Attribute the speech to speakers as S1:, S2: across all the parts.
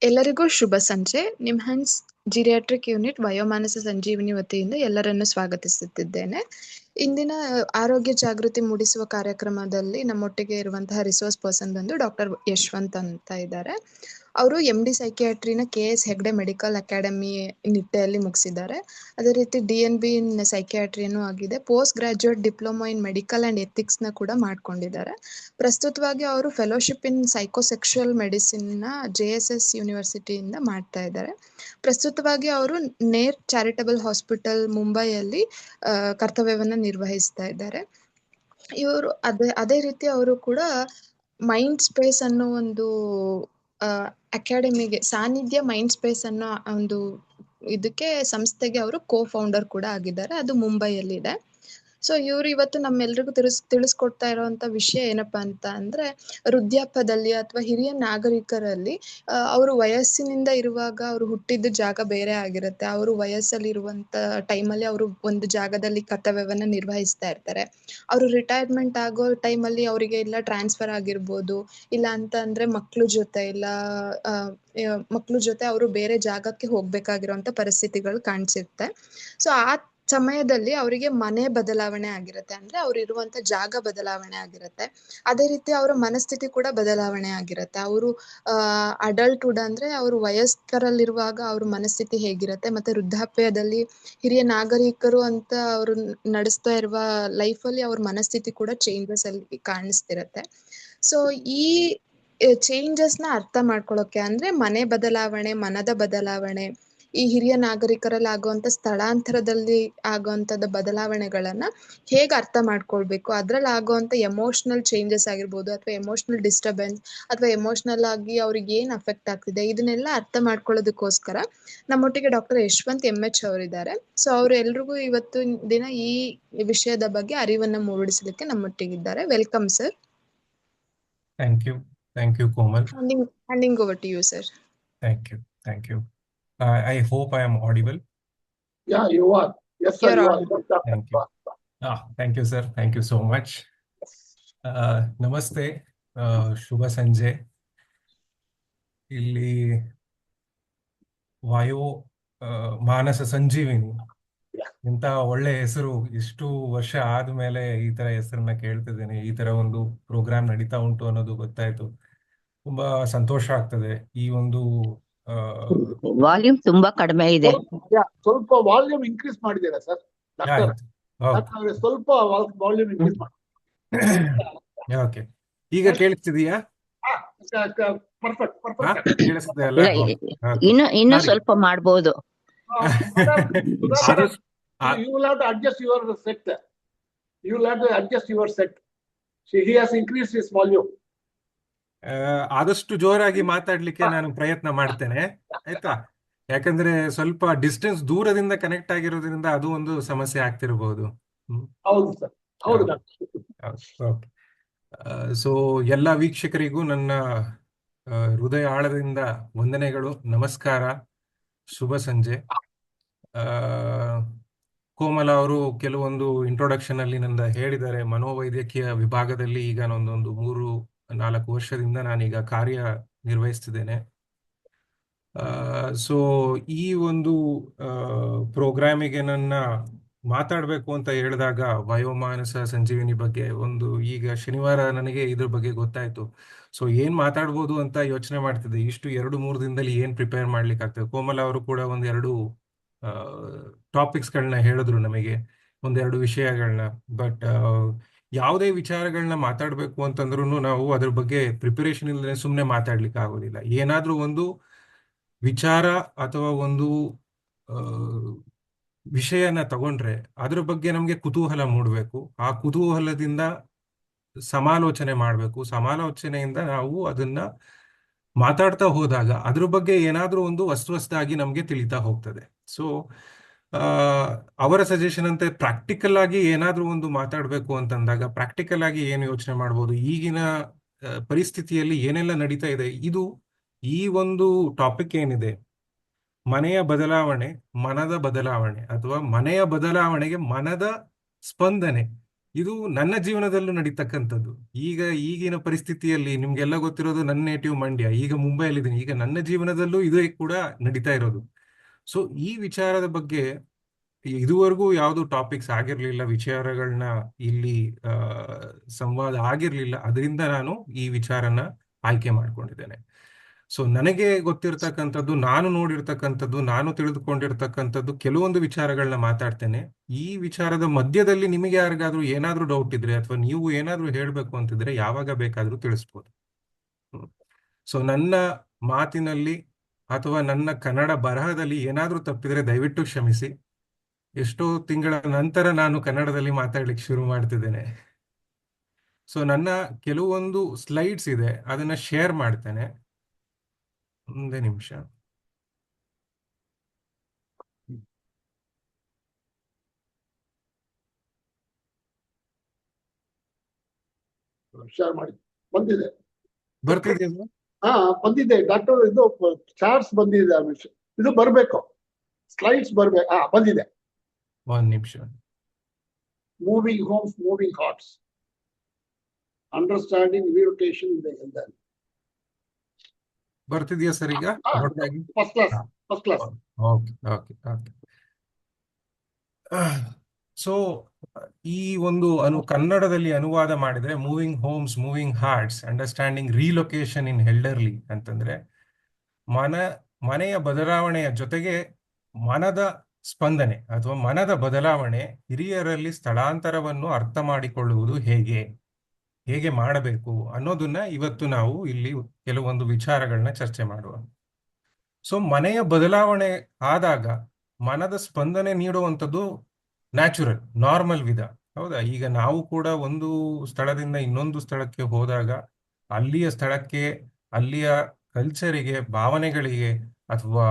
S1: ಎಲ್ಲರಿಗೂ ಶುಭ ಸಂಜೆ. NIMHANS geriatric unit ವಯೋಮಾನಸ ಸಂಜೀವಿನಿ ವತಿಯಿಂದ ಎಲ್ಲರನ್ನು ಸ್ವಾಗತಿಸುತ್ತಿದ್ದೇನೆ. ಇಂದಿನ ಆರೋಗ್ಯ ಜಾಗೃತಿ ಮೂಡಿಸುವ ಕಾರ್ಯಕ್ರಮದಲ್ಲಿ ನಮ್ಮೊಟ್ಟಿಗೆ ಇರುವಂತಹ ರಿಸೋರ್ಸ್ ಪರ್ಸನ್ ಬಂದು ಡಾಕ್ಟರ್ ಯಶವಂತ್ ಅಂತ ಇದ್ದಾರೆ. ಅವರು MD ಸೈಕಿಯಾಟ್ರಿನ KS ಹೆಗ್ಡೆ ಮೆಡಿಕಲ್ ಅಕಾಡೆಮಿ ನಿಟ್ಟೆಯಲ್ಲಿ ಮುಗಿಸಿದ್ದಾರೆ. ಅದೇ ರೀತಿ DNB ಇನ್ ಸೈಕಿಯಾಟ್ರಿನೂ ಆಗಿದೆ. Post graduate diploma in medical and ಎಥಿಕ್ಸ್ನ ಕೂಡ ಮಾಡ್ಕೊಂಡಿದ್ದಾರೆ. ಪ್ರಸ್ತುತವಾಗಿ ಅವರು ಫೆಲೋಶಿಪ್ ಇನ್ ಸೈಕೋಸೆಕ್ಷುವಲ್ ಮೆಡಿಸಿನ್ನ JSS ಯೂನಿವರ್ಸಿಟಿಯಿಂದ ಮಾಡ್ತಾ ಇದ್ದಾರೆ. ಪ್ರಸ್ತುತವಾಗಿ ಅವರು ನೇರ್ ಚಾರಿಟಬಲ್ ಹಾಸ್ಪಿಟಲ್ ಮುಂಬೈಯಲ್ಲಿ ಕರ್ತವ್ಯವನ್ನು ನಿರ್ವಹಿಸ್ತಾ ಇದ್ದಾರೆ. ಇವರು ಅದೇ ರೀತಿ ಅವರು ಕೂಡ ಮೈಂಡ್ ಸ್ಪೇಸ್ ಅನ್ನೋ ಒಂದು ಅಕಾಡೆಮಿಗೆ ಸಾನ್ನಿಧ್ಯ ಮೈಂಡ್ ಸ್ಪೇಸ್ ಅನ್ನೋ ಒಂದು ಇದಕ್ಕೆ ಸಂಸ್ಥೆಗೆ ಅವರು ಫೌಂಡರ್ ಕೂಡ ಆಗಿದ್ದಾರೆ. ಅದು ಮುಂಬೈಯಲ್ಲಿದೆ. ಸೊ ಇವರು ಇವತ್ತು ನಮ್ಮೆಲ್ರಿಗೂ ತಿಳಿಸ್ಕೊಡ್ತಾ ಇರೋವಂಥ ವಿಷಯ ಏನಪ್ಪಾ ಅಂತ ಅಂದ್ರೆ, ವೃದ್ಧಾಪ್ಯದಲ್ಲಿ ಅಥವಾ ಹಿರಿಯ ನಾಗರಿಕರಲ್ಲಿ ಅವರು ವಯಸ್ಸಿನಿಂದ ಇರುವಾಗ ಅವರು ಹುಟ್ಟಿದ ಜಾಗ ಬೇರೆ ಆಗಿರುತ್ತೆ. ಅವರು ವಯಸ್ಸಲ್ಲಿ ಇರುವಂತ ಟೈಮಲ್ಲಿ ಅವರು ಒಂದು ಜಾಗದಲ್ಲಿ ಕರ್ತವ್ಯವನ್ನ ನಿರ್ವಹಿಸ್ತಾ ಇರ್ತಾರೆ. ಅವರು ರಿಟೈರ್ಮೆಂಟ್ ಆಗೋ ಟೈಮಲ್ಲಿ ಅವರಿಗೆ ಇಲ್ಲ ಟ್ರಾನ್ಸ್ಫರ್ ಆಗಿರ್ಬೋದು, ಇಲ್ಲ ಅಂತ ಅಂದ್ರೆ ಮಕ್ಳ ಜೊತೆ ಅವರು ಬೇರೆ ಜಾಗಕ್ಕೆ ಹೋಗ್ಬೇಕಾಗಿರುವಂತ ಪರಿಸ್ಥಿತಿಗಳು ಕಾಣಿಸಿರುತ್ತೆ. ಸೊ ಆ ಸಮಯದಲ್ಲಿ ಅವರಿಗೆ ಮನೆ ಬದಲಾವಣೆ ಆಗಿರುತ್ತೆ, ಅಂದ್ರೆ ಅವ್ರು ಇರುವಂತ ಜಾಗ ಬದಲಾವಣೆ ಆಗಿರುತ್ತೆ. ಅದೇ ರೀತಿ ಅವರ ಮನಸ್ಥಿತಿ ಕೂಡ ಬದಲಾವಣೆ ಆಗಿರುತ್ತೆ. ಅವರು ಅಡಲ್ಟ್ಹುಡ್ ಅಂದ್ರೆ ಅವರು ವಯಸ್ಕರಲ್ಲಿರುವಾಗ ಅವ್ರ ಮನಸ್ಥಿತಿ ಹೇಗಿರುತ್ತೆ, ಮತ್ತೆ ವೃದ್ಧಾಪ್ಯದಲ್ಲಿ ಹಿರಿಯ ನಾಗರಿಕರು ಅಂತ ಅವರು ನಡೆಸ್ತಾ ಇರುವ ಲೈಫಲ್ಲಿ ಅವ್ರ ಮನಸ್ಥಿತಿ ಕೂಡ ಚೇಂಜಸ್ ಅಲ್ಲಿ ಕಾಣಿಸ್ತಿರತ್ತೆ. ಸೊ ಈ ಚೇಂಜಸ್ನ ಅರ್ಥ ಮಾಡ್ಕೊಳ್ಳೋಕೆ ಅಂದ್ರೆ ಮನೆ ಬದಲಾವಣೆ, ಮನದ ಬದಲಾವಣೆ, ಈ ಹಿರಿಯ ನಾಗರಿಕರಲ್ಲಿ ಆಗುವಂತ ಸ್ಥಳಾಂತರದಲ್ಲಿ ಆಗುವಂತದ ಬದಲಾವಣೆಗಳನ್ನ ಹೇಗೆ ಅರ್ಥ ಮಾಡ್ಕೊಳ್ಬೇಕು, ಅದ್ರಲ್ಲಿ ಆಗುವಂತ ಎಮೋಷನಲ್ ಚೇಂಜಸ್ ಆಗಿರ್ಬೋದು, ಅಥವಾ ಎಮೋಷನಲ್ ಡಿಸ್ಟರ್ಬೆನ್ಸ್, ಅಥವಾ ಎಮೋಷನಲ್ ಆಗಿ ಅವ್ರಿಗೆ ಏನ್ ಅಫೆಕ್ಟ್ ಆಗ್ತಿದೆ, ಇದನ್ನೆಲ್ಲ ಅರ್ಥ ಮಾಡ್ಕೊಳ್ಳೋದಕ್ಕೋಸ್ಕರ ನಮ್ಮೊಟ್ಟಿಗೆ ಡಾಕ್ಟರ್ ಯಶವಂತ್ MH ಅವರಿದ್ದಾರೆ. ಸೊ ಅವ್ರು ಎಲ್ರಿಗೂ ಇವತ್ತು ದಿನ ಈ ವಿಷಯದ ಬಗ್ಗೆ ಅರಿವನ್ನ ಮೂಡಿಸಲಿಕ್ಕೆ ನಮ್ಮೊಟ್ಟಿಗಿದ್ದಾರೆ. Welcome sir.
S2: Thank you, Komal.
S1: Handing over to you, sir.
S2: Thank you. I hope I am audible.
S3: Yeah, you are. Yes, sir,
S1: You're
S3: you
S1: audible.
S3: are.
S2: Thank you. Thank you, sir. Thank you so much. ನಮಸ್ತೆ, ಶುಭ ಸಂಜೆ. ಇಲ್ಲಿ ವಾಯೋ ಮಾನಸ ಸಂಜೀವಿನಿ ಇಂಥ ಒಳ್ಳೆ ಹೆಸರು, ಇಷ್ಟು ವರ್ಷ ಆದ್ಮೇಲೆ ಈ ತರ ಹೆಸರನ್ನ ಕೇಳ್ತಿದ್ದೇನೆ. ಈ ತರ ಒಂದು ಪ್ರೋಗ್ರಾಮ್ ನಡೀತಾ ಉಂಟು ಅನ್ನೋದು ಗೊತ್ತಾಯ್ತು. ತುಂಬಾ ಸಂತೋಷ ಆಗ್ತದೆ. ಈ ಒಂದು
S4: ವಾಲ್ಯೂಮ್ ತುಂಬಾ ಕಡಿಮೆ ಇದೆ.
S3: ಸ್ವಲ್ಪ ವಾಲ್ಯೂಮ್ ಇನ್ಕ್ರೀಸ್ ಮಾಡಿದ್ದೀರಾ ಸರ್? ಸ್ವಲ್ಪ ವಾಲ್ಯೂಮ್ ಇನ್ಕ್ರೀಸ್ ಮಾಡಿ.
S2: ಓಕೆ, ಈಗ ಕೇಳಿಸ್ತಿದೀಯಾ?
S3: ಪರ್ಫೆಕ್ಟ್.
S2: ಕೇಳಿಸ್ತಿದೆ ಅಲ್ಲ?
S4: ಇನ್ನು ಸ್ವಲ್ಪ ಮಾಡ್ಬೋದು.
S3: You will have to adjust your set. You will have to adjust your set. He has increased his volume.
S2: ಆದಷ್ಟು ಜೋರಾಗಿ ಮಾತಾಡ್ಲಿಕ್ಕೆ ನಾನು ಪ್ರಯತ್ನ ಮಾಡ್ತೇನೆ, ಆಯ್ತಾ? ಯಾಕಂದ್ರೆ ಸ್ವಲ್ಪ ಡಿಸ್ಟೆನ್ಸ್ ದೂರದಿಂದ ಕನೆಕ್ಟ್ ಆಗಿರೋದ್ರಿಂದ ಅದು ಒಂದು ಸಮಸ್ಯೆ ಆಗ್ತಿರಬಹುದು.
S3: ಹೌದು ಸರ್, ಹೌದು.
S2: ಸೊ ಎಲ್ಲ ವೀಕ್ಷಕರಿಗೂ ನನ್ನ ಹೃದಯ ಆಳದಿಂದ ವಂದನೆಗಳು, ನಮಸ್ಕಾರ, ಶುಭ ಸಂಜೆ. ಕೋಮಲ ಅವರು ಕೆಲವೊಂದು ಇಂಟ್ರೊಡಕ್ಷನ್ ಅಲ್ಲಿ ನನ್ನ ಹೇಳಿದ್ದಾರೆ. ಮನೋವೈದ್ಯಕೀಯ ವಿಭಾಗದಲ್ಲಿ ಈಗ ನಾನೊಂದು 3-4 ವರ್ಷದಿಂದ ನಾನೀಗ ಕಾರ್ಯ ನಿರ್ವಹಿಸ್ತಿದ್ದೇನೆ. ಸೊ ಈ ಒಂದು ಪ್ರೋಗ್ರಾಮಿಗೆ ನನ್ನ ಮಾತಾಡಬೇಕು ಅಂತ ಹೇಳಿದಾಗ ವಯೋಮಾನಸ ಸಂಜೀವಿನಿ ಬಗ್ಗೆ ಈಗ ಶನಿವಾರ ನನಗೆ ಇದ್ರ ಬಗ್ಗೆ ಗೊತ್ತಾಯ್ತು. ಸೊ ಏನ್ ಮಾತಾಡ್ಬೋದು ಅಂತ ಯೋಚನೆ ಮಾಡ್ತಿದ್ದೆ. ಇಷ್ಟು 2-3 ದಿನದಲ್ಲಿ ಏನ್ ಪ್ರಿಪೇರ್ ಮಾಡ್ಲಿಕ್ಕೆ ಆಗ್ತದೆ. ಕೋಮಲ ಅವರು ಕೂಡ 1-2 ಟಾಪಿಕ್ಸ್ಗಳನ್ನ ಹೇಳಿದ್ರು ನಮಗೆ, 1-2 ವಿಷಯಗಳನ್ನ. ಬಟ್ ಯಾವುದೇ ವಿಚಾರಗಳನ್ನ ಮಾತಾಡ್ಬೇಕು ಅಂತಂದ್ರೂ ನಾವು ಅದ್ರ ಬಗ್ಗೆ ಪ್ರಿಪರೇಷನ್ ಇಲ್ಲದೆ ಸುಮ್ಮನೆ ಮಾತಾಡ್ಲಿಕ್ಕೆ ಆಗೋದಿಲ್ಲ. ಏನಾದ್ರೂ ಒಂದು ವಿಚಾರ ಅಥವಾ ಒಂದು ವಿಷಯನ ತಗೊಂಡ್ರೆ ಅದ್ರ ಬಗ್ಗೆ ನಮ್ಗೆ ಕುತೂಹಲ ಮೂಡಬೇಕು. ಆ ಕುತೂಹಲದಿಂದ ಸಮಾಲೋಚನೆ ಮಾಡಬೇಕು. ಸಮಾಲೋಚನೆಯಿಂದ ನಾವು ಅದನ್ನ ಮಾತಾಡ್ತಾ ಹೋದಾಗ ಅದ್ರ ಬಗ್ಗೆ ಏನಾದ್ರೂ ಒಂದು ಹೊಸದಾಗಿ ನಮ್ಗೆ ತಿಳಿತಾ ಹೋಗ್ತದೆ. ಸೊ ಅವರ ಸಜೆಷನ್ ಅಂತೆ ಪ್ರಾಕ್ಟಿಕಲ್ ಆಗಿ ಏನಾದ್ರೂ ಒಂದು ಮಾತಾಡ್ಬೇಕು ಅಂತಂದಾಗ ಪ್ರಾಕ್ಟಿಕಲ್ ಆಗಿ ಏನು ಯೋಚನೆ ಮಾಡ್ಬೋದು, ಈಗಿನ ಪರಿಸ್ಥಿತಿಯಲ್ಲಿ ಏನೆಲ್ಲ ನಡೀತಾ ಇದೆ. ಈ ಒಂದು ಟಾಪಿಕ್ ಏನಿದೆ, ಮನೆಯ ಬದಲಾವಣೆ, ಮನದ ಬದಲಾವಣೆ, ಅಥವಾ ಮನೆಯ ಬದಲಾವಣೆಗೆ ಮನದ ಸ್ಪಂದನೆ, ಇದು ನನ್ನ ಜೀವನದಲ್ಲೂ ನಡೀತಕ್ಕಂಥದ್ದು. ಈಗಿನ ಪರಿಸ್ಥಿತಿಯಲ್ಲಿ ನಿಮ್ಗೆಲ್ಲ ಗೊತ್ತಿರೋದು ನನ್ನ ನೇಟಿವ್ ಮಂಡ್ಯ, ಈಗ ಮುಂಬೈಯಲ್ಲಿದ್ದೀನಿ. ಈಗ ನನ್ನ ಜೀವನದಲ್ಲೂ ಇದೇ ಕೂಡ ನಡೀತಾ ಇರೋದು. ಸೊ ಈ ವಿಚಾರದ ಬಗ್ಗೆ ಇದುವರೆಗೂ ಯಾವುದು ಟಾಪಿಕ್ಸ್ ಆಗಿರ್ಲಿಲ್ಲ, ವಿಚಾರಗಳನ್ನ ಇಲ್ಲಿ ಆ, ಸಂವಾದ ಆಗಿರ್ಲಿಲ್ಲ. ಅದರಿಂದ ನಾನು ಈ ವಿಚಾರನ ಆಯ್ಕೆ ಮಾಡ್ಕೊಂಡಿದ್ದೇನೆ. ಸೊ ನನಗೆ ಗೊತ್ತಿರ್ತಕ್ಕಂಥದ್ದು, ನಾನು ನೋಡಿರ್ತಕ್ಕಂಥದ್ದು, ನಾನು ತಿಳಿದುಕೊಂಡಿರ್ತಕ್ಕಂಥದ್ದು ಕೆಲವೊಂದು ವಿಚಾರಗಳನ್ನ ಮಾತಾಡ್ತೇನೆ. ಈ ವಿಚಾರದ ಮಧ್ಯದಲ್ಲಿ ನಿಮಗೆ ಯಾರಿಗಾದ್ರೂ ಏನಾದ್ರೂ ಡೌಟ್ ಇದ್ರೆ ಅಥವಾ ನೀವು ಏನಾದ್ರೂ ಹೇಳ್ಬೇಕು ಅಂತಿದ್ರೆ ಯಾವಾಗ ಬೇಕಾದ್ರೂ ತಿಳಿಸ್ಬೋದು. ಸೊ ನನ್ನ ಮಾತಿನಲ್ಲಿ ಅಥವಾ ನನ್ನ ಕನ್ನಡ ಬರಹದಲ್ಲಿ ಏನಾದ್ರೂ ತಪ್ಪಿದ್ರೆ ದಯವಿಟ್ಟು ಕ್ಷಮಿಸಿ. ಎಷ್ಟೋ ತಿಂಗಳ ನಂತರ ನಾನು ಕನ್ನಡದಲ್ಲಿ ಮಾತಾಡ್ಲಿಕ್ಕೆ ಶುರು ಮಾಡ್ತಿದ್ದೇನೆ. ಸೊ ನನ್ನ ಕೆಲವೊಂದು ಸ್ಲೈಡ್ಸ್ ಇದೆ, ಅದನ್ನ ಶೇರ್ ಮಾಡ್ತೇನೆ. ಒಂದೇ ನಿಮಿಷ.
S3: ಶೇರ್ ಮಾಡಿ. ಬಂದಿದೆ.
S2: ಬರ್ತಿದೆಯಾ?
S3: ಹಾ, ಬಂದಿದೆ ಡಾಕ್ಟರ್. ಇದು ಚಾರ್ಟ್ಸ್ ಬಂದಿದೆ. ಇದು ಬರ್ಬೇಕು, ಸ್ಲೈಡ್ಸ್ ಬರ್ಬೇಕು. ಬಂದಿದೆ.
S2: ಒಂದ್ ನಿಮಿಷ.
S3: Moving homes, moving hearts, understanding relocation ಇದೆ ಎಂದ.
S2: ಬರ್ತಿದ್ಯಾ ಸರ್ ಈಗ? ದೊಡ್ಡದಾಗಿ?
S3: First class, first class.
S2: Okay okay okay. So ಈ ಒಂದು ಕನ್ನಡದಲ್ಲಿ ಅನುವಾದ ಮಾಡಿದ್ರೆ moving homes, moving hearts, understanding relocation in elderly ಅಂತಂದ್ರೆ ಮನೆಯ ಬದಲಾವಣೆಯ ಜೊತೆಗೆ ಮನದ ಸ್ಪಂದನೆ ಅಥವಾ ಮನದ ಬದಲಾವಣೆ, ಹಿರಿಯರಲ್ಲಿ ಸ್ಥಳಾಂತರವನ್ನು ಅರ್ಥ ಮಾಡಿಕೊಳ್ಳುವುದು ಹೇಗೆ ಮಾಡಬೇಕು ಅನ್ನೋದನ್ನ ಇವತ್ತು ನಾವು ಇಲ್ಲಿ ಕೆಲವೊಂದು ವಿಚಾರಗಳನ್ನ ಚರ್ಚೆ ಮಾಡುವ. ಸೊ ಮನೆಯ ಬದಲಾವಣೆ ಆದಾಗ ಮನದ ಸ್ಪಂದನೆ ನೀಡುವಂಥದ್ದು ನ್ಯಾಚುರಲ್, ನಾರ್ಮಲ್ ವಿಧ. ಹೌದಾ? ಈಗ ನಾವು ಕೂಡ ಒಂದು ಸ್ಥಳದಿಂದ ಇನ್ನೊಂದು ಸ್ಥಳಕ್ಕೆ ಹೋದಾಗ ಅಲ್ಲಿಯ ಸ್ಥಳಕ್ಕೆ, ಅಲ್ಲಿಯ ಕಲ್ಚರಿಗೆ, ಭಾವನೆಗಳಿಗೆ ಅಥವಾ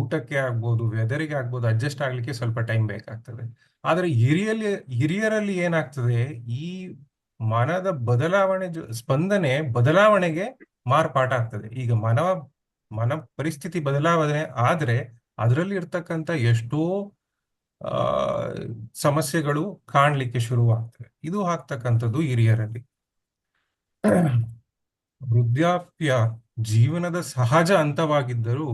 S2: ಊಟಕ್ಕೆ ಆಗ್ಬೋದು, ವೆದರಿಗೆ ಆಗ್ಬೋದು, ಅಡ್ಜಸ್ಟ್ ಆಗ್ಲಿಕ್ಕೆ ಸ್ವಲ್ಪ ಟೈಮ್ ಬೇಕಾಗ್ತದೆ. ಆದ್ರೆ ಹಿರಿಯರಲ್ಲಿ ಏನಾಗ್ತದೆ, ಈ ಮನದ ಬದಲಾವಣೆ ಸ್ಪಂದನೆ ಬದಲಾವಣೆಗೆ ಮಾರ್ಪಾಟ ಆಗ್ತದೆ. ಈಗ ಮನ ಪರಿಸ್ಥಿತಿ ಬದಲಾವಣೆ ಆದ್ರೆ ಅದರಲ್ಲಿ ಇರ್ತಕ್ಕಂಥ ಎಷ್ಟೋ ಸಮಸ್ಯೆಗಳು ಕಾಣ್ಲಿಕ್ಕೆ ಶುರುವಾಗ್ತವೆ. ಇದು ಆಗ್ತಕ್ಕಂಥದ್ದು ಹಿರಿಯರಲ್ಲಿ. ವೃದ್ಧಾಪ್ಯ ಜೀವನದ ಸಹಜ ಹಂತವಾಗಿದ್ದರೂ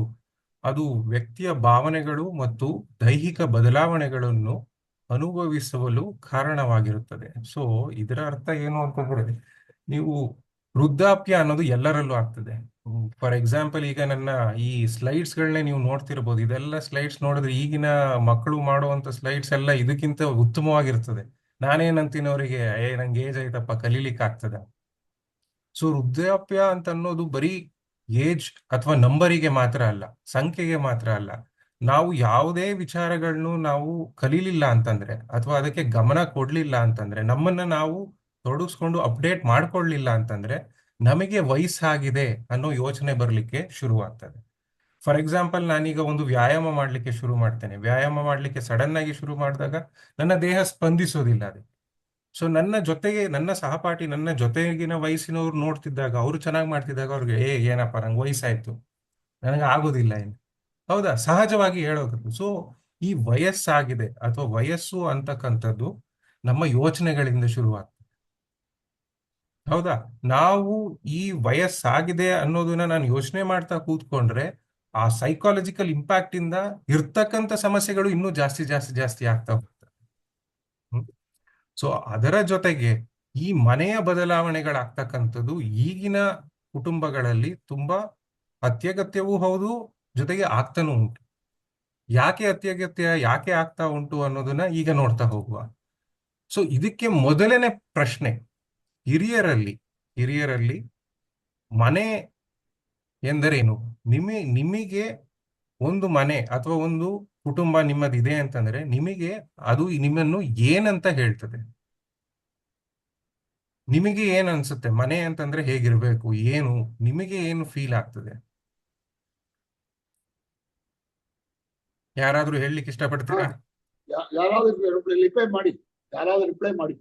S2: ಅದು ವ್ಯಕ್ತಿಯ ಭಾವನೆಗಳು ಮತ್ತು ದೈಹಿಕ ಬದಲಾವಣೆಗಳನ್ನು ಅನುಭವಿಸಲು ಕಾರಣವಾಗಿರುತ್ತದೆ. ಸೊ ಇದರ ಅರ್ಥ ಏನು ಅಂತಂದ್ರೆ, ನೀವು ವೃದ್ಧಾಪ್ಯ ಅನ್ನೋದು ಎಲ್ಲರಲ್ಲೂ ಆಗ್ತದೆ. ಫಾರ್ ಎಕ್ಸಾಂಪಲ್, ಈಗ ನನ್ನ ಈ ಸ್ಲೈಡ್ಸ್ಗಳನ್ನೇ ನೀವು ನೋಡ್ತಿರ್ಬೋದು. ಇದೆಲ್ಲ ಸ್ಲೈಡ್ಸ್ ನೋಡಿದ್ರೆ ಈಗಿನ ಮಕ್ಕಳು ಮಾಡುವಂತ ಸ್ಲೈಡ್ಸ್ ಎಲ್ಲ ಇದಕ್ಕಿಂತ ಉತ್ತಮವಾಗಿರ್ತದೆ. ನಾನೇನಂತೀನಿ ಅವರಿಗೆ, ನಂಗೆ ಏಜ್ ಆಯ್ತಪ್ಪ, ಕಲೀಲಿಕ್ಕೆ ಆಗ್ತದೆ. ಸೊ ವೃದ್ಧಾಪ್ಯ ಅಂತ ಅನ್ನೋದು ಬರೀ ಏಜ್ ಅಥವಾ ನಂಬರಿಗೆ ಮಾತ್ರ ಅಲ್ಲ, ಸಂಖ್ಯೆಗೆ ಮಾತ್ರ ಅಲ್ಲ. ನಾವು ಯಾವುದೇ ವಿಚಾರಗಳನ್ನು ನಾವು ಕಲೀಲಿಲ್ಲ ಅಂತಂದ್ರೆ ಅಥವಾ ಅದಕ್ಕೆ ಗಮನ ಕೊಡ್ಲಿಲ್ಲ ಅಂತಂದ್ರೆ, ನಮ್ಮನ್ನ ನಾವು ತೊಡಗಿಸ್ಕೊಂಡು ಅಪ್ಡೇಟ್ ಮಾಡ್ಕೊಳ್ಳಿಲ್ಲ ಅಂತಂದ್ರೆ ನಮಗೆ ವಯಸ್ಸಾಗಿದೆ ಅನ್ನೋ ಯೋಚನೆ ಬರ್ಲಿಕ್ಕೆ ಶುರುವಾಗ್ತದೆ. ಫಾರ್ ಎಕ್ಸಾಂಪಲ್, ನಾನೀಗ ಒಂದು ವ್ಯಾಯಾಮ ಮಾಡ್ಲಿಕ್ಕೆ ಶುರು ಮಾಡ್ತೇನೆ. ವ್ಯಾಯಾಮ ಮಾಡ್ಲಿಕ್ಕೆ ಸಡನ್ ಆಗಿ ಶುರು ಮಾಡಿದಾಗ ನನ್ನ ದೇಹ ಸ್ಪಂದಿಸೋದಿಲ್ಲ ಅದಕ್ಕೆ. ಸೊ ನನ್ನ ಸಹಪಾಠಿ, ನನ್ನ ಜೊತೆಗಿನ ವಯಸ್ಸಿನವ್ರು ನೋಡ್ತಿದ್ದಾಗ, ಅವರು ಚೆನ್ನಾಗಿ ಮಾಡ್ತಿದ್ದಾಗ ಅವ್ರಿಗೆ ಏನಪ್ಪ, ನಂಗೆ ವಯಸ್ಸಾಯ್ತು, ನನಗೆ ಆಗೋದಿಲ್ಲ ಏನು. ಹೌದಾ? ಸಹಜವಾಗಿ ಹೇಳೋದು. ಸೊ ಈ ವಯಸ್ಸಾಗಿದೆ ಅಥವಾ ವಯಸ್ಸು ಅಂತಕ್ಕಂಥದ್ದು ನಮ್ಮ ಯೋಚನೆಗಳಿಂದ ಶುರುವಾಗ್ತದೆ. ಹೌದಾ? ನಾವು ಈ ವಯಸ್ಸಾಗಿದೆ ಅನ್ನೋದನ್ನ ನಾನು ಯೋಚನೆ ಮಾಡ್ತಾ ಕೂತ್ಕೊಂಡ್ರೆ ಆ ಸೈಕಾಲಜಿಕಲ್ ಇಂಪ್ಯಾಕ್ಟ್ ಇಂದ ಇರ್ತಕ್ಕಂಥ ಸಮಸ್ಯೆಗಳು ಇನ್ನೂ ಜಾಸ್ತಿ ಆಗ್ತಾ ಹೋಗ್ತವೆ. ಸೊ ಅದರ ಜೊತೆಗೆ ಈ ಮನೆಯ ಬದಲಾವಣೆಗಳಾಗ್ತಕ್ಕಂಥದ್ದು ಈಗಿನ ಕುಟುಂಬಗಳಲ್ಲಿ ತುಂಬಾ ಅತ್ಯಗತ್ಯವೂ ಹೌದು, ಜೊತೆಗೆ ಆಗ್ತಾನೂ ಉಂಟು. ಯಾಕೆ ಅತ್ಯಗತ್ಯ, ಯಾಕೆ ಆಗ್ತಾ ಉಂಟು ಅನ್ನೋದನ್ನ ಈಗ ನೋಡ್ತಾ ಹೋಗುವ. ಸೊ ಇದಕ್ಕೆ ಮೊದಲನೇ ಪ್ರಶ್ನೆ, ಹಿರಿಯರಲ್ಲಿ ಮನೆ ಎಂದರೇನು? ನಿಮಗೆ ಒಂದು ಮನೆ ಅಥವಾ ಒಂದು ಕುಟುಂಬ ನಿಮ್ಮದಿದೆ ಅಂತಂದ್ರೆ ನಿಮಗೆ ಅದು ನಿಮ್ಮನ್ನು ಏನಂತ ಹೇಳ್ತದೆ? ನಿಮಗೆ ಏನ್ ಅನ್ಸುತ್ತೆ? ಮನೆ ಅಂತಂದ್ರೆ ಹೇಗಿರ್ಬೇಕು, ಏನು ನಿಮಗೆ ಏನು ಫೀಲ್ ಆಗ್ತದೆ? ಯಾರಾದ್ರೂ ಹೇಳಲಿಕ್ಕೆ ಇಷ್ಟಪಡ್ತೀರಾ?
S3: ಯಾರಾದ್ರೂ ರಿಪ್ಲೈ ಮಾಡಿ.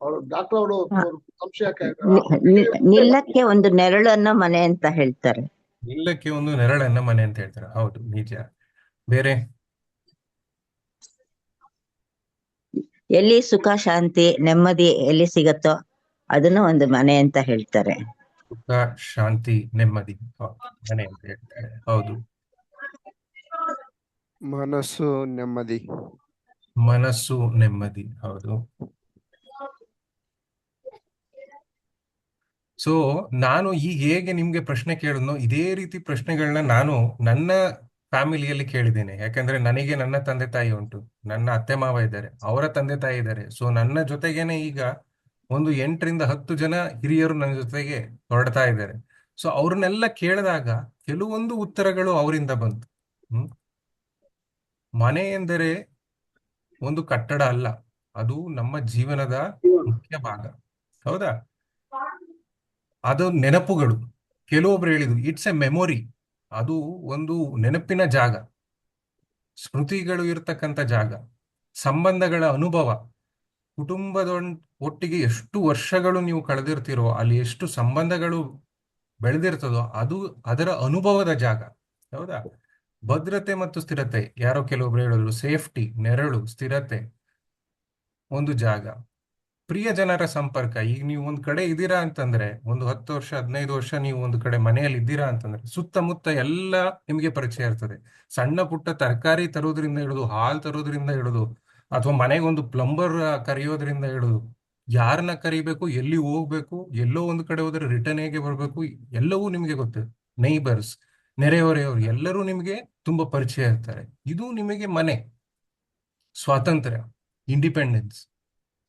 S3: ಅವರು ಡಾಕ್ಟರ್ ಅವರು ಸಂಶಯಕ್ಕೆ
S4: ನಿಲ್ಲಕ್ಕೆ ಒಂದು ನೆರಳನ್ನ ಮನೆ ಅಂತ ಹೇಳ್ತಾರೆ.
S2: ನಿಲ್ಲಕ್ಕೆ ಒಂದು ನೆರಳನ್ನ ಮನೆ ಅಂತ ಹೇಳ್ತಾರೆ. ಹೌದು, ನಿಜ. ಬೇರೆ
S4: ಎಲ್ಲಿ ಸುಖ ಶಾಂತಿ ನೆಮ್ಮದಿ ಎಲ್ಲಿ ಸಿಗತ್ತೋ ಅದನ್ನು ಒಂದು ಮನೆ ಅಂತ ಹೇಳ್ತಾರೆ.
S2: ಸುಖ ಶಾಂತಿ ನೆಮ್ಮದಿ ಮನೆ ಅಂತ ಹೇಳ್ತಾರೆ. ಹೌದು,
S5: ಮನಸ್ಸು ನೆಮ್ಮದಿ.
S2: ಮನಸ್ಸು ನೆಮ್ಮದಿ. ಹೌದು. ಸೊ ನಾನು ಈಗ ಹೇಗೆ ನಿಮ್ಗೆ ಪ್ರಶ್ನೆ ಕೇಳಿದ್ನೋ ಇದೇ ರೀತಿ ಪ್ರಶ್ನೆಗಳನ್ನ ನಾನು ನನ್ನ ಫ್ಯಾಮಿಲಿಯಲ್ಲಿ ಕೇಳಿದ್ದೇನೆ. ಯಾಕಂದ್ರೆ ನನಗೆ ನನ್ನ ತಂದೆ ತಾಯಿ ಉಂಟು, ನನ್ನ ಅತ್ತೆ ಮಾವ ಇದ್ದಾರೆ, ಅವರ ತಂದೆ ತಾಯಿ ಇದ್ದಾರೆ. ಸೊ ನನ್ನ ಜೊತೆಗೇನೆ ಈಗ ಒಂದು 8ರಿಂದ 10 ಜನ ಹಿರಿಯರು ನನ್ನ ಜೊತೆಗೆ ಹೊರಡ್ತಾ ಇದ್ದಾರೆ. ಸೊ ಅವ್ರನ್ನೆಲ್ಲ ಕೇಳಿದಾಗ ಕೆಲವೊಂದು ಉತ್ತರಗಳು ಅವರಿಂದ ಬಂತು. ಮನೆ ಎಂದರೆ ಒಂದು ಕಟ್ಟಡ ಅಲ್ಲ, ಅದು ನಮ್ಮ ಜೀವನದ ಮುಖ್ಯ ಭಾಗ. ಹೌದಾ? ಅದು ನೆನಪುಗಳು. ಕೆಲವೊಬ್ರು ಹೇಳಿದ್ರು ಇಟ್ಸ್ ಎ ಮೆಮೊರಿ, ಅದು ಒಂದು ನೆನಪಿನ ಜಾಗ, ಸ್ಮೃತಿಗಳು ಇರ್ತಕ್ಕಂಥ ಜಾಗ, ಸಂಬಂಧಗಳ ಅನುಭವ. ಕುಟುಂಬದ ಒಟ್ಟಿಗೆ ಎಷ್ಟು ವರ್ಷಗಳು ನೀವು ಕಳೆದಿರ್ತೀರೋ, ಅಲ್ಲಿ ಎಷ್ಟು ಸಂಬಂಧಗಳು ಬೆಳೆದಿರ್ತದೋ ಅದು ಅದರ ಅನುಭವದ ಜಾಗ. ಹೌದಾ? ಭದ್ರತೆ ಮತ್ತು ಸ್ಥಿರತೆ, ಯಾರೋ ಕೆಲವೊಬ್ರು ಹೇಳಿದ್ರು ಸೇಫ್ಟಿ, ನೆರಳು, ಸ್ಥಿರತೆ ಒಂದು ಜಾಗ. ಪ್ರಿಯ ಜನರ ಸಂಪರ್ಕ, ಈಗ ನೀವು ಒಂದ್ ಕಡೆ ಇದ್ದೀರಾ ಅಂತಂದ್ರೆ, ಒಂದು 10 ವರ್ಷ 15 ವರ್ಷ ನೀವು ಒಂದು ಕಡೆ ಮನೆಯಲ್ಲಿ ಇದ್ದೀರಾ ಅಂತಂದ್ರೆ ಸುತ್ತಮುತ್ತ ಎಲ್ಲ ನಿಮಗೆ ಪರಿಚಯ ಇರ್ತದೆ. ಸಣ್ಣ ಪುಟ್ಟ ತರಕಾರಿ ತರೋದ್ರಿಂದ ಹಿಡಿದು, ಹಾಲು ತರೋದ್ರಿಂದ ಹಿಡಿದು, ಅಥವಾ ಮನೆಗೆ ಒಂದು ಪ್ಲಂಬರ್ ಕರೆಯೋದ್ರಿಂದ ಹಿಡಿದು, ಯಾರನ್ನ ಕರಿಬೇಕು, ಎಲ್ಲಿ ಹೋಗ್ಬೇಕು, ಎಲ್ಲೋ ಒಂದು ಕಡೆ ಹೋದ್ರೆ ರಿಟರ್ನ್ ಹೇಗೆ ಬರ್ಬೇಕು, ಎಲ್ಲವೂ ನಿಮಗೆ ಗೊತ್ತಿದೆ. ನೈಬರ್ಸ್, ನೆರೆಹೊರೆಯವರು ಎಲ್ಲರೂ ನಿಮಗೆ ತುಂಬಾ ಪರಿಚಯ ಇರ್ತಾರೆ. ಇದು ನಿಮಗೆ ಮನೆ. ಸ್ವಾತಂತ್ರ್ಯ, ಇಂಡಿಪೆಂಡೆನ್ಸ್,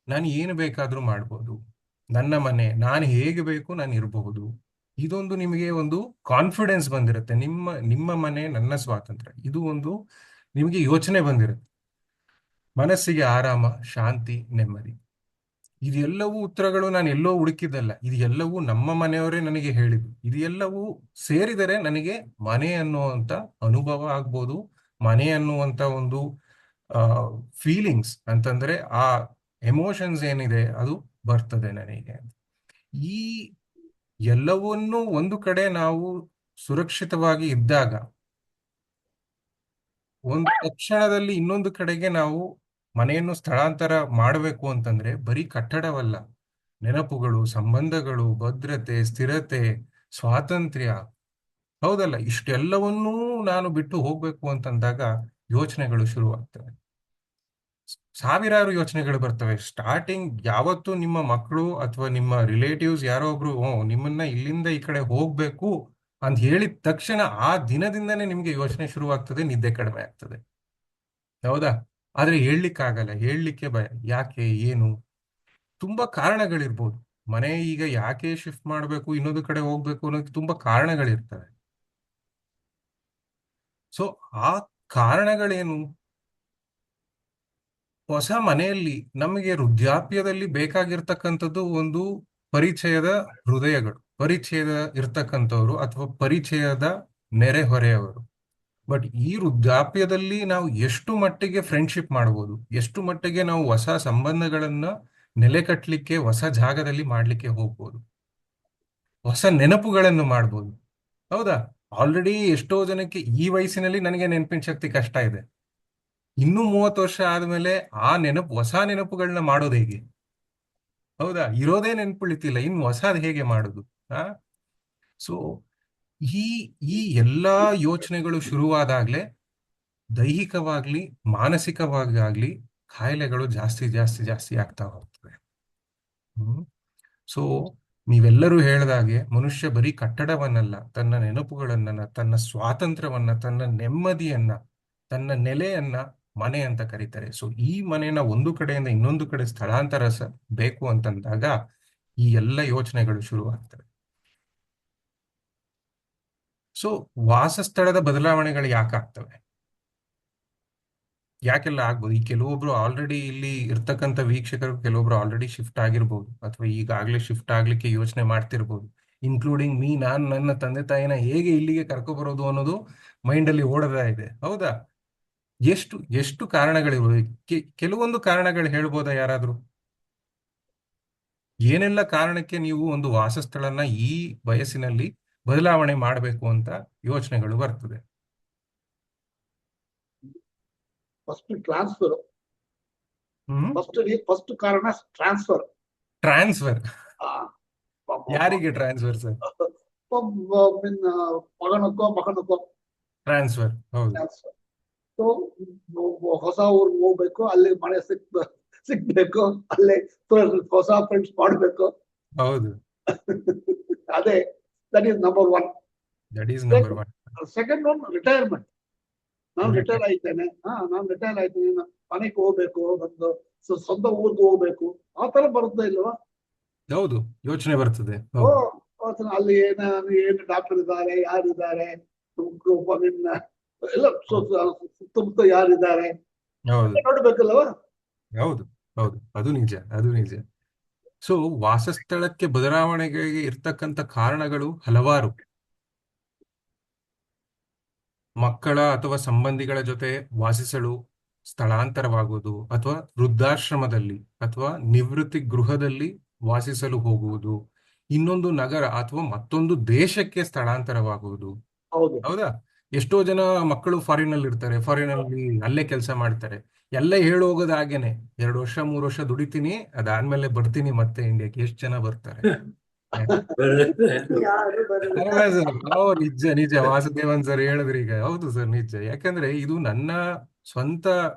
S2: ನಾನು ಏನು ಬೇಕಾದ್ರೂ ಮಾಡ್ಬೋದು, ನನ್ನ ಮನೆ, ನಾನು ಹೇಗೆ ಬೇಕು ನಾನು ಇರಬಹುದು. ಇದೊಂದು ನಿಮಗೆ ಒಂದು ಕಾನ್ಫಿಡೆನ್ಸ್ ಬಂದಿರುತ್ತೆ, ನಿಮ್ಮ ಮನೆ ನನ್ನ ಸ್ವಾತಂತ್ರ್ಯ, ಇದು ಒಂದು ನಿಮಗೆ ಯೋಚನೆ ಬಂದಿರುತ್ತೆ. ಮನಸ್ಸಿಗೆ ಆರಾಮ, ಶಾಂತಿ, ನೆಮ್ಮದಿ. ಇದೆಲ್ಲವೂ ಉತ್ತರಗಳು ನಾನು ಎಲ್ಲೋ ಹುಡುಕಿದ್ದಲ್ಲ, ಇದು ಎಲ್ಲವೂ ನಮ್ಮ ಮನೆಯವರೇ ನನಗೆ ಹೇಳಿದ್ದು. ಇದು ಎಲ್ಲವೂ ಸೇರಿದರೆ ನನಗೆ ಮನೆ ಅನ್ನುವಂತ ಅನುಭವ ಆಗ್ಬೋದು, ಮನೆ ಅನ್ನುವಂತ ಒಂದು ಫೀಲಿಂಗ್ಸ್ ಅಂತಂದ್ರೆ ಆ ಎಮೋಷನ್ಸ್ ಏನಿದೆ ಅದು ಬರ್ತದೆ ನನಗೆ. ಈ ಎಲ್ಲವನ್ನೂ ಒಂದು ಕಡೆ ನಾವು ಸುರಕ್ಷಿತವಾಗಿ ಇದ್ದಾಗ ಒಂದು ತಕ್ಷಣದಲ್ಲಿ ಇನ್ನೊಂದು ಕಡೆಗೆ ನಾವು ಮನೆಯನ್ನು ಸ್ಥಳಾಂತರ ಮಾಡಬೇಕು ಅಂತಂದ್ರೆ ಬರೀ ಕಟ್ಟಡವಲ್ಲ, ನೆನಪುಗಳು, ಸಂಬಂಧಗಳು, ಭದ್ರತೆ, ಸ್ಥಿರತೆ, ಸ್ವಾತಂತ್ರ್ಯ. ಹೌದಲ್ಲ? ಇಷ್ಟೆಲ್ಲವನ್ನೂ ನಾನು ಬಿಟ್ಟು ಹೋಗ್ಬೇಕು ಅಂತಂದಾಗ ಯೋಚನೆಗಳು ಶುರುವಾಗ್ತವೆ. ಸಾವಿರಾರು ಯೋಚನೆಗಳು ಬರ್ತವೆ. ಸ್ಟಾರ್ಟಿಂಗ್ ಯಾವತ್ತು ನಿಮ್ಮ ಮಕ್ಕಳು ಅಥವಾ ನಿಮ್ಮ ರಿಲೇಟಿವ್ಸ್ ಯಾರೋ ಒಬ್ರು ನಿಮ್ಮನ್ನ ಇಲ್ಲಿಂದ ಈ ಕಡೆ ಹೋಗ್ಬೇಕು ಅಂತ ಹೇಳಿದ ತಕ್ಷಣ ಆ ದಿನದಿಂದನೇ ನಿಮ್ಗೆ ಯೋಚನೆ ಶುರುವಾಗ್ತದೆ, ನಿದ್ದೆ ಕಡಿಮೆ ಆಗ್ತದೆ. ಹೌದಾ? ಆದ್ರೆ ಹೇಳಲಿಕ್ಕಾಗಲ್ಲ, ಹೇಳಲಿಕ್ಕೆ ಭಯ. ಯಾಕೆ, ಏನು? ತುಂಬಾ ಕಾರಣಗಳಿರ್ಬೋದು. ಮನೆ ಈಗ ಯಾಕೆ ಶಿಫ್ಟ್ ಮಾಡಬೇಕು, ಇನ್ನೊಂದು ಕಡೆ ಹೋಗ್ಬೇಕು ಅನ್ನೋದಕ್ಕೆ ತುಂಬಾ ಕಾರಣಗಳಿರ್ತವೆ. ಸೊ ಆ ಕಾರಣಗಳೇನು? ಹೊಸ ಮನೆಯಲ್ಲಿ ನಮಗೆ ವೃದ್ಧಾಪ್ಯದಲ್ಲಿ ಬೇಕಾಗಿರ್ತಕ್ಕಂಥದ್ದು ಒಂದು ಪರಿಚಯದ ಹೃದಯಗಳು, ಪರಿಚಯದ ಇರ್ತಕ್ಕಂಥವ್ರು ಅಥವಾ ಪರಿಚಯದ ನೆರೆಹೊರೆಯವರು. ಬಟ್ ಈ ವೃದ್ಧಾಪ್ಯದಲ್ಲಿ ನಾವು ಎಷ್ಟು ಮಟ್ಟಿಗೆ ಫ್ರೆಂಡ್ಶಿಪ್ ಮಾಡ್ಬೋದು, ಎಷ್ಟು ಮಟ್ಟಿಗೆ ನಾವು ಹೊಸ ಸಂಬಂಧಗಳನ್ನ ನೆಲೆ ಕಟ್ಟಲಿಕ್ಕೆ ಹೊಸ ಜಾಗದಲ್ಲಿ ಮಾಡ್ಲಿಕ್ಕೆ ಹೋಗ್ಬೋದು, ಹೊಸ ನೆನಪುಗಳನ್ನು ಮಾಡ್ಬೋದು. ಹೌದಾ? ಆಲ್ರೆಡಿ ಎಷ್ಟೋ ಜನಕ್ಕೆ ಈ ವಯಸ್ಸಿನಲ್ಲಿ ನನಗೆ ನೆನಪಿನ ಶಕ್ತಿ ಕಷ್ಟ ಇದೆ, ಇನ್ನೂ 30 ವರ್ಷ ಆದ್ಮೇಲೆ ಆ ಹೊಸ ನೆನಪುಗಳನ್ನ ಮಾಡೋದು ಹೇಗೆ? ಹೌದಾ? ಇರೋದೇ ನೆನಪುಳಿತಿಲ್ಲ, ಇನ್ನು ಹೊಸದ್ ಹೇಗೆ ಮಾಡುದು? ಸೊ ಈ ಈ ಎಲ್ಲಾ ಯೋಚನೆಗಳು ಶುರುವಾದಾಗ್ಲೇ ದೈಹಿಕವಾಗ್ಲಿ ಮಾನಸಿಕವಾಗಿ ಆಗ್ಲಿ ಕಾಯಿಲೆಗಳು ಜಾಸ್ತಿ ಜಾಸ್ತಿ ಜಾಸ್ತಿ ಆಗ್ತಾ ಹೋಗ್ತವೆ. ಸೊ ನೀವೆಲ್ಲರೂ ಹೇಳ್ದಾಗೆ ಮನುಷ್ಯ ಬರೀ ಕಟ್ಟಡವನ್ನಲ್ಲ, ತನ್ನ ನೆನಪುಗಳನ್ನ, ತನ್ನ ಸ್ವಾತಂತ್ರ್ಯವನ್ನ, ತನ್ನ ನೆಮ್ಮದಿಯನ್ನ, ತನ್ನ ನೆಲೆಯನ್ನ ಮನೆ ಅಂತ ಕರೀತಾರೆ. ಸೊ ಈ ಮನೆನ ಒಂದು ಕಡೆಯಿಂದ ಇನ್ನೊಂದು ಕಡೆ ಸ್ಥಳಾಂತರಿಸಬೇಕು ಅಂತಂದಾಗ ಈ ಎಲ್ಲ ಯೋಚನೆಗಳು ಶುರುವಾಗ್ತವೆ. ಸೊ ವಾಸಸ್ಥಳದ ಬದಲಾವಣೆಗಳು ಯಾಕಾಗ್ತವೆ? ಯಾಕೆಲ್ಲ ಆಗ್ಬೋದು? ಈ ಕೆಲವೊಬ್ರು ಆಲ್ರೆಡಿ ಇಲ್ಲಿ ಇರ್ತಕ್ಕಂಥ ವೀಕ್ಷಕರು ಕೆಲವೊಬ್ರು ಆಲ್ರೆಡಿ ಶಿಫ್ಟ್ ಆಗಿರ್ಬೋದು, ಅಥವಾ ಈಗಾಗಲೇ ಶಿಫ್ಟ್ ಆಗ್ಲಿಕ್ಕೆ ಯೋಚನೆ ಮಾಡ್ತಿರ್ಬೋದು, ಇನ್ಕ್ಲೂಡಿಂಗ್ ಮೀ. ನಾನು ನನ್ನ ತಂದೆ ತಾಯಿನ ಹೇಗೆ ಇಲ್ಲಿಗೆ ಕರ್ಕೊಬರೋದು ಅನ್ನೋದು ಮೈಂಡ್ ಅಲ್ಲಿ ಓಡತಾ ಇದೆ. ಹೌದಾ? ಎಷ್ಟು ಎಷ್ಟು ಕಾರಣಗಳಿರ್ಬೋದು. ಕೆಲವೊಂದು ಕಾರಣಗಳು ಹೇಳ್ಬೋದಾ ಯಾರಾದ್ರೂ? ಏನೆಲ್ಲ ಕಾರಣಕ್ಕೆ ನೀವು ಒಂದು ವಾಸಸ್ಥಳನ ಈ ವಯಸ್ಸಿನಲ್ಲಿ ಬದಲಾವಣೆ ಮಾಡಬೇಕು ಅಂತ ಯೋಚನೆಗಳು ಬರ್ತದೆ?
S3: First transfer. ಫಸ್ಟ್ ಕಾರಣ ಟ್ರಾನ್ಸ್ಫರ್.
S2: ಟ್ರಾನ್ಸ್ಫರ್ ಯಾರಿಗೆ ಟ್ರಾನ್ಸ್ಫರ್ ಸರ್?
S3: ಮಗನಕ್ಕೋ
S2: ಟ್ರಾನ್ಸ್ಫರ್ ಹೌದು.
S3: ಟ್ರಾನ್ಸ್ಫರ್. ಸೊ ಹೊಸ ಊರ್ಗೆ ಹೋಗ್ಬೇಕು, ಅಲ್ಲಿ ಮನೆ ಸಿಗ್ಬೇಕು, ಅಲ್ಲೇ ಹೊಸ ಫ್ರೆಂಡ್ಸ್ ಮಾಡ್ಬೇಕು.
S2: ಹೌದು,
S3: ಅದೇ that is number one.
S2: That is number one.
S3: Second one retirement. ನಾನು ರಿಟೈರ್ ಆಯ್ತೇನೆ, ಮನೆಗೆ ಹೋಗ್ಬೇಕು, ಒಂದು ಸ್ವಂತ ಊರ್ಗೆ ಹೋಗ್ಬೇಕು, ಆ ತರ ಬರುತ್ತೆ ಇಲ್ವಾ?
S2: ಹೌದು, ಯೋಚನೆ ಬರ್ತದೆ.
S3: ಓ ಅಲ್ಲಿ ಏನು ಡಾಕ್ಟರ್ ಇದ್ದಾರೆ, ಯಾರಿದ್ದಾರೆ, ಎಲ್ಲ ಸುತ್ತಮುತ್ತ ಯಾರಿದ್ದಾರೆ
S2: ಹೌದು
S3: ನೋಡ್ಬೇಕಲ್ವಾ?
S2: ಹೌದು ಹೌದು, ಅದು ನಿಜ, ಅದು ನಿಜ. ಸೊ ವಾಸಸ್ಥಳಕ್ಕೆ ಬದಲಾವಣೆಗೆ ಇರ್ತಕ್ಕಂಥ ಕಾರಣಗಳು ಹಲವಾರು. ಮಕ್ಕಳ ಅಥವಾ ಸಂಬಂಧಿಗಳ ಜೊತೆ ವಾಸಿಸಲು ಸ್ಥಳಾಂತರವಾಗುವುದು, ಅಥವಾ ವೃದ್ಧಾಶ್ರಮದಲ್ಲಿ ಅಥವಾ ನಿವೃತ್ತಿ ಗೃಹದಲ್ಲಿ ವಾಸಿಸಲು ಹೋಗುವುದು, ಇನ್ನೊಂದು ನಗರ ಅಥವಾ ಮತ್ತೊಂದು ದೇಶಕ್ಕೆ ಸ್ಥಳಾಂತರವಾಗುವುದು.
S3: ಹೌದು.
S2: ಹೌದಾ? ಎಷ್ಟೋ ಜನ ಮಕ್ಕಳು ಫಾರಿನ್ ಅಲ್ಲಿ ಇರ್ತಾರೆ, ಫಾರಿನ್ ಅಲ್ಲಿ ಅಲ್ಲೇ ಕೆಲಸ ಮಾಡ್ತಾರೆ. ಎಲ್ಲ ಹೇಳಿ ಹೋಗೋದು ಹಾಗೇನೆ, 2 ವರ್ಷ 3 ವರ್ಷ ದುಡಿತೀನಿ, ಅದಾದ್ಮೇಲೆ ಬರ್ತೀನಿ ಮತ್ತೆ ಇಂಡಿಯಾಕ್ಕೆ. ಎಷ್ಟು ಜನ ಬರ್ತಾರೆ? ಅಲ್ಲ ಸರ್, ನಿಜ ನಿಜ, ವಾಸುದೇವನ್ ಸರ್ ಹೇಳಿದ್ರಿ ಈಗ. ಹೌದು ಸರ್, ನಿಜ. ಯಾಕಂದ್ರೆ ಇದು ನನ್ನ ಸ್ವಂತ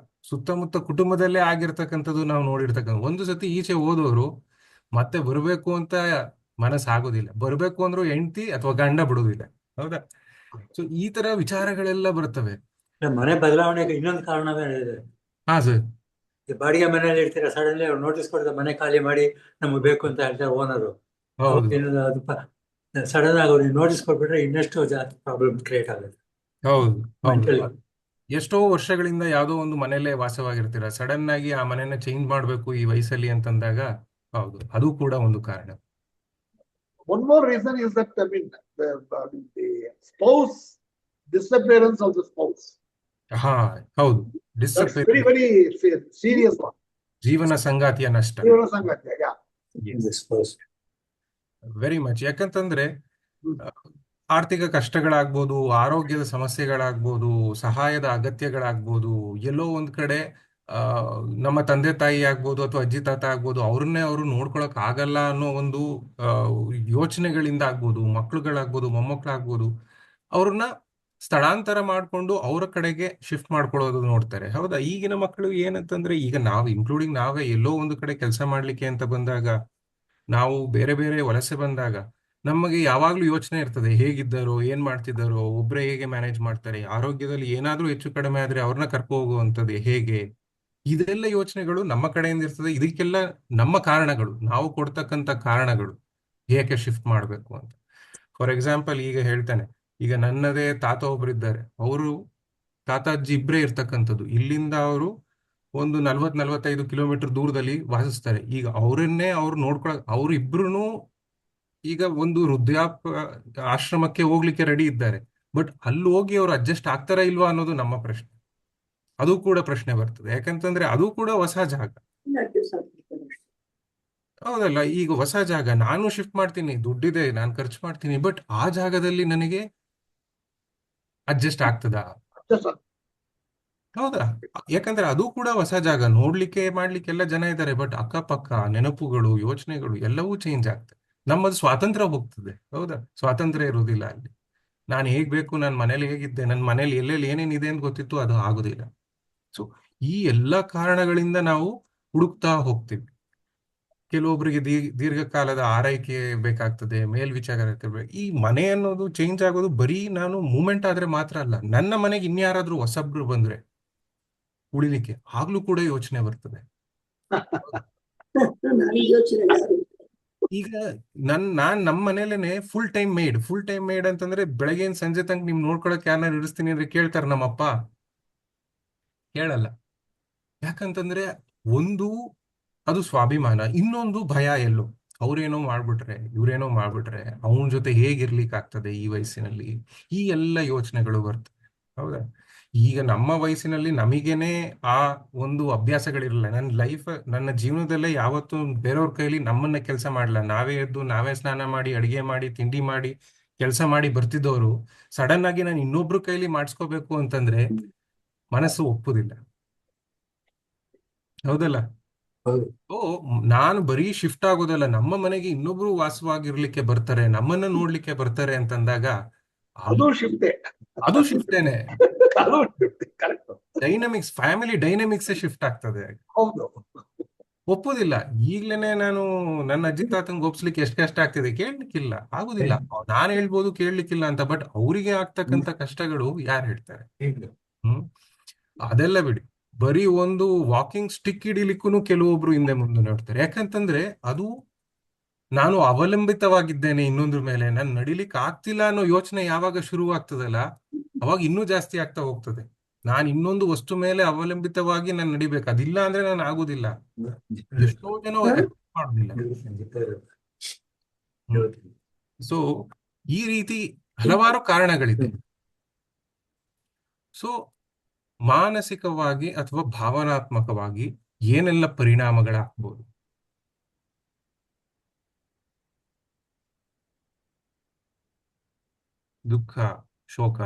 S2: ಸುತ್ತಮುತ್ತ ಕುಟುಂಬದಲ್ಲೇ ಆಗಿರ್ತಕ್ಕಂಥದ್ದು. ನಾವು ನೋಡಿರ್ತಕ್ಕಂಥ ಒಂದು ಸತಿ ಈಚೆ ಹೋದವರು ಮತ್ತೆ ಬರ್ಬೇಕು ಅಂತ ಮನಸ್ಸಾಗೋದಿಲ್ಲ. ಬರ್ಬೇಕು ಅಂದ್ರೂ ಹೆಂಡತಿ ಅಥವಾ ಗಂಡ ಬಿಡುದಿಲ್ಲ. ಹೌದಾ? ಸೊ ಈ ತರ ವಿಚಾರಗಳೆಲ್ಲ ಬರ್ತವೆ.
S6: ಮನೆ ಬದಲಾವಣೆಗೆ ಇನ್ನೊಂದು ಕಾರಣವೇ ಇದೆ.
S2: ಹಾ ಸರ್.
S6: ಬಾಡಿಗೆ ಮನೆಯಲ್ಲಿ ಇರ್ತೀರಾ, ಸಡನ್ಲಿ ಅವ್ರು ನೋಟಿಸ್ ಕೊಡ್ತಾರೆ ಮನೆ ಖಾಲಿ ಮಾಡಿ ನಮ್ಗೆ ಬೇಕು ಅಂತ ಹೇಳ್ತಾರೆ ಓನರು.
S2: ಹೌದು
S6: ಅದು ಸಡನ್ ಆಗಿ ಅವ್ರಿಗೆ ನೋಟಿಸ್ ಕೊಟ್ಬಿಟ್ರೆ ಇನ್ನಷ್ಟು ಜಾಸ್ತಿ ಪ್ರಾಬ್ಲಮ್ ಕ್ರಿಯೇಟ್ ಆಗುತ್ತೆ.
S2: ಹೌದು ಹೌದು.
S6: Mentally.
S2: ಎಷ್ಟೋ ವರ್ಷಗಳಿಂದ ಯಾವುದೋ ಒಂದು ಮನೆಯಲ್ಲೇ ವಾಸವಾಗಿರ್ತೀರ, ಸಡನ್ ಆಗಿ ಆ ಮನೆಯನ್ನ ಚೇಂಜ್ ಮಾಡ್ಬೇಕು ಈ ವಯಸ್ಸಲ್ಲಿ ಅಂತಂದಾಗ, ಹೌದು, ಅದು ಕೂಡ ಒಂದು ಕಾರಣ.
S3: One more reason is that the spouse, disappearance of the spouse.
S2: ಹಾ ಹೌದು,
S3: That's very very serious one.
S2: ಜೀವನ ಸಂಗಾತಿಯ ನಷ್ಟ.
S3: ಜೀವನ ಸಂಗಾತಿ, yeah.
S2: Very much. ಯಾಕಂತಂದ್ರೆ ಆರ್ಥಿಕ ಕಷ್ಟಗಳಾಗ್ಬೋದು, ಆರೋಗ್ಯದ ಸಮಸ್ಯೆಗಳಾಗ್ಬೋದು, ಸಹಾಯದ ಅಗತ್ಯಗಳಾಗ್ಬೋದು, ಎಲ್ಲೋ ಒಂದ್ ಕಡೆ ನಮ್ಮ ತಂದೆ ತಾಯಿ ಆಗ್ಬೋದು ಅಥವಾ ಅಜ್ಜಿ ತಾತ ಆಗ್ಬೋದು, ಅವ್ರನ್ನೇ ಅವರು ನೋಡ್ಕೊಳಕ್ ಆಗಲ್ಲ ಅನ್ನೋ ಒಂದು ಯೋಚನೆಗಳಿಂದ ಆಗ್ಬೋದು, ಮಕ್ಳುಗಳಾಗ್ಬೋದು, ಮೊಮ್ಮಕ್ಳಾಗ್ಬೋದು, ಅವ್ರನ್ನ ಸ್ಥಳಾಂತರ ಮಾಡ್ಕೊಂಡು ಅವರ ಕಡೆಗೆ ಶಿಫ್ಟ್ ಮಾಡ್ಕೊಳ್ಳೋದು ನೋಡ್ತಾರೆ. ಹೌದಾ? ಈಗಿನ ಮಕ್ಕಳು ಏನಂತಂದ್ರೆ, ಈಗ ನಾವು ಇನ್ಕ್ಲೂಡಿಂಗ್ ನಾವೇ ಎಲ್ಲೋ ಒಂದು ಕಡೆ ಕೆಲಸ ಮಾಡ್ಲಿಕ್ಕೆ ಅಂತ ಬಂದಾಗ, ನಾವು ಬೇರೆ ಬೇರೆ ವಲಸೆ ಬಂದಾಗ ನಮಗೆ ಯಾವಾಗ್ಲೂ ಯೋಚನೆ ಇರ್ತದೆ, ಹೇಗಿದ್ದಾರೋ, ಏನ್ ಮಾಡ್ತಿದ್ದಾರೋ, ಒಬ್ರೇ ಹೇಗೆ ಮ್ಯಾನೇಜ್ ಮಾಡ್ತಾರೆ, ಆರೋಗ್ಯದಲ್ಲಿ ಏನಾದ್ರೂ ಹೆಚ್ಚು ಕಡಿಮೆ ಆದ್ರೆ ಅವ್ರನ್ನ ಕರ್ಕೊ ಹೋಗುವಂಥದ್ದು ಹೇಗೆ, ಇದೆಲ್ಲ ಯೋಚನೆಗಳು ನಮ್ಮ ಕಡೆಯಿಂದ ಇರ್ತದೆ. ಇದಕ್ಕೆಲ್ಲ ನಮ್ಮ ಕಾರಣಗಳು, ನಾವು ಕೊಡ್ತಕ್ಕಂಥ ಕಾರಣಗಳು, ಹೇಗೆ ಶಿಫ್ಟ್ ಮಾಡಬೇಕು ಅಂತ. ಫಾರ್ ಎಕ್ಸಾಂಪಲ್, ಈಗ ಹೇಳ್ತಾನೆ, ಈಗ ನನ್ನದೇ ತಾತ ಒಬ್ರಿದ್ದಾರೆ, ಅವರು ತಾತ ಅಜ್ಜಿ ಇಬ್ಬರೇ ಇರ್ತಕ್ಕಂಥದ್ದು. ಇಲ್ಲಿಂದ ಅವರು ಒಂದು 40-45 ಕಿಲೋಮೀಟರ್ ದೂರದಲ್ಲಿ ವಾಸಿಸ್ತಾರೆ. ಈಗ ಅವರನ್ನೇ ಅವ್ರು ನೋಡ್ಕೊಳಕ್, ಅವ್ರು ಇಬ್ರು ಈಗ ಒಂದು ಆಶ್ರಮಕ್ಕೆ ಹೋಗ್ಲಿಕ್ಕೆ ರೆಡಿ ಇದ್ದಾರೆ. ಬಟ್ ಅಲ್ಲಿ ಹೋಗಿ ಅವ್ರು ಅಡ್ಜಸ್ಟ್ ಆಗ್ತಾರಾ ಇಲ್ವಾ ಅನ್ನೋದು ನಮ್ಮ ಪ್ರಶ್ನೆ. ಅದು ಕೂಡ ಪ್ರಶ್ನೆ ಬರ್ತದೆ. ಯಾಕಂತಂದ್ರೆ ಅದು ಕೂಡ ಹೊಸ ಜಾಗ. ಹೌದಲ್ಲ? ಈಗ ಹೊಸ ಜಾಗ, ನಾನು ಶಿಫ್ಟ್ ಮಾಡ್ತೀನಿ, ದುಡ್ಡಿದೆ, ನಾನು ಖರ್ಚು ಮಾಡ್ತೀನಿ, ಬಟ್ ಆ ಜಾಗದಲ್ಲಿ ನನಗೆ ಅಡ್ಜಸ್ಟ್ ಆಗ್ತದಾ? ಹೌದಾ? ಯಾಕಂದ್ರೆ ಅದು ಕೂಡ ಹೊಸ ಜಾಗ, ನೋಡ್ಲಿಕ್ಕೆ ಮಾಡ್ಲಿಕ್ಕೆ ಎಲ್ಲ ಜನ ಇದ್ದಾರೆ, ಬಟ್ ಅಕ್ಕಪಕ್ಕ ನೆನಪುಗಳು, ಯೋಚನೆಗಳು ಎಲ್ಲವೂ ಚೇಂಜ್ ಆಗ್ತದೆ. ನಮ್ಮದು ಸ್ವಾತಂತ್ರ್ಯ ಹೋಗ್ತದೆ. ಹೌದಾ? ಸ್ವಾತಂತ್ರ್ಯ ಇರುವುದಿಲ್ಲ ಅಲ್ಲಿ. ನಾನು ಹೇಗ್ ಬೇಕು, ನನ್ನ ಮನೇಲಿ ಹೇಗಿದ್ದೆ, ನನ್ನ ಮನೇಲಿ ಎಲ್ಲೆಲ್ಲಿ ಏನೇನಿದೆ ಅಂತ ಗೊತ್ತಿತ್ತು, ಅದು ಆಗುದಿಲ್ಲ. ಸೊ ಈ ಎಲ್ಲ ಕಾರಣಗಳಿಂದ ನಾವು ಹುಡುಕ್ತಾ ಹೋಗ್ತೀವಿ. ಕೆಲವೊಬ್ಬರಿಗೆ ದೀರ್ಘಕಾಲದ ಆರೈಕೆ ಬೇಕಾಗ್ತದೆ, ಮೇಲ್ವಿಚಾರ ಇರ್ತದೆ. ಈ ಮನೆ ಅನ್ನೋದು ಚೇಂಜ್ ಆಗೋದು ಬರೀ ನಾನು ಮೂಮೆಂಟ್ ಆದ್ರೆ ಮಾತ್ರ ಅಲ್ಲ, ನನ್ನ ಮನೆಗೆ ಇನ್ಯಾರಾದ್ರೂ ಹೊಸಬ್ರು ಬಂದ್ರೆ ಉಳಿಲಿಕ್ಕೆ ಆಗ್ಲೂ ಕೂಡ ಯೋಚನೆ ಬರ್ತದೆ. ಈಗ ನಾನ್ ನಮ್ಮ ಮನೇಲೇನೆ ಫುಲ್ ಟೈಮ್ ಮೇಡ್ ಅಂತಂದ್ರೆ, ಬೆಳಗ್ಗೆ ಸಂಜೆ ತನಕ ನಿಮ್ ನೋಡ್ಕೊಳಕ್ ಯಾರನ್ನ ಇರಿಸ್ತೀನಿ ಅಂದ್ರೆ ಕೇಳ್ತಾರ ನಮ್ಮಪ್ಪ? ಕೇಳಲ್ಲ. ಯಾಕಂತಂದ್ರೆ ಒಂದು ಅದು ಸ್ವಾಭಿಮಾನ, ಇನ್ನೊಂದು ಭಯ. ಎಲ್ಲೋ ಅವ್ರೇನೋ ಮಾಡ್ಬಿಟ್ರೆ, ಇವ್ರೇನೋ ಮಾಡ್ಬಿಟ್ರೆ ಅವನ ಜೊತೆ ಹೇಗಿರ್ಲಿಕ್ಕೆ ಆಗ್ತದೆ ಈ ವಯಸ್ಸಿನಲ್ಲಿ, ಈ ಎಲ್ಲ ಯೋಚನೆಗಳು ಬರ್ತವೆ. ಹೌದಾ? ಈಗ ನಮ್ಮ ವಯಸ್ಸಿನಲ್ಲಿ ನಮಗೇನೆ ಆ ಒಂದು ಅಭ್ಯಾಸಗಳಿರಲ್ಲ. ನನ್ನ ಜೀವನದಲ್ಲೇ ಯಾವತ್ತೂ ಬೇರೆಯವ್ರ ಕೈಲಿ ನಮ್ಮನ್ನ ಕೆಲಸ ಮಾಡಲ್ಲ. ನಾವೇ ಎದ್ದು, ನಾವೇ ಸ್ನಾನ ಮಾಡಿ, ಅಡಿಗೆ ಮಾಡಿ, ತಿಂಡಿ ಮಾಡಿ, ಕೆಲಸ ಮಾಡಿ ಬರ್ತಿದ್ದವರು ಸಡನ್ ಆಗಿ ನಾನು ಇನ್ನೊಬ್ರು ಕೈಲಿ ಮಾಡಿಸ್ಕೋಬೇಕು ಅಂತಂದ್ರೆ ಮನಸ್ಸು ಒಪ್ಪುದಿಲ್ಲ. ಹೌದಲ್ಲ?
S6: ಹೌದು.
S2: ಓ, ನಾನು ಬರೀ ಶಿಫ್ಟ್ ಆಗೋದಲ್ಲ, ನಮ್ಮ ಮನೆಗೆ ಇನ್ನೊಬ್ರು ವಾಸವಾಗಿರ್ಲಿಕ್ಕೆ ಬರ್ತಾರೆ, ನಮ್ಮನ್ನ ನೋಡ್ಲಿಕ್ಕೆ ಬರ್ತಾರೆ ಅಂತಂದಾಗ
S3: ಅದು
S2: ಅಲ್ಲಿ
S3: ಶಿಫ್ಟೇ.
S2: ಅದು ಶಿಫ್ಟೇನೆ.
S3: ಅದು ಶಿಫ್ಟೇ, correct.
S2: Dynamics, family dynamics shift ಆಗ್ತದೆ.
S3: ಹೌದು.
S2: ಒಪ್ಪುದಿಲ್ಲ. ಈಗ್ಲೇನೆ ನಾನು ನನ್ನ ಅಜ್ಜಿ ತಾತಂಗ್ ಒಪ್ಸ್ಲಿಕ್ಕೆ ಎಷ್ಟು ಕಷ್ಟ ಆಗ್ತಿದೆ, ಕೇಳ್ಲಿಕ್ಕಿಲ್ಲ, ಆಗುದಿಲ್ಲ. ನಾನು ಹೇಳ್ಬೋದು ಕೇಳ್ಲಿಕ್ಕಿಲ್ಲ ಅಂತ, ಬಟ್ ಅವರಿಗೆ ಆಗ್ತಕ್ಕಂತ ಕಷ್ಟಗಳು ಯಾರು ಹೇಳ್ತಾರೆ?
S6: ಈಗ
S2: ಹ್ಮ್ ಅದೆಲ್ಲ ಬಿಡಿ. ಬರೀ ಒಂದು ವಾಕಿಂಗ್ ಸ್ಟಿಕ್ ಹಿಡಿಲಿಕ್ಕೂ ಕೆಲವೊಬ್ರು ಹಿಂದೆ ಮುಂದೆ ನೋಡ್ತಾರೆ. ಯಾಕಂತಂದ್ರೆ ಅದು ನಾನು ಅವಲಂಬಿತವಾಗಿದ್ದೇನೆ ಇನ್ನೊಂದ್ರ ಮೇಲೆ, ನಾನು ನಡಿಲಿಕ್ಕೆ ಆಗ್ತಿಲ್ಲ ಅನ್ನೋ ಯೋಚನೆ ಯಾವಾಗ ಶುರುವಾಗ್ತದಲ್ಲ, ಅವಾಗ ಇನ್ನೂ ಜಾಸ್ತಿ ಆಗ್ತಾ ಹೋಗ್ತದೆ. ನಾನು ಇನ್ನೊಂದು ವಸ್ತು ಮೇಲೆ ಅವಲಂಬಿತವಾಗಿ ನಾನು ನಡಿಬೇಕು, ಅದಿಲ್ಲ ಅಂದ್ರೆ ನಾನು ಆಗುದಿಲ್ಲ. ಎಷ್ಟೋ ಜನ accept ಮಾಡುದಿಲ್ಲ. ಸೊ ಈ ರೀತಿ ಹಲವಾರು ಕಾರಣಗಳಿದೆ. ಸೊ ಮಾನಸಿಕವಾಗಿ ಅಥವಾ ಭಾವನಾತ್ಮಕವಾಗಿ ಏನೆಲ್ಲ ಪರಿಣಾಮಗಳಾಗ್ಬೋದು? ದುಃಖ, ಶೋಕ,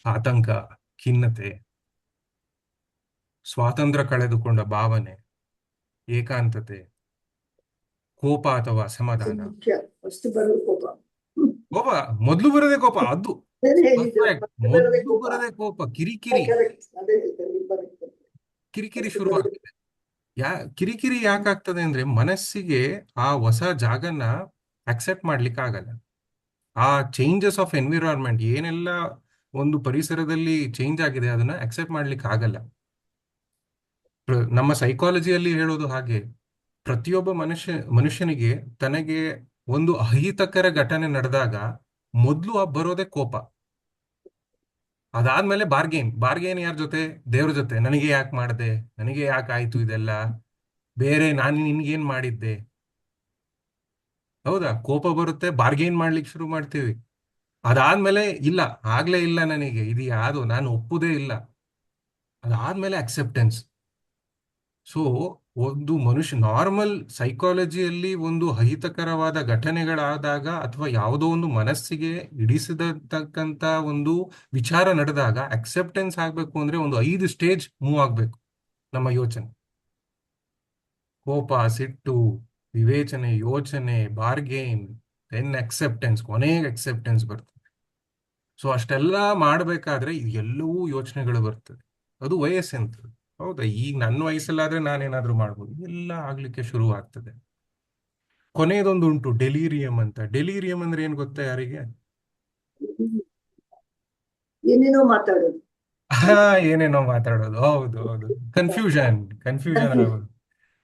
S2: ಆತಂಕ, ಖಿನ್ನತೆ, ಸ್ವಾತಂತ್ರ್ಯ ಕಳೆದುಕೊಂಡ ಭಾವನೆ, ಏಕಾಂತತೆ, ಕೋಪ ಅಥವಾ ಅಸಮಾಧಾನ.
S7: ಮುಖ್ಯ ಫಸ್ಟ್ ಬರೋದು ಕೋಪ.
S2: ಕೋಪ ಮೊದ್ಲು ಬರದೆ ಕೋಪ, ಅದು
S7: ಅದೇನೇ ಹೇಳಿದ್ದು,
S2: perfect.
S7: first ಬರೋದೇ
S2: ಮೊದ್ಲು
S7: ಕೋಪ.
S2: ಬರದೆ ಕೋಪ, ಕಿರಿಕಿರಿ
S7: Correct. ಅದೇ ಹೇಳ್ತಾರೆ, ನೀವು correct.
S2: ಕಿರಿಕಿರಿ
S7: First
S2: ಶುರು
S7: ಬರೋದೇ.
S2: ಆಗ್ತದೆ. ಕಿರಿಕಿರಿ ಯಾಕಾಗ್ತದೆ ಅಂದ್ರೆ ಮನಸ್ಸಿಗೆ ಆ ಹೊಸ ಜಾಗನ ಅಕ್ಸೆಪ್ಟ್ ಮಾಡ್ಲಿಕ್ಕೆ ಆಗಲ್ಲ. ಆ ಚೇಂಜಸ್ ಆಫ್ ಎನ್ವಿರಾನ್ಮೆಂಟ್ ಏನೆಲ್ಲ ಒಂದು ಪರಿಸರದಲ್ಲಿ ಚೇಂಜ್ ಆಗಿದೆ ಅದನ್ನ ಅಕ್ಸೆಪ್ಟ್ ಮಾಡ್ಲಿಕ್ಕೆ ಆಗಲ್ಲ. ನಮ್ಮ ಸೈಕಾಲಜಿಯಲ್ಲಿ ಹೇಳೋದು ಹಾಗೆ, ಪ್ರತಿಯೊಬ್ಬ ಮನುಷ್ಯನಿಗೆ ತನಗೆ ಒಂದು ಅಹಿತಕರ ಘಟನೆ ನಡೆದಾಗ ಮೊದಲು ಬರೋದೇ ಕೋಪ. ಅದಾದ್ಮೇಲೆ ಬಾರ್ಗೇನ್ ಯಾರ ಜೊತೆ? ದೇವ್ರ ಜೊತೆ. ನನಗೆ ಯಾಕೆ ಮಾಡಿದೆ, ನನಗೆ ಯಾಕೆ ಆಯ್ತು ಇದೆಲ್ಲ, ಬೇರೆ ನಾನು ನಿನ್ಗೇನ್ ಮಾಡಿದ್ದೆ. ಹೌದಾ? ಕೋಪ ಬರುತ್ತೆ, ಬಾರ್ಗೇನ್ ಮಾಡ್ಲಿಕ್ಕೆ ಶುರು ಮಾಡ್ತೀವಿ. ಅದಾದ್ಮೇಲೆ ಇಲ್ಲ, ಆಗ್ಲೇ ಇಲ್ಲ, ನನಗೆ ಇದು ಯಾವುದು, ನಾನು ಒಪ್ಪುದೇ ಇಲ್ಲ. ಅದಾದ್ಮೇಲೆ ಅಕ್ಸೆಪ್ಟೆನ್ಸ್. ಸೊ ಒಂದು ಮನುಷ್ಯ ನಾರ್ಮಲ್ ಸೈಕಾಲಜಿಯಲ್ಲಿ ಒಂದು ಅಹಿತಕರವಾದ ಘಟನೆಗಳಾದಾಗ ಅಥವಾ ಯಾವುದೋ ಒಂದು ಮನಸ್ಸಿಗೆ ಹಿಡಿಸಿದತಕ್ಕಂತ ಒಂದು ವಿಚಾರ ನಡೆದಾಗ ಅಕ್ಸೆಪ್ಟೆನ್ಸ್ ಆಗ್ಬೇಕು ಅಂದ್ರೆ ಒಂದು 5 ಸ್ಟೇಜ್ ಮೂವ್ ಆಗ್ಬೇಕು ನಮ್ಮ ಯೋಚನೆ. ಕೋಪ, ಸಿಟ್ಟು, ವಿವೇಚನೆ, ಯೋಚನೆ, ಬಾರ್ಗೇನ್, ದೆನ್ ಅಕ್ಸೆಪ್ಟೆನ್ಸ್, ಕೊನೆಗೆ ಅಕ್ಸೆಪ್ಟೆನ್ಸ್ ಬರ್ತದೆ. ಸೊ ಅಷ್ಟೆಲ್ಲ ಮಾಡ್ಬೇಕಾದ್ರೆ ಎಲ್ಲವೂ ಯೋಚನೆಗಳು ಬರ್ತದೆ. ಅದು ವಯಸ್ಸೆಂತ. ಹೌದಾ? ಈಗ ನನ್ನ ವಯಸ್ಸಲ್ಲಾದ್ರೆ ನಾನೇನಾದ್ರೂ ಮಾಡ್ಬೋದು, ಎಲ್ಲ ಆಗ್ಲಿಕ್ಕೆ ಶುರು ಆಗ್ತದೆ. ಕೊನೆಯದೊಂದು ಉಂಟು, ಡೆಲೀರಿಯಂ ಅಂತ. ಡೆಲೀರಿಯಂ ಅಂದ್ರೆ ಏನ್ ಗೊತ್ತಾ ಯಾರಿಗೆ?
S7: ಏನೇನೋ ಮಾತಾಡೋದು.
S2: ಏನೇನೋ ಮಾತಾಡೋದು. ಹೌದು ಹೌದು, ಕನ್ಫ್ಯೂಷನ್ ಆಗೋದು.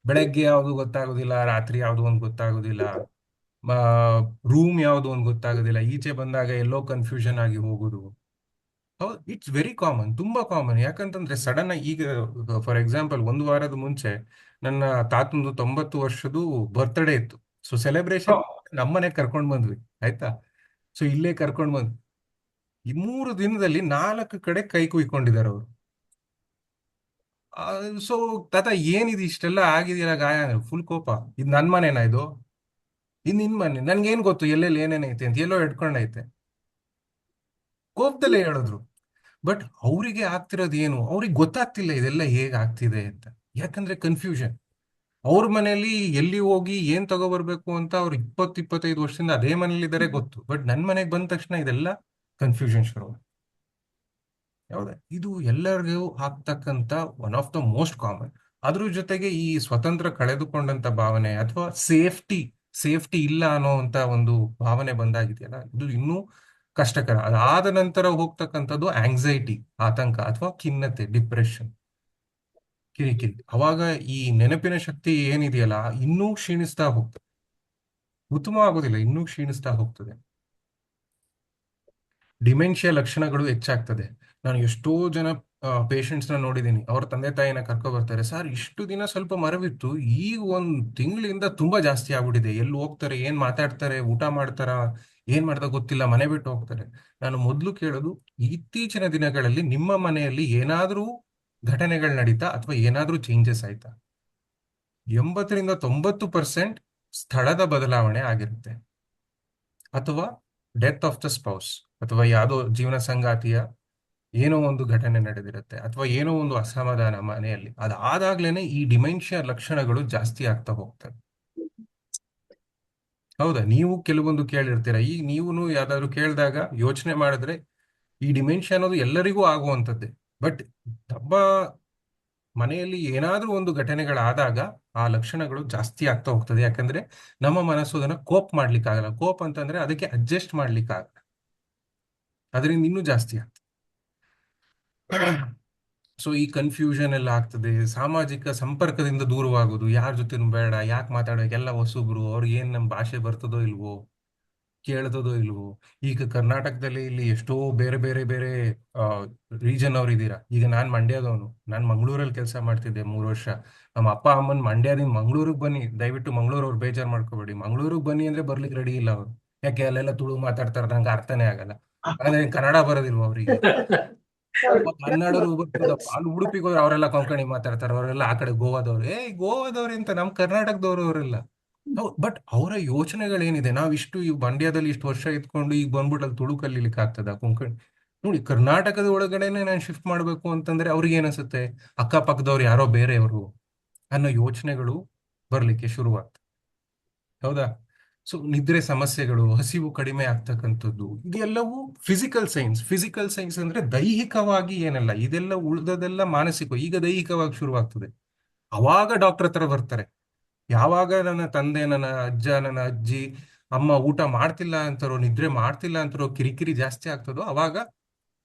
S2: ಬೆಳಗ್ಗೆ ಯಾವ್ದು ಗೊತ್ತಾಗೋದಿಲ್ಲ, ರಾತ್ರಿ ಯಾವ್ದು ಒಂದು ಗೊತ್ತಾಗೋದಿಲ್ಲ, ರೂಮ್ ಯಾವ್ದು ಒಂದು ಗೊತ್ತಾಗೋದಿಲ್ಲ, ಈಚೆ ಬಂದಾಗ ಎಲ್ಲೋ ಕನ್ಫ್ಯೂಷನ್ ಆಗಿ ಹೋಗುದು. ಹೌದು, ಇಟ್ಸ್ ವೆರಿ ಕಾಮನ್, ತುಂಬಾ ಕಾಮನ್. ಯಾಕಂತಂದ್ರೆ ಸಡನ್ ಈಗ ಫಾರ್ ಎಕ್ಸಾಂಪಲ್ 1 ವಾರದ ಮುಂಚೆ ನನ್ನ ತಾತಂದು 90 ವರ್ಷದ್ದು ಬರ್ತ್ಡೇ ಇತ್ತು. ಸೊ ಸೆಲೆಬ್ರೇಷನ್ ನಮ್ಮನೆ ಕರ್ಕೊಂಡ್ ಬಂದ್ವಿ, ಆಯ್ತಾ? ಸೊ ಇಲ್ಲೇ ಕರ್ಕೊಂಡ್ ಬಂದ್ವಿ. ಈ 3 ದಿನದಲ್ಲಿ 4 ಕಡೆ ಕೈ ಕುಯ್ಕೊಂಡಿದ್ದಾರೆ ಅವರು. ಸೊ ತಾತ ಏನಿದು ಇಷ್ಟೆಲ್ಲ ಆಗಿದೆಯಲ್ಲ ಗಾಯ, ಫುಲ್ ಕೋಪ. ಇದು ನನ್ ಮನೆನಾ ಇದು ನಿನ್ ಮನೆ, ನನ್ಗೇನ್ ಗೊತ್ತು ಎಲ್ಲೆಲ್ಲಿ ಏನೇನೈತೆ ಅಂತ, ಎಲ್ಲೋ ಇಟ್ಕೊಂಡೈತೆ. ಕೋಪದಲ್ಲೇ ಹೇಳಿದ್ರು. ಬಟ್ ಅವರಿಗೆ ಆಗ್ತಿರೋದು ಏನು, ಅವ್ರಿಗೆ ಗೊತ್ತಾಗ್ತಿಲ್ಲ ಇದೆಲ್ಲ ಹೇಗ್ ಆಗ್ತಿದೆ ಅಂತ. ಯಾಕಂದ್ರೆ ಕನ್ಫ್ಯೂಷನ್. ಅವ್ರ ಮನೆಯಲ್ಲಿ ಎಲ್ಲಿ ಹೋಗಿ ಏನ್ ತಗೋಬರ್ಬೇಕು ಅಂತ ಅವ್ರು 20-25 ವರ್ಷದಿಂದ ಅದೇ ಮನೇಲಿ ಇದಾರೆ ಗೊತ್ತು. ಬಟ್ ನನ್ ಮನೆಗೆ ಬಂದ ತಕ್ಷಣ ಇದೆಲ್ಲ ಕನ್ಫ್ಯೂಷನ್ ಶುರು. ಹೌದಾ? ಇದು ಎಲ್ಲರಿಗೂ ಆಗ್ತಕ್ಕಂತ one of the most common. ಅದ್ರ ಜೊತೆಗೆ ಈ ಸ್ವತಂತ್ರ ಕಳೆದುಕೊಂಡಂತ ಭಾವನೆ ಅಥವಾ ಸೇಫ್ಟಿ ಇಲ್ಲ ಅನ್ನೋ ಅಂತ ಒಂದು ಭಾವನೆ ಬಂದಾಗಿದೆಯಲ್ಲ, ಇದು ಇನ್ನೂ ಕಷ್ಟಕರ. ಅದಾದ ನಂತರ ಹೋಗ್ತಕ್ಕಂಥದ್ದು ಆಂಗ್ಸೈಟಿ, ಆತಂಕ ಅಥವಾ ಖಿನ್ನತೆ, ಡಿಪ್ರೆಷನ್, ಕಿರಿಕಿರಿ. ಅವಾಗ ಈ ನೆನಪಿನ ಶಕ್ತಿ ಏನಿದೆಯಲ್ಲ ಇನ್ನೂ ಕ್ಷೀಣಿಸ್ತಾ ಹೋಗ್ತದೆ, ಉತ್ತಮ ಆಗೋದಿಲ್ಲ, ಇನ್ನೂ ಕ್ಷೀಣಿಸ್ತಾ ಹೋಗ್ತದೆ. ಡಿಮೆನ್ಷಿಯಾ ಲಕ್ಷಣಗಳು ಹೆಚ್ಚಾಗ್ತದೆ. ನಾನು ಎಷ್ಟೋ ಜನ ಪೇಷಂಟ್ಸ್ ನ ನೋಡಿದ್ದೀನಿ, ಅವ್ರ ತಂದೆ ತಾಯಿನ ಕರ್ಕೊ ಬರ್ತಾರೆ, ಸರ್ ಇಷ್ಟು ದಿನ ಸ್ವಲ್ಪ ಮರವಿತ್ತು, ಈಗ 1 ತಿಂಗಳಿಂದ ತುಂಬಾ ಜಾಸ್ತಿ ಆಗ್ಬಿಟ್ಟಿದೆ. ಎಲ್ಲಿ ಹೋಗ್ತಾರೆ, ಏನ್ ಮಾತಾಡ್ತಾರೆ, ಊಟ ಮಾಡ್ತಾರ, ಏನ್ ಮಾಡ್ತಾ ಗೊತ್ತಿಲ್ಲ, ಮನೆ ಬಿಟ್ಟು ಹೋಗ್ತಾರೆ. ನಾನು ಮೊದ್ಲು ಕೇಳೋದು, ಇತ್ತೀಚಿನ ದಿನಗಳಲ್ಲಿ ನಿಮ್ಮ ಮನೆಯಲ್ಲಿ ಏನಾದ್ರೂ ಘಟನೆಗಳು ನಡೀತಾ ಅಥವಾ ಏನಾದ್ರೂ ಚೇಂಜಸ್ ಆಯ್ತಾ? 80-90% ಸ್ಥಳದ ಬದಲಾವಣೆ ಆಗಿರುತ್ತೆ, ಅಥವಾ ಡೆತ್ ಆಫ್ ದ ಸ್ಪೌಸ್, ಅಥವಾ ಯಾವುದೋ ಜೀವನ ಸಂಗಾತಿಯ ಏನೋ ಒಂದು ಘಟನೆ ನಡೆದಿರುತ್ತೆ ಅಥವಾ ಏನೋ ಒಂದು ಅಸಮಾಧಾನ ಮನೆಯಲ್ಲಿ, ಅದಾದಾಗ್ಲೇನೆ ಈ ಡಿಮೆನ್ಷಿಯಾ ಲಕ್ಷಣಗಳು ಜಾಸ್ತಿ ಆಗ್ತಾ ಹೋಗ್ತವೆ. ಹೌದಾ? ನೀವು ಕೆಲವೊಂದು ಕೇಳಿರ್ತೀರ, ಈಗ ನೀವು ಯಾವ್ದಾದ್ರು ಕೇಳಿದಾಗ ಯೋಚನೆ ಮಾಡಿದ್ರೆ ಈ ಡಿಮೆನ್ಷಿಯಾ ಅನ್ನೋದು ಎಲ್ಲರಿಗೂ ಆಗುವಂಥದ್ದೇ. ಬಟ್ ನಮ್ಮ ಮನೆಯಲ್ಲಿ ಏನಾದ್ರೂ ಒಂದು ಘಟನೆಗಳಾದಾಗ ಆ ಲಕ್ಷಣಗಳು ಜಾಸ್ತಿ ಆಗ್ತಾ ಹೋಗ್ತದೆ. ಯಾಕಂದ್ರೆ ನಮ್ಮ ಮನಸ್ಸು ಅದನ್ನ ಕೋಪ್ ಮಾಡ್ಲಿಕ್ಕಾಗಲ್ಲ. ಕೋಪ್ ಅಂತಂದ್ರೆ ಅದಕ್ಕೆ ಅಡ್ಜಸ್ಟ್ ಮಾಡ್ಲಿಕ್ಕಾಗಲ್ಲ, ಅದರಿಂದ ಇನ್ನೂ ಜಾಸ್ತಿ ಆಗ್ತದೆ. ಸೊ ಈ ಕನ್ಫ್ಯೂಷನ್ ಎಲ್ಲ ಆಗ್ತದೆ. ಸಾಮಾಜಿಕ ಸಂಪರ್ಕದಿಂದ ದೂರವಾಗೋದು, ಯಾರ ಜೊತೆನೂ ಬೇಡ, ಯಾಕೆ ಮಾತಾಡೋಕೆ, ಎಲ್ಲ ಹೊಸಬ್ರು, ಅವ್ರಿಗೆ ಏನ್ ನಮ್ಮ ಭಾಷೆ ಬರ್ತದೋ ಇಲ್ವೋ, ಕೇಳ್ತದೋ ಇಲ್ವೋ. ಈಗ ಕರ್ನಾಟಕದಲ್ಲಿ ಇಲ್ಲಿ ಎಷ್ಟೋ ಬೇರೆ ಬೇರೆ ಬೇರೆ ರೀಜನ್ ಅವ್ರು ಇದ್ದೀರಾ. ಈಗ ನಾನ್ ಮಂಡ್ಯದವನು, ನಾನ್ ಮಂಗಳೂರಲ್ಲಿ ಕೆಲಸ ಮಾಡ್ತಿದ್ದೆ 3 ವರ್ಷ. ನಮ್ಮ ಅಪ್ಪ ಅಮ್ಮನ್ ಮಂಡ್ಯದಿಂದ ಮಂಗಳೂರಿಗೆ ಬನ್ನಿ, ದಯವಿಟ್ಟು ಮಂಗಳೂರವ್ರು ಬೇಜಾರು ಮಾಡ್ಕೋಬೇಡಿ, ಮಂಗಳೂರಿಗೆ ಬನ್ನಿ ಅಂದ್ರೆ ಬರ್ಲಿಕ್ಕೆ ರೆಡಿ ಇಲ್ಲ ಅವ್ರು. ಯಾಕೆ ಅಲ್ಲೆಲ್ಲ ತುಳು ಮಾತಾಡ್ತಾರೆ, ನಂಗೆ ಅರ್ಥನೇ ಆಗಲ್ಲ. ಅಂದ್ರೆ ಕನ್ನಡ ಬರೋದಿಲ್ವ ಅವರಿಗೆ? ಕನ್ನಡರು ಬರ್ತದಪ್ಪ. ಅಲ್ಲಿ ಉಡುಪಿಗೆ ಹೋದ್ರೆ ಅವರೆಲ್ಲ ಕೊಂಕಣಿ ಮಾತಾಡ್ತಾರೆ, ಅವರೆಲ್ಲ ಆ ಕಡೆ ಗೋವಾದವ್ರು. ಗೋವಾದವ್ರು ಅಂತ ನಮ್ ಕರ್ನಾಟಕದವ್ರು ಅವರೆಲ್ಲ. ಬಟ್ ಅವರ ಯೋಚನೆಗಳೇನಿದೆ, ನಾವಿಷ್ಟು ಈ ಮಂಡ್ಯದಲ್ಲಿ ಇಷ್ಟು ವರ್ಷ ಇದ್ಕೊಂಡು ಈಗ ಬಂದ್ಬಿಟ್ಟು ಅಲ್ಲಿ ತುಳು ಕಲೀಲಿಕ್ಕೆ ಆಗ್ತದ? ಕೊಂಕಣಿ ನೋಡಿ, ಕರ್ನಾಟಕದ ಒಳಗಡೆನೆ ನಾನು ಶಿಫ್ಟ್ ಮಾಡ್ಬೇಕು ಅಂತಂದ್ರೆ ಅವ್ರಿಗೆ ಏನಿಸುತ್ತೆ, ಅಕ್ಕಪಕ್ಕದವ್ರು ಯಾರೋ ಬೇರೆಯವರು ಅನ್ನೋ ಯೋಚನೆಗಳು ಬರ್ಲಿಕ್ಕೆ ಶುರುವಾಗ್ತದೆ. ಹೌದಾ? ಸೊ ನಿದ್ರೆ ಸಮಸ್ಯೆಗಳು, ಹಸಿವು ಕಡಿಮೆ ಆಗ್ತಕ್ಕಂಥದ್ದು, ಇದೆಲ್ಲವೂ ಫಿಸಿಕಲ್ ಸೈನ್ಸ್. ಫಿಸಿಕಲ್ ಸೈನ್ಸ್ ಅಂದ್ರೆ ದೈಹಿಕವಾಗಿ ಏನಲ್ಲ, ಇದೆಲ್ಲ ಉಳಿದದೆಲ್ಲ ಮಾನಸಿಕ. ಈಗ ದೈಹಿಕವಾಗಿ ಶುರುವಾಗ್ತದೆ, ಅವಾಗ ಡಾಕ್ಟರ್ ಹತ್ರ ಬರ್ತಾರೆ. ಯಾವಾಗ ನನ್ನ ತಂದೆ, ನನ್ನ ಅಜ್ಜ, ನನ್ನ ಅಜ್ಜಿ, ಅಮ್ಮ ಊಟ ಮಾಡ್ತಿಲ್ಲ ಅಂತಾರೋ, ನಿದ್ರೆ ಮಾಡ್ತಿಲ್ಲ ಅಂತಾರೋ, ಕಿರಿಕಿರಿ ಜಾಸ್ತಿ ಆಗ್ತದೋ, ಅವಾಗ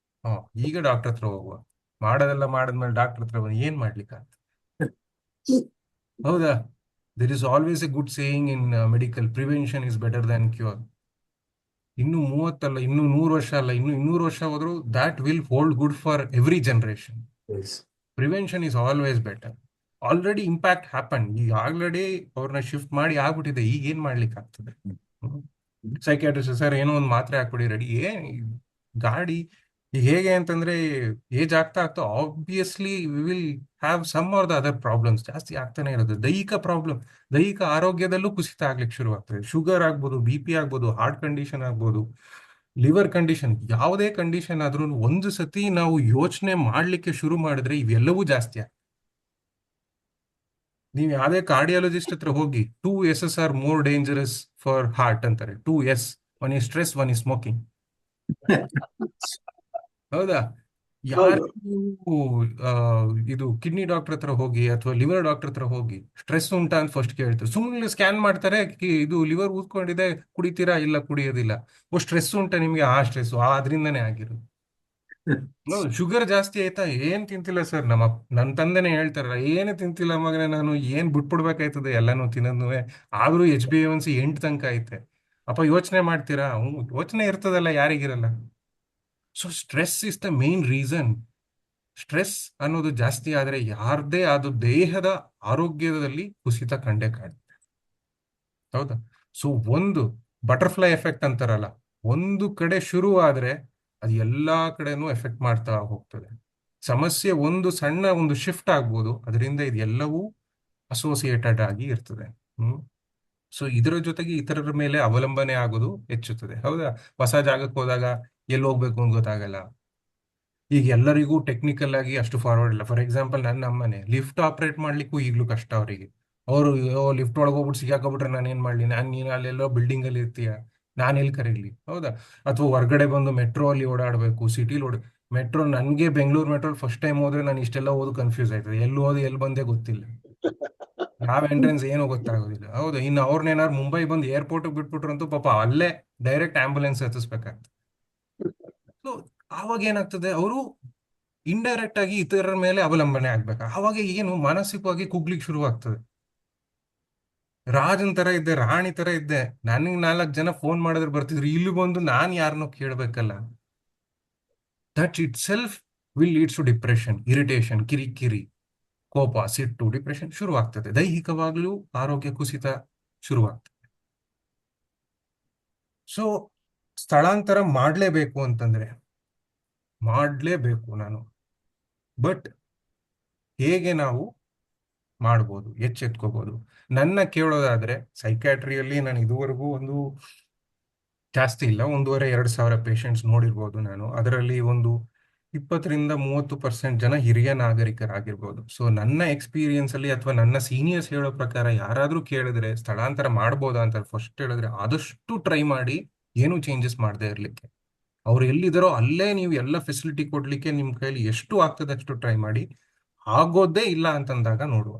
S2: ಈಗ ಡಾಕ್ಟರ್ ಹತ್ರ ಹೋಗುವ. ಮಾಡೋದೆಲ್ಲ ಮಾಡಿದ್ಮೇಲೆ ಡಾಕ್ಟರ್ ಹತ್ರ ಬಂದು ಏನ್ ಮಾಡ್ಲಿಕ್ಕಾಗ್ತದೆ? ಹೌದಾ? There is always a good saying in medical, prevention is better than cure. ಇನ್ನು 30 ಅಲ್ಲ, ಇನ್ನು 100 ವರ್ಷ ಅಲ್ಲ, ಇನ್ನು 200 ವರ್ಷ ಹೋದ್ರು ದಾಟ್ will hold good for every generation. Prevention is always better. Already impact happen. ಈಗ ಆಲ್ರೆಡಿ ಅವ್ರನ್ನ ಶಿಫ್ಟ್ ಮಾಡಿ ಆಗ್ಬಿಟ್ಟಿದೆ. ಈಗ ಏನ್ ಮಾಡ್ಲಿಕ್ಕೆ ಆಗ್ತದೆ? ಸೈಕ್ಯಾಟ್ರಿಸ್ಟ್ ಸರ್ ಏನೋ ಒಂದು ಮಾತ್ರೆ ಹಾಕ್ಬಿಡಿ ರೆಡಿ. ಗಾಡಿ ಈಗ ಹೇಗೆ ಅಂತಂದ್ರೆ ಏಜ್ ಆಗ್ತಾ ಆಗ್ತಾ obviously we will have some or the other problems ಜಾಸ್ತಿ ಆಗ್ತಾನೆ ಇರೋದು. ದೈಹಿಕ ಪ್ರಾಬ್ಲಮ್, ದೈಹಿಕ ಆರೋಗ್ಯದಲ್ಲೂ ಕುಸಿತ ಆಗ್ಲಿಕ್ಕೆ ಶುರುವಾಗ್ತದೆ. ಶುಗರ್ ಆಗ್ಬೋದು, BP ಆಗ್ಬೋದು, ಹಾರ್ಟ್ ಕಂಡೀಷನ್ ಆಗ್ಬೋದು, ಲಿವರ್ ಕಂಡೀಷನ್, ಯಾವುದೇ ಕಂಡೀಷನ್ ಆದ್ರೂ ಒಂದು ಸತಿ ನಾವು ಯೋಚನೆ ಮಾಡ್ಲಿಕ್ಕೆ ಶುರು ಮಾಡಿದ್ರೆ ಇವೆಲ್ಲವೂ ಜಾಸ್ತಿ ಆಗ್ತದೆ. ನೀವು ಯಾವುದೇ ಕಾರ್ಡಿಯಾಲಜಿಸ್ಟ್ ಹತ್ರ ಹೋಗಿ 2 SS are more dangerous for heart ಅಂತಾರೆ. 2 S, 1 is stress, 1 is smoking. ಹೌದಾ? ಯಾರು ಇದು ಕಿಡ್ನಿ ಡಾಕ್ಟರ್ ಹತ್ರ ಹೋಗಿ ಅಥವಾ ಲಿವರ್ ಡಾಕ್ಟರ್ ಹತ್ರ ಹೋಗಿ ಸ್ಟ್ರೆಸ್ ಉಂಟಾ ಅಂತ ಫಸ್ಟ್ ಕೇಳ್ತಾರೆ. ಸುಮ್ಮನೆ ಸ್ಕ್ಯಾನ್ ಮಾಡ್ತಾರೆ, ಇದು ಲಿವರ್ ಊದ್ಕೊಂಡಿದೆ, ಕುಡಿತೀರಾ? ಇಲ್ಲ, ಕುಡಿಯೋದಿಲ್ಲ. ಸ್ಟ್ರೆಸ್ ಉಂಟಾ ನಿಮ್ಗೆ? ಸ್ಟ್ರೆಸ್ ಆದ್ರಿಂದನೇ ಆಗಿರೋದು. ಶುಗರ್ ಜಾಸ್ತಿ ಆಯ್ತಾ? ಏನ್ ತಿಂತಿಲ್ಲ ಸರ್. ನನ್ನ ತಂದೆನೇ ಹೇಳ್ತಾರ, ಏನು ತಿಂತಿಲ್ಲ ಮಗನೇ, ನಾನು ಏನ್ ಬಿಟ್ಬಿಡ್ಬೇಕಾಯ್ತದೆ ಎಲ್ಲಾನು ತಿನ್ನೋದು. ಆದ್ರೂ HbA1c 8 ತನಕ ಐತೆ. ಅಪ್ಪ ಯೋಚನೆ ಮಾಡ್ತೀರಾ? ಯೋಚನೆ ಇರ್ತದಲ್ಲ, ಯಾರಿಗಿರಲ್ಲ. So stress is the main reason. Stress ಅನ್ನೋದು ಜಾಸ್ತಿ ಆದ್ರೆ ಯಾರದೇ ಅದು ದೇಹದ ಆರೋಗ್ಯದಲ್ಲಿ ಕುಸಿತ ಕಂಡೇ ಕಾಣುತ್ತೆ. ಹೌದಾ? ಸೊ ಒಂದು ಬಟರ್ಫ್ಲೈ ಎಫೆಕ್ಟ್ ಅಂತಾರಲ್ಲ, ಒಂದು ಕಡೆ ಶುರು ಆದ್ರೆ ಅದು ಎಲ್ಲಾ ಕಡೆನೂ ಎಫೆಕ್ಟ್ ಮಾಡ್ತಾ ಹೋಗ್ತದೆ. ಸಮಸ್ಯೆ ಒಂದು ಸಣ್ಣ ಒಂದು ಶಿಫ್ಟ್ ಆಗ್ಬೋದು, ಅದರಿಂದ ಇದೆಲ್ಲವೂ ಅಸೋಸಿಯೇಟೆಡ್ ಆಗಿ ಇರ್ತದೆ. ಸೊ ಇದರ ಜೊತೆಗೆ ಇತರರ ಮೇಲೆ ಅವಲಂಬನೆ ಆಗೋದು ಹೆಚ್ಚುತ್ತದೆ. ಹೌದಾ? ಹೊಸ ಜಾಗಕ್ಕೆ ಹೋದಾಗ ಎಲ್ಲಿ ಹೋಗ್ಬೇಕು ಅಂತ ಗೊತ್ತಾಗಲ್ಲ. ಈಗ ಎಲ್ಲರಿಗೂ ಟೆಕ್ನಿಕಲ್ ಆಗಿ ಅಷ್ಟು ಫಾರ್ವರ್ಡ್ ಇಲ್ಲ. ಫಾರ್ ಎಕ್ಸಾಂಪಲ್ ನನ್ನ ಅಮ್ಮನೆ ಲಿಫ್ಟ್ ಆಪರೇಟ್ ಮಾಡ್ಲಿಕ್ಕೂ ಈಗಲೂ ಕಷ್ಟ ಅವರಿಗೆ. ಅವರು ಲಿಫ್ಟ್ ಒಳಗೆ ಹೋಗ್ಬಿಟ್ಟು ಸಿಗಾಕೊಬಿಟ್ರೆ ನಾನು ಏನ್ ಮಾಡ್ಲಿ? ನೀನು ಅಲ್ಲೆಲ್ಲೋ ಬಿಲ್ಡಿಂಗ್ ಅಲ್ಲಿ ಇರ್ತೀಯ, ನಾನು ಎಲ್ಲಿ ಕರೀಲಿ? ಹೌದಾ? ಅಥವಾ ಹೊರ್ಗಡೆ ಬಂದು ಮೆಟ್ರೋ ಅಲ್ಲಿ ಓಡಾಡಬೇಕು, ಸಿಟಿಲಿ ಮೆಟ್ರೋ. ನನಗೆ ಬೆಂಗಳೂರು ಮೆಟ್ರೋ ಫಸ್ಟ್ ಟೈಮ್ ಹೋದ್ರೆ ನಾನು ಇಷ್ಟೆಲ್ಲ ಓದು ಕನ್ಫ್ಯೂಸ್ ಆಯ್ತದೆ. ಎಲ್ಲಿ ಹೋದು ಎಲ್ಲಿ ಬಂದೇ ಗೊತ್ತಿಲ್ಲ, ಯಾವ ಎಂಟ್ರೆನ್ಸ್ ಏನೋ ಗೊತ್ತಾಗೋದಿಲ್ಲ. ಹೌದಾ? ಇನ್ನು ಅವ್ರನ್ನೇನಾರು ಮುಂಬೈ ಬಂದು ಏರ್ಪೋರ್ಟ್ ಬಿಟ್ಬಿಟ್ರಂತೂ ಪಾಪ ಅಲ್ಲೇ ಡೈರೆಕ್ಟ್ ಆಂಬುಲೆನ್ಸ್ ಹತ್ತಿಸ್ಬೇಕಾಗ್ತದೆ. ಸೊ ಆವಾಗ ಏನಾಗ್ತದೆ, ಅವರು ಇಂಡೈರೆಕ್ಟ್ ಆಗಿ ಇತರರ ಮೇಲೆ ಅವಲಂಬನೆ ಆಗ್ಬೇಕು. ಆವಾಗ ಏನು ಮಾನಸಿಕವಾಗಿ ಕುಗ್ಲಿಕ್ಕೆ ಶುರುವಾಗ್ತದೆ. ರಾಜನ್ ತರ ಇದ್ದೆ, ರಾಣಿ ತರ ಇದ್ದೆ, ನನಗೆ 4 ಜನ ಫೋನ್ ಮಾಡಿದ್ರೆ ಬರ್ತಿದ್ರು, ಇಲ್ಲಿ ಬಂದು ನಾನ್ ಯಾರನ್ನೋ ಕೇಳ್ಬೇಕಲ್ಲ. That itself will leads to depression, irritation, ಕಿರಿಕಿರಿ, ಕೋಪ, ಸಿಟ್ಟು, ಡಿಪ್ರೆಷನ್ ಶುರುವಾಗ್ತದೆ. ದೈಹಿಕವಾಗ್ಲೂ ಆರೋಗ್ಯ ಕುಸಿತ ಶುರುವಾಗ್ತದೆ. ಸೊ ಸ್ಥಳಾಂತರ ಮಾಡ್ಲೇಬೇಕು ಅಂತಂದ್ರೆ ಮಾಡ್ಲೇಬೇಕು ನಾನು. ಬಟ್ ಹೇಗೆ ನಾವು ಮಾಡ್ಬೋದು, ಎಚ್ಚೆತ್ಕೋಬಹುದು? ನನ್ನ ಕೇಳೋದಾದ್ರೆ ಸೈಕ್ಯಾಟ್ರಿಯಲ್ಲಿ ನಾನು ಇದುವರೆಗೂ ಒಂದು ಜಾಸ್ತಿ ಇಲ್ಲ, 1,500-2,000 ಪೇಷಂಟ್ಸ್ ನೋಡಿರ್ಬೋದು ನಾನು. ಅದರಲ್ಲಿ ಒಂದು 20-30% ಜನ ಹಿರಿಯ ನಾಗರಿಕರಾಗಿರ್ಬೋದು. ಸೊ ನನ್ನ ಎಕ್ಸ್ಪೀರಿಯನ್ಸ್ ಅಲ್ಲಿ ಅಥವಾ ನನ್ನ ಸೀನಿಯರ್ಸ್ ಹೇಳೋ ಪ್ರಕಾರ ಯಾರಾದ್ರೂ ಕೇಳಿದ್ರೆ ಸ್ಥಳಾಂತರ ಮಾಡ್ಬೋದಾ ಅಂತ ಫಸ್ಟ್ ಹೇಳಿದ್ರೆ ಆದಷ್ಟು ಟ್ರೈ ಮಾಡಿ ಏನೂ ಚೇಂಜಸ್ ಮಾಡದೇ ಇರ್ಲಿಕ್ಕೆ. ಅವ್ರು ಎಲ್ಲಿದ್ದಾರೋ ಅಲ್ಲೇ ನೀವು ಎಲ್ಲ ಫೆಸಿಲಿಟಿ ಕೊಡ್ಲಿಕ್ಕೆ ನಿಮ್ ಕೈಲಿ ಎಷ್ಟು ಆಗ್ತದೆ ಅಷ್ಟು ಟ್ರೈ ಮಾಡಿ. ಆಗೋದೇ ಇಲ್ಲ ಅಂತಂದಾಗ ನೋಡುವ.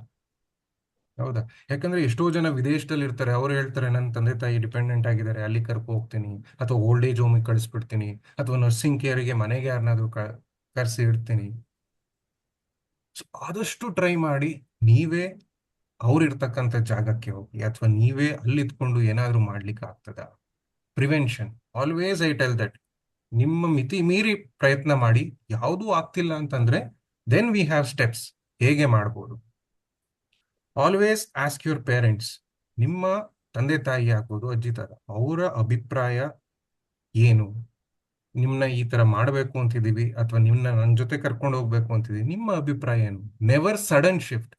S2: ಹೌದಾ? ಯಾಕಂದ್ರೆ ಎಷ್ಟೋ ಜನ ವಿದೇಶದಲ್ಲಿ ಇರ್ತಾರೆ, ಅವ್ರು ಹೇಳ್ತಾರೆ ನನ್ನ ತಂದೆ ತಾಯಿ ಡಿಪೆಂಡೆಂಟ್ ಆಗಿದ್ದಾರೆ, ಅಲ್ಲಿ ಕರ್ಕೊ ಹೋಗ್ತೀನಿ, ಅಥವಾ ಓಲ್ಡ್ ಏಜ್ ಹೋಮಿಗೆ ಕಳಿಸ್ಬಿಡ್ತೀನಿ, ಅಥವಾ ನರ್ಸಿಂಗ್ ಕೇರ್ಗೆ ಮನೆಗೆ ಯಾರನ್ನಾದ್ರೂ ಕರೆಸಿ ಇಡ್ತೀನಿ. ಸೊ ಆದಷ್ಟು ಟ್ರೈ ಮಾಡಿ ನೀವೇ ಅವ್ರಿರ್ತಕ್ಕಂಥ ಜಾಗಕ್ಕೆ ಹೋಗಿ, ಅಥವಾ ನೀವೇ ಅಲ್ಲಿದ್ಕೊಂಡು ಏನಾದ್ರೂ ಮಾಡ್ಲಿಕ್ಕೆ ಆಗ್ತದ. Prevention always I tell that. ನಿಮ್ಮ ಮಿತಿ ಮೀರಿ ಪ್ರಯತ್ನ ಮಾಡಿ, ಯಾವುದೂ ಆಗ್ತಿಲ್ಲ ಅಂತಂದ್ರೆ ದೆನ್ ವಿ ಹ್ಯಾವ್ ಸ್ಟೆಪ್ಸ್ ಹೇಗೆ ಮಾಡ್ಬೋದು. ಆಲ್ವೇಸ್ ಆಸ್ಕ್ ಯುವರ್ ಪೇರೆಂಟ್ಸ್, ನಿಮ್ಮ ತಂದೆ ತಾಯಿ ಆಗ್ಬೋದು, ಅಜ್ಜಿ ತಾತ, ಅವರ ಅಭಿಪ್ರಾಯ ಏನು, ನಿಮ್ನ ಈ ತರ ಮಾಡಬೇಕು ಅಂತಿದೀವಿ ಅಥವಾ ನಿಮ್ನ ನನ್ನ ಜೊತೆ ಕರ್ಕೊಂಡು ಹೋಗ್ಬೇಕು ಅಂತಿದೀವಿ, ನಿಮ್ಮ ಅಭಿಪ್ರಾಯ ಏನು. Never sudden shift.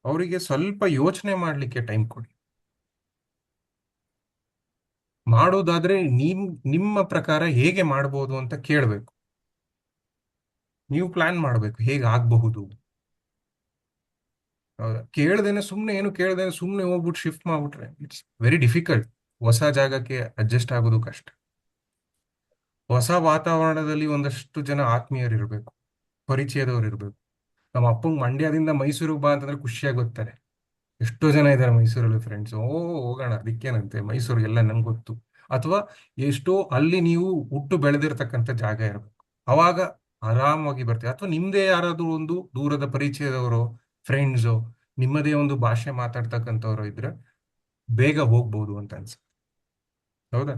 S2: ಅವರಿಗೆ ಸ್ವಲ್ಪ ಯೋಚನೆ ಮಾಡ್ಲಿಕ್ಕೆ ಟೈಮ್ ಕೊಡಿ. ಮಾಡೋದಾದ್ರೆ ನಿಮ್ಮ ಪ್ರಕಾರ ಹೇಗೆ ಮಾಡ್ಬೋದು ಅಂತ ಕೇಳಬೇಕು. ನೀವು ಪ್ಲಾನ್ ಮಾಡಬೇಕು ಹೇಗೆ ಆಗಬಹುದು. ಕೇಳ್ದೇನೆ ಸುಮ್ಮನೆ ಏನು ಕೇಳ್ದೇನೆ ಸುಮ್ಮನೆ ಹೋಗ್ಬಿಟ್ಟು ಶಿಫ್ಟ್ ಮಾಡ್ಬಿಟ್ರೆ ಇಟ್ಸ್ ವೆರಿ ಡಿಫಿಕಲ್ಟ್. ಹೊಸ ಜಾಗಕ್ಕೆ ಅಡ್ಜಸ್ಟ್ ಆಗೋದು ಕಷ್ಟ. ಹೊಸ ವಾತಾವರಣದಲ್ಲಿ ಒಂದಷ್ಟು ಜನ ಆತ್ಮೀಯರು ಇರಬೇಕು, ಪರಿಚಯದವ್ರು ಇರಬೇಕು. ನಮ್ಮ ಅಪ್ಪಂಗೆ ಮಂಡ್ಯದಿಂದ ಮೈಸೂರಿಗೆ ಬಾ ಅಂತಂದ್ರೆ ಖುಷಿಯಾಗಿ ಬರ್ತಾರೆ. ಎಷ್ಟೋ ಜನ ಇದ್ದಾರೆ ಮೈಸೂರಲ್ಲಿ ಫ್ರೆಂಡ್ಸ್. ಹೋಗೋಣ ಅದಕ್ಕೇನಂತೆ, ಮೈಸೂರಿಗೆಲ್ಲ ನಂಗೆ ಗೊತ್ತು. ಅಥವಾ ಎಷ್ಟೋ ಅಲ್ಲಿ ನೀವು ಹುಟ್ಟು ಬೆಳೆದಿರ್ತಕ್ಕಂಥ ಜಾಗ ಇರಬೇಕು, ಅವಾಗ ಆರಾಮಾಗಿ ಬರ್ತೀವಿ. ಅಥವಾ ನಿಮ್ದೇ ಯಾರಾದ್ರೂ ಒಂದು ದೂರದ ಪರಿಚಯದವರು, ಫ್ರೆಂಡ್ಸು, ನಿಮ್ಮದೇ ಒಂದು ಭಾಷೆ ಮಾತಾಡ್ತಕ್ಕಂಥವ್ರು ಇದ್ರೆ ಬೇಗ ಹೋಗ್ಬೋದು ಅಂತ ಅನ್ಸುತ್ತೆ. ಹೌದಾ?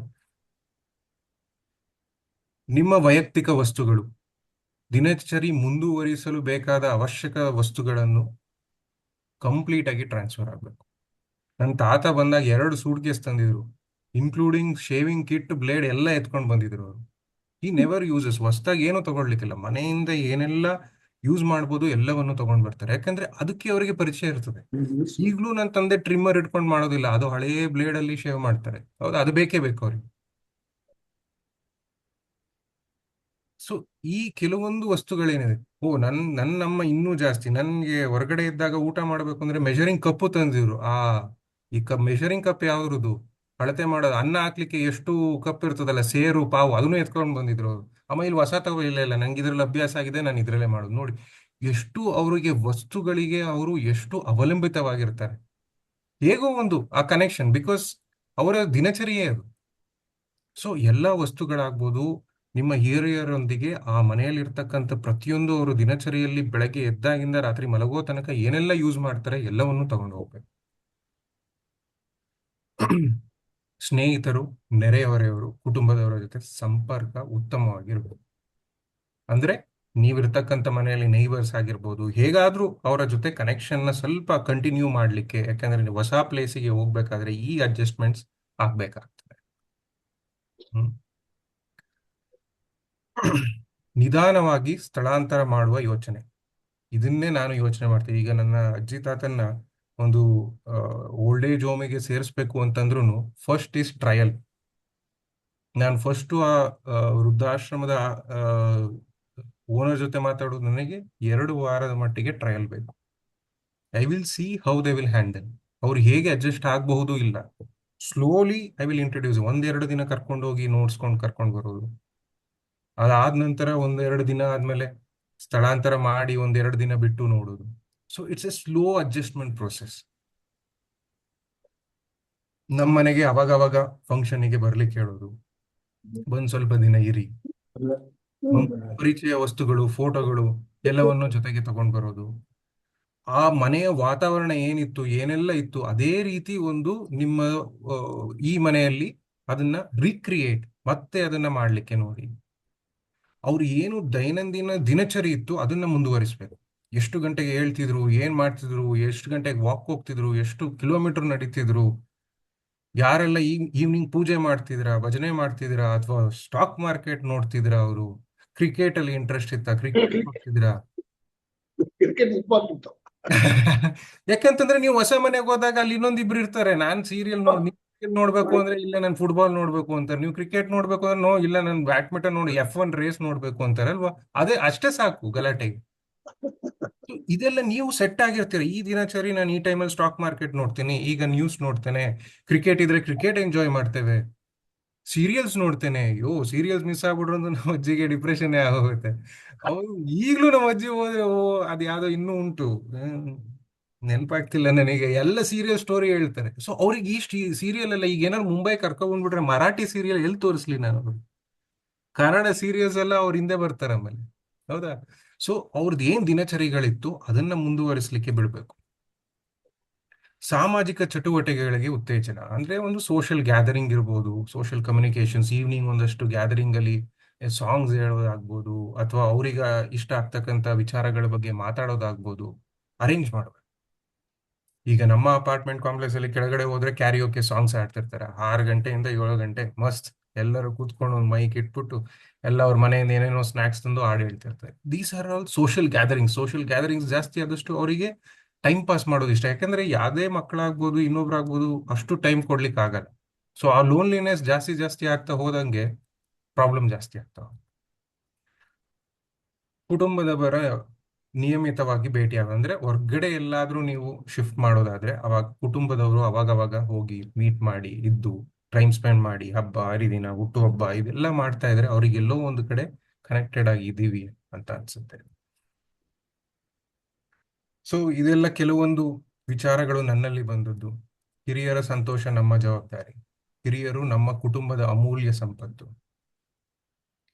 S2: ನಿಮ್ಮ ವೈಯಕ್ತಿಕ ವಸ್ತುಗಳು, ದಿನಚರಿ ಮುಂದುವರಿಸಲು ಬೇಕಾದ ಅವಶ್ಯಕ ವಸ್ತುಗಳನ್ನು ಕಂಪ್ಲೀಟ್ ಆಗಿ ಟ್ರಾನ್ಸ್ಫರ್ ಆಗಬೇಕು. ನನ್ನ ತಾತ ಬಂದಾಗ 2 ಸೂಟ್ ಕೇಸ್ ತಂದಿದ್ರು, ಇನ್ಕ್ಲೂಡಿಂಗ್ ಶೇವಿಂಗ್ ಕಿಟ್, ಬ್ಲೇಡ್ ಎಲ್ಲ ಎತ್ಕೊಂಡು ಬಂದಿದ್ರು ಅವರು. ಈ ನೆವರ್ ಯೂಸಸ್. ಹೊಸದಾಗಿ ಏನು ತಗೊಳ್ಲಿಕ್ಕಿಲ್ಲ, ಮನೆಯಿಂದ ಏನೆಲ್ಲ ಯೂಸ್ ಮಾಡ್ಬೋದು ಎಲ್ಲವನ್ನು ತಗೊಂಡ್ ಬರ್ತಾರೆ. ಯಾಕಂದ್ರೆ ಅದಕ್ಕೆ ಅವರಿಗೆ ಪರಿಚಯ ಇರ್ತದೆ. ಈಗಲೂ ನನ್ನ ತಂದೆ ಟ್ರಿಮ್ಮರ್ ಇಟ್ಕೊಂಡು ಮಾಡೋದಿಲ್ಲ, ಅದು ಹಳೇ ಬ್ಲೇಡ್ ಅಲ್ಲಿ ಶೇವ್ ಮಾಡ್ತಾರೆ. ಹೌದಾ? ಅದು ಬೇಕೇ ಬೇಕು ಅವ್ರಿಗೆ. ಸೊ ಈ ಕೆಲವೊಂದು ವಸ್ತುಗಳೇನಿದೆ, ನಮ್ಮ ಇನ್ನೂ ಜಾಸ್ತಿ. ನನ್ಗೆ ಹೊರಗಡೆ ಇದ್ದಾಗ ಊಟ ಮಾಡ್ಬೇಕು ಅಂದ್ರೆ ಮೆಷರಿಂಗ್ ಕಪ್ಪು ತಂದಿದ್ರು. ಈ ಮೆಷರಿಂಗ್ ಕಪ್ ಯಾವ್ದು ಅಳತೆ ಮಾಡೋದು, ಅನ್ನ ಹಾಕ್ಲಿಕ್ಕೆ ಎಷ್ಟು ಕಪ್ ಇರ್ತದಲ್ಲ, ಸೇರು ಪಾವು, ಅದನ್ನು ಎತ್ಕೊಂಡು ಬಂದಿದ್ರು ಅವರು. ಅಮ್ಮ ಇಲ್ಲಿ ಹೊಸ ತಗೋ, ಇಲ್ಲ ನಂಗೆ ಇದ್ರಲ್ಲಿ ಅಭ್ಯಾಸ ಆಗಿದೆ, ನಾನು ಇದ್ರಲ್ಲೇ ಮಾಡೋದು. ನೋಡಿ ಎಷ್ಟು ಅವರಿಗೆ ವಸ್ತುಗಳಿಗೆ ಅವರು ಎಷ್ಟು ಅವಲಂಬಿತವಾಗಿರ್ತಾರೆ. ಹೇಗೋ ಒಂದು ಆ ಕನೆಕ್ಷನ್, ಬಿಕಾಸ್ ಅವರ ದಿನಚರಿಯೇ ಅದು. ಸೊ ಎಲ್ಲ ವಸ್ತುಗಳಾಗ್ಬೋದು, ನಿಮ್ಮ ಹಿರಿಯರೊಂದಿಗೆ ಆ ಮನೆಯಲ್ಲಿರ್ತಕ್ಕಂಥ ಪ್ರತಿಯೊಂದು ಅವರು ದಿನಚರಿಯಲ್ಲಿ ಬೆಳಗ್ಗೆ ಎದ್ದಾಗಿಂದ ರಾತ್ರಿ ಮಲಗೋ ತನಕ ಏನೆಲ್ಲ ಯೂಸ್ ಮಾಡ್ತಾರೆ ಎಲ್ಲವನ್ನು ತಗೊಂಡು ಹೋಗ್ಬೇಕು. ಸ್ನೇಹಿತರು, ನೆರೆಹೊರೆಯವರು, ಕುಟುಂಬದವರ ಜೊತೆ ಸಂಪರ್ಕ ಉತ್ತಮವಾಗಿರ್ಬೇಕು. ಅಂದ್ರೆ ನೀವಿರ್ತಕ್ಕಂಥ ಮನೆಯಲ್ಲಿ ನೈಬರ್ಸ್ ಆಗಿರ್ಬೋದು, ಹೇಗಾದ್ರೂ ಅವರ ಜೊತೆ ಕನೆಕ್ಷನ್ ನ ಸ್ವಲ್ಪ ಕಂಟಿನ್ಯೂ ಮಾಡ್ಲಿಕ್ಕೆ. ಯಾಕಂದ್ರೆ ನೀವು ಹೊಸ ಪ್ಲೇಸಿಗೆ ಹೋಗ್ಬೇಕಾದ್ರೆ ಈ ಅಡ್ಜಸ್ಟ್ಮೆಂಟ್ಸ್ ಆಗ್ಬೇಕಾಗ್ತದೆ. ನಿಧಾನವಾಗಿ ಸ್ಥಳಾಂತರ ಮಾಡುವ ಯೋಚನೆ, ಇದನ್ನೇ ನಾನು ಯೋಚನೆ ಮಾಡ್ತೀನಿ. ಈಗ ನನ್ನ ಅಜ್ಜಿ ತಾತನ್ನ ಒಂದು ಓಲ್ಡ್ ಏಜ್ ಹೋಮಿಗೆ ಸೇರಿಸ್ಬೇಕು ಅಂತಂದ್ರೂ ಫಸ್ಟ್ ಈಸ್ ಟ್ರಯಲ್. ನಾನು ಫಸ್ಟ್ ಆ ವೃದ್ಧಾಶ್ರಮದ ಓನರ್ ಜೊತೆ ಮಾತಾಡೋದು, ನನಗೆ 2 ವಾರದ ಮಟ್ಟಿಗೆ ಟ್ರಯಲ್ ಬೇಕು. I will see how they will handle. ಅವ್ರು ಹೇಗೆ ಅಡ್ಜಸ್ಟ್ ಆಗಬಹುದು ಇಲ್ಲ. Slowly I will introduce. 1-2 ದಿನ ಕರ್ಕೊಂಡು ಹೋಗಿ ನೋಡ್ಸ್ಕೊಂಡು ಕರ್ಕೊಂಡು ಬರೋದು. ಅದಾದ ನಂತರ 1-2 ದಿನ ಆದ್ಮೇಲೆ ಸ್ಥಳಾಂತರ ಮಾಡಿ 1-2 ದಿನ ಬಿಟ್ಟು ನೋಡೋದು. So it's A slow adjustment process. ನಮ್ಮ ಮನೆಗೆ ಅವಾಗ ಫಂಕ್ಷನ್ಗೆ ಬರ್ಲಿಕ್ಕೆ ಹೇಳೋದು, ಬಂದ್ ಸ್ವಲ್ಪ ದಿನ ಇರಿ, ಪರಿಚಯ ವಸ್ತುಗಳು, ಫೋಟೋಗಳು ಎಲ್ಲವನ್ನು ಜೊತೆಗೆ ತಗೊಂಡ್ ಬರೋದು. ಆ ಮನೆಯ ವಾತಾವರಣ ಏನಿತ್ತು, ಏನೆಲ್ಲ ಇತ್ತು, ಅದೇ ರೀತಿ ಒಂದು ನಿಮ್ಮ ಈ ಮನೆಯಲ್ಲಿ ಅದನ್ನ ರೀಕ್ರಿಯೇಟ್ ಮತ್ತೆ ಅದನ್ನ ಮಾಡ್ಲಿಕ್ಕೆ ನೋಡಿ. ಅವ್ರು ಏನು ದೈನಂದಿನ ದಿನಚರಿ ಇತ್ತು ಅದನ್ನ ಮುಂದುವರಿಸ್ಬೇಕು. ಎಷ್ಟು ಗಂಟೆಗೆ ಹೇಳ್ತಿದ್ರು, ಏನ್ ಮಾಡ್ತಿದ್ರು, ಎಷ್ಟು ಗಂಟೆಗೆ ವಾಕ್ ಹೋಗ್ತಿದ್ರು, ಎಷ್ಟು ಕಿಲೋಮೀಟರ್ ನಡೀತಿದ್ರು, ಯಾರೆಲ್ಲ ಈವ್ನಿಂಗ್ ಪೂಜೆ ಮಾಡ್ತಿದ್ರಾ, ಭಜನೆ ಮಾಡ್ತಿದ್ರಾ, ಅಥವಾ ಸ್ಟಾಕ್ ಮಾರ್ಕೆಟ್ ನೋಡ್ತಿದ್ರ, ಅವರು ಕ್ರಿಕೆಟ್ ಅಲ್ಲಿ ಇಂಟ್ರೆಸ್ಟ್ ಇತ್ತ, ಕ್ರಿಕೆಟ್ ನೋಡ್ತಿದ್ರಾ.
S3: Cricket important.
S2: ಯಾಕಂತಂದ್ರೆ ನೀವು ಹೊಸ ಮನೆಗೆ ಹೋದಾಗ ಅಲ್ಲಿ ಇನ್ನೊಂದಿಬ್ರು ಇರ್ತಾರೆ, ನಾನ್ ಸೀರಿಯಲ್ ನೋಡಿ ನೋಡ್ಬೇಕು ಅಂದ್ರೆ ಇಲ್ಲ ನಾನು ಫುಟ್ಬಾಲ್ ನೋಡ್ಬೇಕು ಅಂತಾರೆ, ನೀವು ಕ್ರಿಕೆಟ್ ನೋಡ್ಬೇಕು ಅಂದ್ರೆ ನೋ ಇಲ್ಲ ನಾನು ಬ್ಯಾಡ್ಮಿಂಟನ್ ನೋಡಿ F1 ರೇಸ್ ನೋಡ್ಬೇಕು ಅಂತಾರೆ ಅಲ್ವಾ, ಅದೇ ಅಷ್ಟೇ ಸಾಕು ಗಲಾಟೆಗೆ. So, ಇದೆಲ್ಲ ನೀವು ಸೆಟ್ ಆಗಿರ್ತೀರ, ಈ ದಿನಚರಿ ನಾನು ಈ ಟೈಮಲ್ಲಿ ಸ್ಟಾಕ್ ಮಾರ್ಕೆಟ್ ನೋಡ್ತೀನಿ, ಈಗ ನ್ಯೂಸ್ ನೋಡ್ತೇನೆ, ಕ್ರಿಕೆಟ್ ಇದ್ರೆ ಕ್ರಿಕೆಟ್ ಎಂಜಾಯ್ ಮಾಡ್ತೇವೆ, ಸೀರಿಯಲ್ಸ್ ನೋಡ್ತೇನೆ. ಅಯ್ಯೋ ಸೀರಿಯಲ್ಸ್ ಮಿಸ್ ಆಗ್ಬಿಟ್ರು ಅಂದ್ರೆ ನಮ್ಮ ಅಜ್ಜಿಗೆ ಡಿಪ್ರೆಷನ್ ಆಗೋಗುತ್ತೆ. ಅವ್ರು ಈಗ್ಲೂ ನಮ್ಮ ಅಜ್ಜಿ ಹೋದ್ರೆ ಓ ಅದು ಯಾವ್ದೋ ಇನ್ನೂ ಉಂಟು, ನೆನಪಾಗ್ತಿಲ್ಲ ನನಗೆ, ಎಲ್ಲ ಸೀರಿಯಲ್ ಸ್ಟೋರಿ ಹೇಳ್ತಾರೆ. ಸೊ ಅವ್ರಿಗೆ ಈ ಸೀರಿಯಲ್ ಎಲ್ಲ ಈಗ ಏನಾದ್ರು ಮುಂಬೈ ಕರ್ಕೊಂಡ್ಬಿಟ್ರೆ ಮರಾಠಿ ಸೀರಿಯಲ್ ಎಲ್ಲಿ ತೋರಿಸ್ಲಿ ನಾನು ಅವ್ರಿಗೆ? ಕನ್ನಡ ಸೀರಿಯಲ್ಸ್ ಎಲ್ಲ ಅವ್ರ ಹಿಂದೆ ಬರ್ತಾರೆ ಆಮೇಲೆ, ಹೌದಾ? ಸೊ ಅವ್ರದ್ದು ಏನ್ ದಿನಚರಿಗಳಿತ್ತು ಅದನ್ನ ಮುಂದುವರಿಸಲಿಕ್ಕೆ ಬಿಡ್ಬೇಕು. ಸಾಮಾಜಿಕ ಚಟುವಟಿಕೆಗಳಿಗೆ ಉತ್ತೇಜನ ಅಂದ್ರೆ ಒಂದು ಸೋಷಿಯಲ್ ಗ್ಯಾದರಿಂಗ್ ಇರ್ಬೋದು, ಸೋಷಿಯಲ್ ಕಮ್ಯುನಿಕೇಶನ್ಸ್, ಈವ್ನಿಂಗ್ ಒಂದಷ್ಟು ಗ್ಯಾದರಿಂಗ್ ಅಲ್ಲಿ ಸಾಂಗ್ಸ್ ಹೇಳೋದಾಗ್ಬೋದು, ಅಥವಾ ಅವ್ರಿಗೆ ಇಷ್ಟ ಆಗ್ತಕ್ಕಂಥ ವಿಚಾರಗಳ ಬಗ್ಗೆ ಮಾತಾಡೋದಾಗ್ಬೋದು, ಅರೇಂಜ್ ಮಾಡಬೇಕು. ಈಗ ನಮ್ಮ ಅಪಾರ್ಟ್ಮೆಂಟ್ ಕಾಂಪ್ಲೆಕ್ಸ್ ಅಲ್ಲಿ ಕೆಳಗಡೆ ಹೋದ್ರೆ ಕ್ಯಾರಿಯೋಕೆ ಸಾಂಗ್ಸ್ ಆಡ್ತಿರ್ತಾರೆ 6 ಗಂಟೆಯಿಂದ 7 ಗಂಟೆ ಮಸ್ತ್, ಎಲ್ಲರೂ ಕೂತ್ಕೊಂಡು ಒಂದು ಮೈಕ್ ಇಟ್ಬಿಟ್ಟು ಎಲ್ಲ ಅವ್ರ ಮನೆಯಿಂದ ಏನೇನೋ ಸ್ನಾಕ್ಸ್ ತಂದು ಹಾಡು ಹೇಳ್ತಿರ್ತಾರೆ. These are all social gatherings. Social gatherings ಜಾಸ್ತಿ ಆದಷ್ಟು ಅವರಿಗೆ ಟೈಮ್ ಪಾಸ್ ಮಾಡೋದು ಇಷ್ಟ, ಯಾಕಂದ್ರೆ ಯಾವುದೇ ಮಕ್ಕಳಾಗ್ಬೋದು ಇನ್ನೊಬ್ರಾಗ್ಬೋದು ಅಷ್ಟು ಟೈಮ್ ಕೊಡ್ಲಿಕ್ಕೆ ಆಗಲ್ಲ. ಸೊ ಆ ಲೋನ್ಲಿನೆಸ್ ಜಾಸ್ತಿ ಜಾಸ್ತಿ ಆಗ್ತಾ ಹೋದಂಗೆ ಪ್ರಾಬ್ಲಮ್ ಜಾಸ್ತಿ ಆಗ್ತಾವ. ಕುಟುಂಬದವರ ನಿಯಮಿತವಾಗಿ ಭೇಟಿಯಾಗ ಅಂದ್ರೆ ಹೊರ್ಗಡೆ ಎಲ್ಲಾದ್ರೂ ನೀವು ಶಿಫ್ಟ್ ಮಾಡೋದಾದ್ರೆ ಅವಾಗ ಕುಟುಂಬದವರು ಅವಾಗವಾಗ ಹೋಗಿ ಮೀಟ್ ಮಾಡಿ ಇದ್ದು ಟೈಮ್ ಸ್ಪೆಂಡ್ ಮಾಡಿ, ಹಬ್ಬ ಹರಿದಿನ ಹುಟ್ಟುಹಬ್ಬ ಇದೆಲ್ಲ ಮಾಡ್ತಾ ಇದ್ರೆ ಅವ್ರಿಗೆ ಎಲ್ಲೋ ಒಂದು ಕಡೆ ಕನೆಕ್ಟೆಡ್ ಆಗಿದ್ದೀವಿ ಅಂತ ಅನ್ಸುತ್ತೆ. ಸೊ ಇದೆಲ್ಲ ಕೆಲವೊಂದು ವಿಚಾರಗಳು ನನ್ನಲ್ಲಿ ಬಂದದ್ದು. ಹಿರಿಯರ ಸಂತೋಷ ನಮ್ಮ ಜವಾಬ್ದಾರಿ, ಹಿರಿಯರು ನಮ್ಮ ಕುಟುಂಬದ ಅಮೂಲ್ಯ ಸಂಪತ್ತು,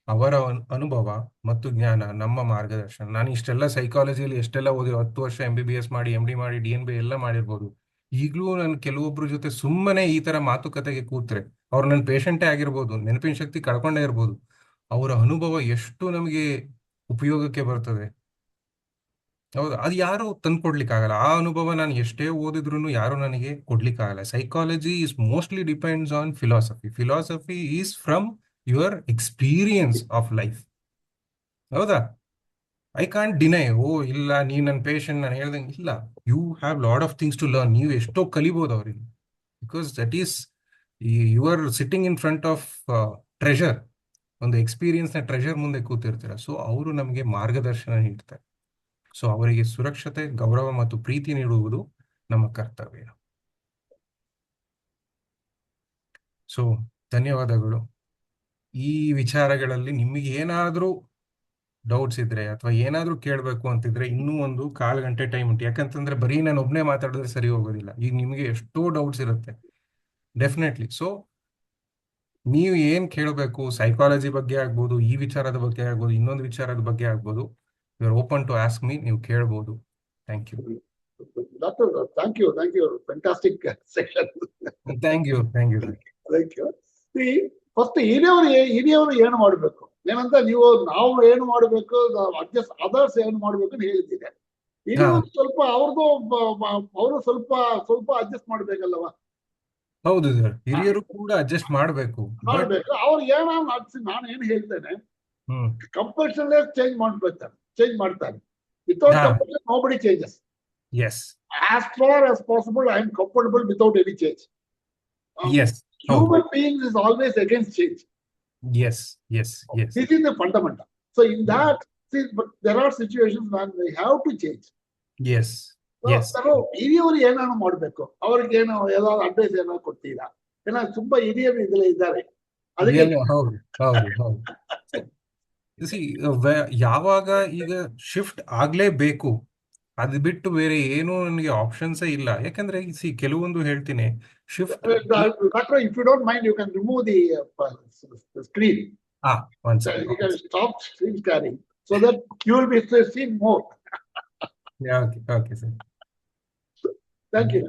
S2: ಅವರ ಅನುಭವ ಮತ್ತು ಜ್ಞಾನ ನಮ್ಮ ಮಾರ್ಗದರ್ಶನ. ನಾನು ಇಷ್ಟೆಲ್ಲ ಸೈಕಾಲಜಿಯಲ್ಲಿ ಎಷ್ಟೆಲ್ಲ ಓದಿ 10 ವರ್ಷ MBBS ಮಾಡಿ MD ಮಾಡಿ DNB ಎಲ್ಲ ಮಾಡಿರ್ಬೋದು, ಈಗಲೂ ನಾನು ಕೆಲವೊಬ್ರ ಜೊತೆ ಸುಮ್ಮನೆ ಈ ತರ ಮಾತುಕತೆಗೆ ಕೂತ್ರೆ, ಅವ್ರು ನನ್ನ ಪೇಷಂಟೇ ಆಗಿರ್ಬೋದು, ನೆನಪಿನ ಶಕ್ತಿ ಕಳ್ಕೊಂಡೇ ಇರ್ಬೋದು, ಅವರ ಅನುಭವ ಎಷ್ಟು ನಮಗೆ ಉಪಯೋಗಕ್ಕೆ ಬರ್ತದೆ. ಹೌದು, ಅದು ಯಾರು ತಂದ್ಕೊಡ್ಲಿಕ್ಕಾಗಲ್ಲ. ಆ ಅನುಭವ ನಾನು ಎಷ್ಟೇ ಓದಿದ್ರು ಯಾರು ನನಗೆ ಕೊಡ್ಲಿಕ್ಕಾಗಲ್ಲ. Psychology is mostly depends on philosophy. Philosophy is from your experience of life, ಹೌದಾ? ಐ ಕಾಂಟ್ ಡಿನೈ, ಓ ಇಲ್ಲ ನೀವು ನನ್ನ ಪೇಷಂಟ್ ನಾನು ಹೇಳ್ದಂಗೆ ಇಲ್ಲ, you have lot of things to learn. ನೀವು ಎಷ್ಟೋ ಕಲಿಬೋದು ಅವ್ರಿಗೆ, because that is you are sitting in front of treasure, ಒಂದು ಎಕ್ಸ್ಪೀರಿಯನ್ಸ್ ನ ಟ್ರೆಷರ್ ಮುಂದೆ ಕೂತಿರ್ತೀರ. ಸೊ ಅವರು ನಮಗೆ ಮಾರ್ಗದರ್ಶನ ನೀಡ್ತಾರೆ. ಸೊ ಅವರಿಗೆ ಸುರಕ್ಷತೆ, ಗೌರವ ಮತ್ತು ಪ್ರೀತಿ ನೀಡುವುದು ನಮ್ಮ ಕರ್ತವ್ಯ. ಸೊ ಧನ್ಯವಾದಗಳು. ಈ ವಿಚಾರಗಳಲ್ಲಿ ನಿಮಗೆ ಏನಾದ್ರೂ ಡೌಟ್ಸ್ ಇದ್ರೆ ಅಥವಾ ಏನಾದ್ರೂ ಕೇಳಬೇಕು ಅಂತಿದ್ರೆ ಇನ್ನೂ ಒಂದು 1/4 ಗಂಟೆ ಟೈಮ್ ಉಂಟು. ಯಾಕಂತಂದ್ರೆ ಬರೀ ನಾನು ಒಬ್ಬನೇ ಮಾತಾಡಿದ್ರೆ ಸರಿ ಹೋಗೋದಿಲ್ಲ. ಈಗ ನಿಮಗೆ ಎಷ್ಟೋ ಡೌಟ್ಸ್ ಇರುತ್ತೆ ಡೆಫಿನೆಟ್ಲಿ. ಸೊ ನೀವು ಏನ್ ಕೇಳಬೇಕು, ಸೈಕಾಲಜಿ ಬಗ್ಗೆ ಆಗ್ಬೋದು, ಈ ವಿಚಾರದ ಬಗ್ಗೆ ಆಗ್ಬೋದು, ಇನ್ನೊಂದು ವಿಚಾರದ ಬಗ್ಗೆ ಆಗ್ಬೋದು, you are open to ask me, ನೀವು ಕೇಳ್ಬೋದು. Thank you.
S3: Doctor, thank you. Fantastic section.
S2: Thank you.
S3: Thank you. See, first ಹಿರಿಯವರು ಏನು ಮಾಡಬೇಕು ಏನಂತ ನೀವು, ನಾವು ಏನು ಮಾಡಬೇಕು, ಅಡ್ಜಸ್ಟ್ ಅದರ್ಸ್ ಏನು ಮಾಡಬೇಕು ಅಂತ ಹೇಳಿದ್ದೀರಿ. ಹಿರಿಯವರು ಸ್ವಲ್ಪ ಅವರು ಸ್ವಲ್ಪ ಅಡ್ಜಸ್ಟ್ ಮಾಡ್ಬೇಕಲ್ಲವಾ?
S2: ಹೌದು ಸರ್, ಹಿರಿಯರು ಕೂಡ ಅಡ್ಜಸ್ಟ್ ಮಾಡಬೇಕು.
S3: ಅವ್ರು ನಾನು ಏನು ಹೇಳ್ತೇನೆ, ಕಂಪಲ್ಷನ್ ಚೇಂಜ್ ಮಾಡ್ತಾರೆ. Without compulsion nobody changes.
S2: Yes.
S3: As far as possible, I am comfortable without any change.
S2: Yes.
S3: Human beings is always against change.
S2: Yes.
S3: This is the fundamental. So in that, see, but there are situations when we have to change.
S2: Yes.
S3: ಹಿರಿಯವರು ಏನಾದ್ರು ಮಾಡ್ಬೇಕು, ಅವ್ರಿಗೆ ಏನೋ ಯಾವ್ದಾದ್ರು advice ಏನಾದ್ರು ಕೊಡ್ತೀರಾ? ಏನಾದ್ರು ತುಂಬಾ ಹಿರಿಯರು ಇದ್ದಾರೆ ಅದಕ್ಕೆ.
S2: ಯಾವಾಗ ಈಗ ಶಿಫ್ಟ್ ಆಗ್ಲೇಬೇಕು, ಅದು ಬಿಟ್ಟು ಬೇರೆ ಏನು ನನಗೆ ಆಪ್ಷನ್ಸೇ ಇಲ್ಲ. ಯಾಕಂದ್ರೆ ಕೆಲವೊಂದು ಹೇಳ್ತೀನಿ shift.
S3: Doctor, if you don't mind, you can remove the screen.
S2: One second.
S3: You can stop screen sharing so that you will be seeing more.
S2: Yeah, okay, sir.
S3: Thank you.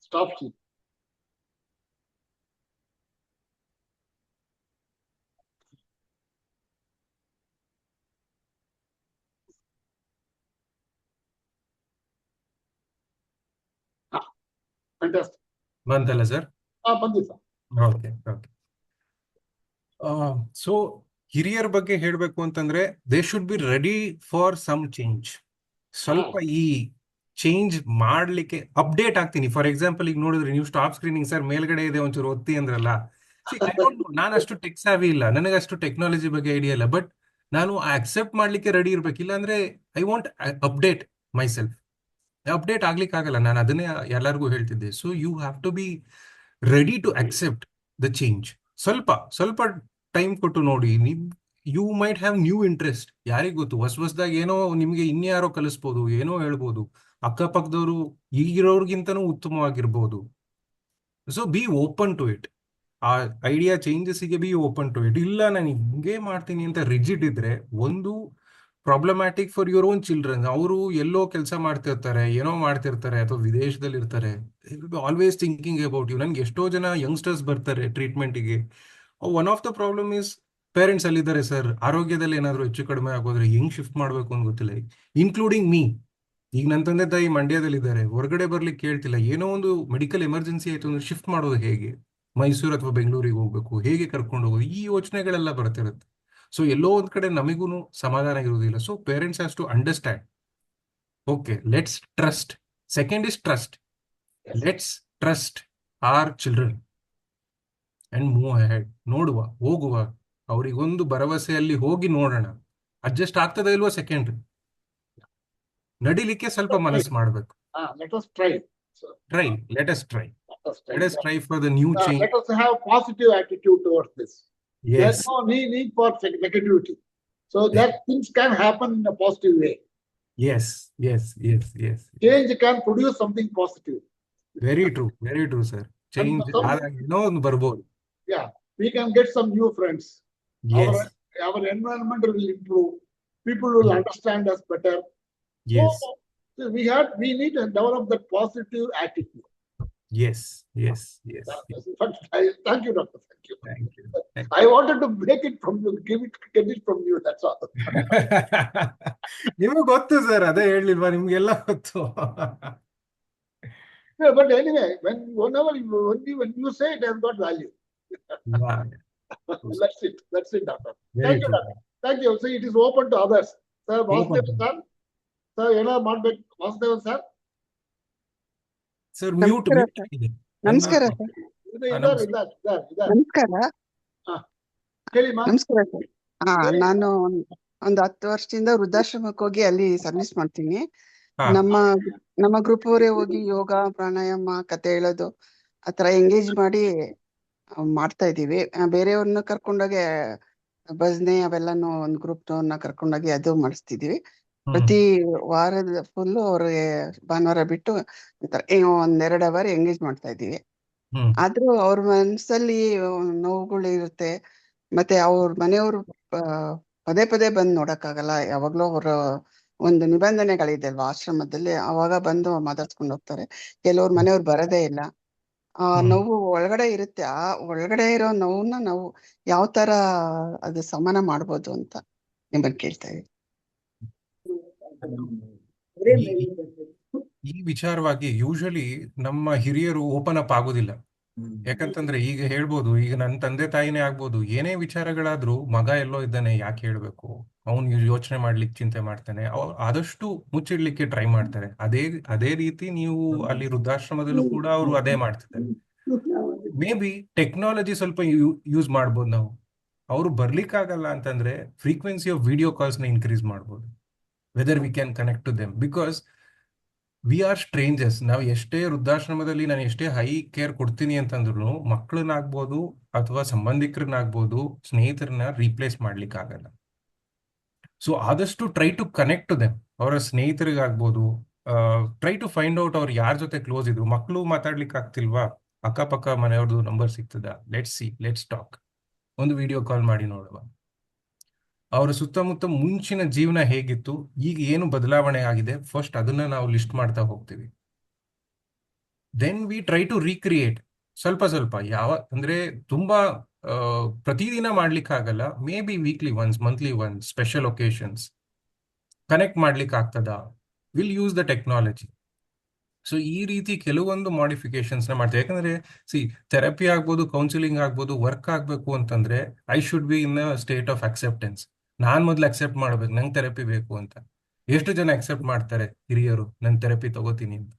S3: Stop sheet. Fantastic.
S2: ಬಂತಲ್ಲ sir?
S3: ಬಂದಿ sir.
S2: Okay. So ಹಿರಿಯರ ಬಗ್ಗೆ ಹೇಳಬೇಕು ಅಂತಂದ್ರೆ they should be ready for some change. ಸ್ವಲ್ಪ ಈ change ಮಾಡ್ಲಿಕ್ಕೆ update ಆಗ್ತೀನಿ. ಫಾರ್ ಎಕ್ಸಾಂಪಲ್ ಈಗ ನೋಡಿದ್ರೆ ನೀವು ಸ್ಟಾಪ್ ಸ್ಕ್ರೀನಿಂಗ್ ಸರ್ ಮೇಲ್ಗಡೆ ಇದೆ ಒಂಚೂರು ಒತ್ತಿ ಅಂದ್ರಲ್ಲ. ಐ ಡೋಂಟ್ ನೋ, ನಾನು ಅಷ್ಟು ಟೆಕ್ ಸಾವಿ ಇಲ್ಲ, ನನಗೆ ಅಷ್ಟು ಟೆಕ್ನಾಲಜಿ ಬಗ್ಗೆ ಐಡಿಯಾ ಇಲ್ಲ. ಬಟ್ ನಾನು ಅಕ್ಸೆಪ್ಟ್ ಮಾಡ್ಲಿಕ್ಕೆ ರೆಡಿ ಇರ್ಬೇಕು. ಇಲ್ಲಾಂದ್ರೆ I want update myself. Update ಆಗ್ಲಿಕ್ಕೆ ಆಗಲ್ಲ. ನಾನು ಅದನ್ನೇ ಎಲ್ಲರಿಗೂ ಹೇಳ್ತಿದ್ದೆ. So you have to be ready to accept the change. ಸ್ವಲ್ಪ ಸ್ವಲ್ಪ ಟೈಮ್ ಕೊಟ್ಟು ನೋಡಿ. You might have new interest. ಯಾರಿಗ್ ಗೊತ್ತು, ಹೊಸದಾಗಿ ಏನೋ ನಿಮ್ಗೆ ಇನ್ಯಾರೋ ಕಲಿಸ್ಬೋದು, ಏನೋ ಹೇಳ್ಬೋದು, ಅಕ್ಕಪಕ್ಕದವರು ಈಗಿರೋರ್ಗಿಂತನೂ ಉತ್ತಮವಾಗಿರ್ಬೋದು. So be open to it. ಆ ಐಡಿಯಾ ಚೇಂಜಸ್ಗೆ ಬಿ ಓಪನ್ ಟು ಇಟ್. ಇಲ್ಲ ನಾನು ಹಿಂಗೆ ಮಾಡ್ತೀನಿ ಅಂತ ರಿಜಿಡ್ ಇದ್ರೆ ಒಂದು problematic for your own children. ಅವರು ಎಲ್ಲೋ ಕೆಲಸ ಮಾಡ್ತಿರ್ತಾರೆ, ಏನೋ ಮಾಡ್ತಿರ್ತಾರೆ, ಅಥವಾ ವಿದೇಶದಲ್ಲಿ ಇರ್ತಾರೆ. Always thinking about you. ನನ್ಗೆ ಎಷ್ಟೋ ಜನ ಯಂಗ್ಸ್ಟರ್ಸ್ ಬರ್ತಾರೆ ಟ್ರೀಟ್ಮೆಂಟಿಗೆ. One of the problem is parents ಅಲ್ಲಿದ್ದಾರೆ ಸರ್, ಆರೋಗ್ಯದಲ್ಲಿ ಏನಾದ್ರು ಹೆಚ್ಚು ಕಡಿಮೆ ಆಗೋದ್ರೆ ಹೆಂಗ್ ಶಿಫ್ಟ್ ಮಾಡ್ಬೇಕು ಅಂತ ಗೊತ್ತಿಲ್ಲ, ಇನ್ಕ್ಲೂಡಿಂಗ್ ಮೀ. ಈಗ ನನ್ನ ತಂದೆ ತಾಯಿ ಮಂಡ್ಯದಲ್ಲಿದ್ದಾರೆ, ಹೊರಗಡೆ ಬರ್ಲಿಕ್ಕೆ ಕೇಳ್ತಿಲ್ಲ. ಏನೋ ಒಂದು ಮೆಡಿಕಲ್ ಎಮರ್ಜೆನ್ಸಿ ಆಯ್ತು ಅಂದ್ರೆ ಶಿಫ್ಟ್ ಮಾಡೋದು ಹೇಗೆ, ಮೈಸೂರು ಅಥವಾ ಬೆಂಗಳೂರಿಗೆ ಹೋಗ್ಬೇಕು, ಹೇಗೆ ಕರ್ಕೊಂಡು ಹೋಗೋದು, ಈ ಯೋಚನೆಗಳೆಲ್ಲ ಬರ್ತಿರುತ್ತೆ. ಸೊ ಎಲ್ಲೋ ಒಂದ್ ಕಡೆ ನಮಗೂ ಸಮಾಧಾನ ಇರುವುದಿಲ್ಲ. So parents has to understand, okay let's trust. Second is trust. Let's trust our children and move ahead. ನೋಡುವ, ಹೋಗುವ, ಅವರಿಗೊಂದು ಭರವಸೆಯಲ್ಲಿ ಹೋಗಿ ನೋಡೋಣ. ಅಡ್ಜಸ್ಟ್ ಆಗ್ತದ ಇಲ್ವೋ ಸೆಕೆಂಡ್. ನಡಿಲಿಕ್ಕೆ ಸ್ವಲ್ಪ ಮನಸ್ಸು ಮಾಡಬೇಕು.
S3: Let us try.
S2: Try, let us try.
S3: Let us try.
S2: Let us try for the new change.
S3: Let us have positive attitude towards this.
S2: Yes,
S3: There's no need for negativity. So that things can happen in a positive way.
S2: yes, yes, yes, yes.
S3: Change can produce something positive.
S2: Very true, sir. Change
S3: some-
S2: ಆದಾಗ ಏನೋ ಒಂದು ಬರ್ಬೋದು.
S3: Yeah, we can get some new friends.
S2: Yes,
S3: Our environment will improve. People will understand us better.
S2: yes,
S3: So we need to develop that positive attitude.
S2: yes, yes, yes.
S3: Thank you, doctor. Thank you.
S2: Thank you. Thank
S3: I wanted to make it from you, get it from you. That's all.
S2: ನಿಮ್ಗೆ ಗೊತ್ತು sir, ಅದೇ ಹೇಳಿಲ್ವಾ, ನಿಮ್ಗೆಲ್ಲ ಗೊತ್ತು.
S3: Yeah, but anyway, when you say it has got value.
S2: Yeah,
S3: That's it, doctor.
S2: very
S3: Thank you,
S2: true.
S3: doctor. Thank you. See, it is open to others. Sir, Vasudevan sir. Sir, ಏನೋ ಮಾಡ್ಬೇಕು Vasudevan sir.
S2: Sir mute
S8: ನಮಸ್ಕಾರ
S2: ಇದೆ.
S8: ನಮಸ್ಕಾರ sir.
S3: ಇದ್ದಾರೆ.
S8: ನಮಸ್ಕಾರ
S3: ಕೇಳಿ ಮಾ.
S8: ನಮಸ್ಕಾರ ಸರ್. ನಾನು ಒಂದು 10 ವರ್ಷದಿಂದ ವೃದ್ಧಾಶ್ರಮಕ್ಕೆ ಹೋಗಿ ಅಲ್ಲಿ ಸರ್ವಿಸ್ ಮಾಡ್ತೀನಿ.
S2: ಹಾ.
S8: ನಮ್ಮ ಗ್ರೂಪ್ ಅವರೇ ಹೋಗಿ ಯೋಗ ಪ್ರಾಣಾಯಾಮ ಕತೆ ಹೇಳೋದು ಆತರ ಎಂಗೇಜ್ ಮಾಡಿ ಮಾಡ್ತಾ ಇದೀವಿ. ಬೇರೆಯವ್ರನ್ನ ಕರ್ಕೊಂಡೋಗಿ ಭಜನೆ ಅವೆಲ್ಲಾನು ಒಂದು ಗ್ರೂಪ್ ಕರ್ಕೊಂಡೋಗಿ ಅದು ಮಾಡಿಸ್ತಿದೀವಿ. ಪ್ರತಿ ವಾರದ ಫುಲ್ ಅವ್ರಿಗೆ ಭಾನುವಾರ ಬಿಟ್ಟು ಒಂದ್ 2 ಅವರ್ ಎಂಗೇಜ್ ಮಾಡ್ತಾ ಇದೀವಿ. ಆದ್ರೂ ಅವ್ರ ಮನ್ಸಲ್ಲಿ ನೋವುಗಳು ಇರುತ್ತೆ. ಮತ್ತೆ ಅವ್ರ ಮನೆಯವ್ರು ಪದೇ ಪದೇ ಬಂದ್ ನೋಡಕ್ಕಾಗಲ್ಲ. ಯಾವಾಗ್ಲೂ ಅವ್ರ ಒಂದು ನಿಬಂಧನೆಗಳಿದೆ ಅಲ್ವಾ ಆಶ್ರಮದಲ್ಲಿ, ಅವಾಗ ಬಂದು ಮಾತಾಡ್ಸ್ಕೊಂಡು ಹೋಗ್ತಾರೆ. ಕೆಲವ್ರ ಮನೆಯವ್ರು ಬರೋದೇ ಇಲ್ಲ. ನೋವು ಒಳಗಡೆ ಇರುತ್ತೆ. ಆ ಒಳಗಡೆ ಇರೋ ನೋವನ್ನ ನಾವು ಯಾವ ತರ ಅದು ಸಮಾನ ಮಾಡ್ಬೋದು ಅಂತ ನಿಮ್ಮನ್ನ ಕೇಳ್ತಾ ಇದೀವಿ.
S2: ಈ ವಿಚಾರವಾಗಿ ಯೂಶಲಿ ನಮ್ಮ ಹಿರಿಯರು ಓಪನ್ ಅಪ್ ಆಗೋದಿಲ್ಲ. ಯಾಕಂತಂದ್ರೆ ಈಗ ಹೇಳ್ಬೋದು, ಈಗ ನನ್ನ ತಂದೆ ತಾಯಿನೇ ಆಗ್ಬೋದು, ಏನೇ ವಿಚಾರಗಳಾದ್ರೂ ಮಗ ಎಲ್ಲೋ ಇದ್ದಾನೆ ಯಾಕೆ ಹೇಳ್ಬೇಕು, ಅವನು ಯೋಚನೆ ಮಾಡ್ಲಿಕ್ಕೆ ಚಿಂತೆ ಮಾಡ್ತಾನೆ, ಆದಷ್ಟು ಮುಚ್ಚಿಡ್ಲಿಕ್ಕೆ ಟ್ರೈ ಮಾಡ್ತಾರೆ. ಅದೇ ರೀತಿ ನೀವು ಅಲ್ಲಿ ವೃದ್ಧಾಶ್ರಮದಲ್ಲೂ ಕೂಡ ಅವರು ಅದೇ ಮಾಡ್ತಿದ್ದಾರೆ. ಮೇ ಬಿ ಟೆಕ್ನಾಲಜಿ ಸ್ವಲ್ಪ ಯೂಸ್ ಮಾಡ್ಬೋದು ನಾವು. ಅವರು ಬರ್ಲಿಕ್ಕಾಗಲ್ಲ ಅಂತಂದ್ರೆ ಫ್ರೀಕ್ವೆನ್ಸಿ ಆಫ್ ವಿಡಿಯೋ ಕಾಲ್ಸ್ ನ ಇನ್ಕ್ರೀಸ್ ಮಾಡ್ಬೋದು. Whether we can connect to them, because we are strangers. ನಾವು ಎಷ್ಟೇ ವೃದ್ಧಾಶ್ರಮದಲ್ಲಿ ನಾನು ಎಷ್ಟೇ ಹೈ ಕೇರ್ ಕೊಡ್ತೀನಿ ಅಂತಂದ್ರು ಮಕ್ಕಳನ್ನಾಗ್ಬೋದು ಅಥವಾ ಸಂಬಂಧಿಕರನ್ನಾಗ್ಬೋದು, ಸ್ನೇಹಿತರನ್ನ ರೀಪ್ಲೇಸ್ ಮಾಡ್ಲಿಕ್ಕೆ ಆಗಲ್ಲ. ಸೊ ಆದಷ್ಟು try to connect to them. ಅವರ ಸ್ನೇಹಿತರಿಗಾಗ್ಬೋದು, ಟ್ರೈ ಟು ಫೈಂಡ್ ಔಟ್ ಅವ್ರು ಯಾರ ಜೊತೆ ಕ್ಲೋಸ್ ಇದ್ರು. ಮಕ್ಕಳು ಮಾತಾಡ್ಲಿಕ್ಕೆ ಆಗ್ತಿಲ್ವಾ, ಅಕ್ಕಪಕ್ಕ ಮನೆಯವ್ರದ್ದು ನಂಬರ್ ಸಿಗ್ತದ, ಲೆಟ್ಸ್ ಟಾಕ್, ಒಂದು ವಿಡಿಯೋ ಕಾಲ್ ಮಾಡಿ ನೋಡುವ. ಅವರ ಸುತ್ತಮುತ್ತ ಮುಂಚಿನ ಜೀವನ ಹೇಗಿತ್ತು, ಈಗ ಏನು ಬದಲಾವಣೆ ಆಗಿದೆ, ಫಸ್ಟ್ ಅದನ್ನ ನಾವು ಲಿಸ್ಟ್ ಮಾಡ್ತಾ ಹೋಗ್ತೀವಿ. Then we try to recreate ಸ್ವಲ್ಪ ಸ್ವಲ್ಪ. ಅಂದ್ರೆ ತುಂಬಾ ಪ್ರತಿದಿನ ಮಾಡ್ಲಿಕ್ಕೆ ಆಗಲ್ಲ. Maybe weekly once, monthly once, special occasions connect ಮಾಡ್ಲಿಕ್ಕೆ ಆಗ್ತದ. Will use the technology. So ಈ ರೀತಿ ಕೆಲವೊಂದು ಮಾಡಿಫಿಕೇಶನ್ಸ್ ನ ಮಾಡ್ತೇವೆ. ಯಾಕಂದ್ರೆ ಥೆರಪಿ ಆಗ್ಬೋದು, ಕೌನ್ಸಿಲಿಂಗ್ ಆಗ್ಬೋದು, ವರ್ಕ್ ಆಗ್ಬೇಕು ಅಂತಂದ್ರೆ I should be in a state of acceptance. ನಾನ್ ಮೊದ್ಲು ಅಕ್ಸೆಪ್ಟ್ ಮಾಡ್ಬೇಕು ನಂಗೆ ಥೆರಪಿ ಬೇಕು ಅಂತ. ಎಷ್ಟು ಜನ ಅಕ್ಸೆಪ್ಟ್ ಮಾಡ್ತಾರೆ ಹಿರಿಯರು ನನ್ನ ಥೆರಪಿ ತಗೋತೀನಿ ಅಂತ?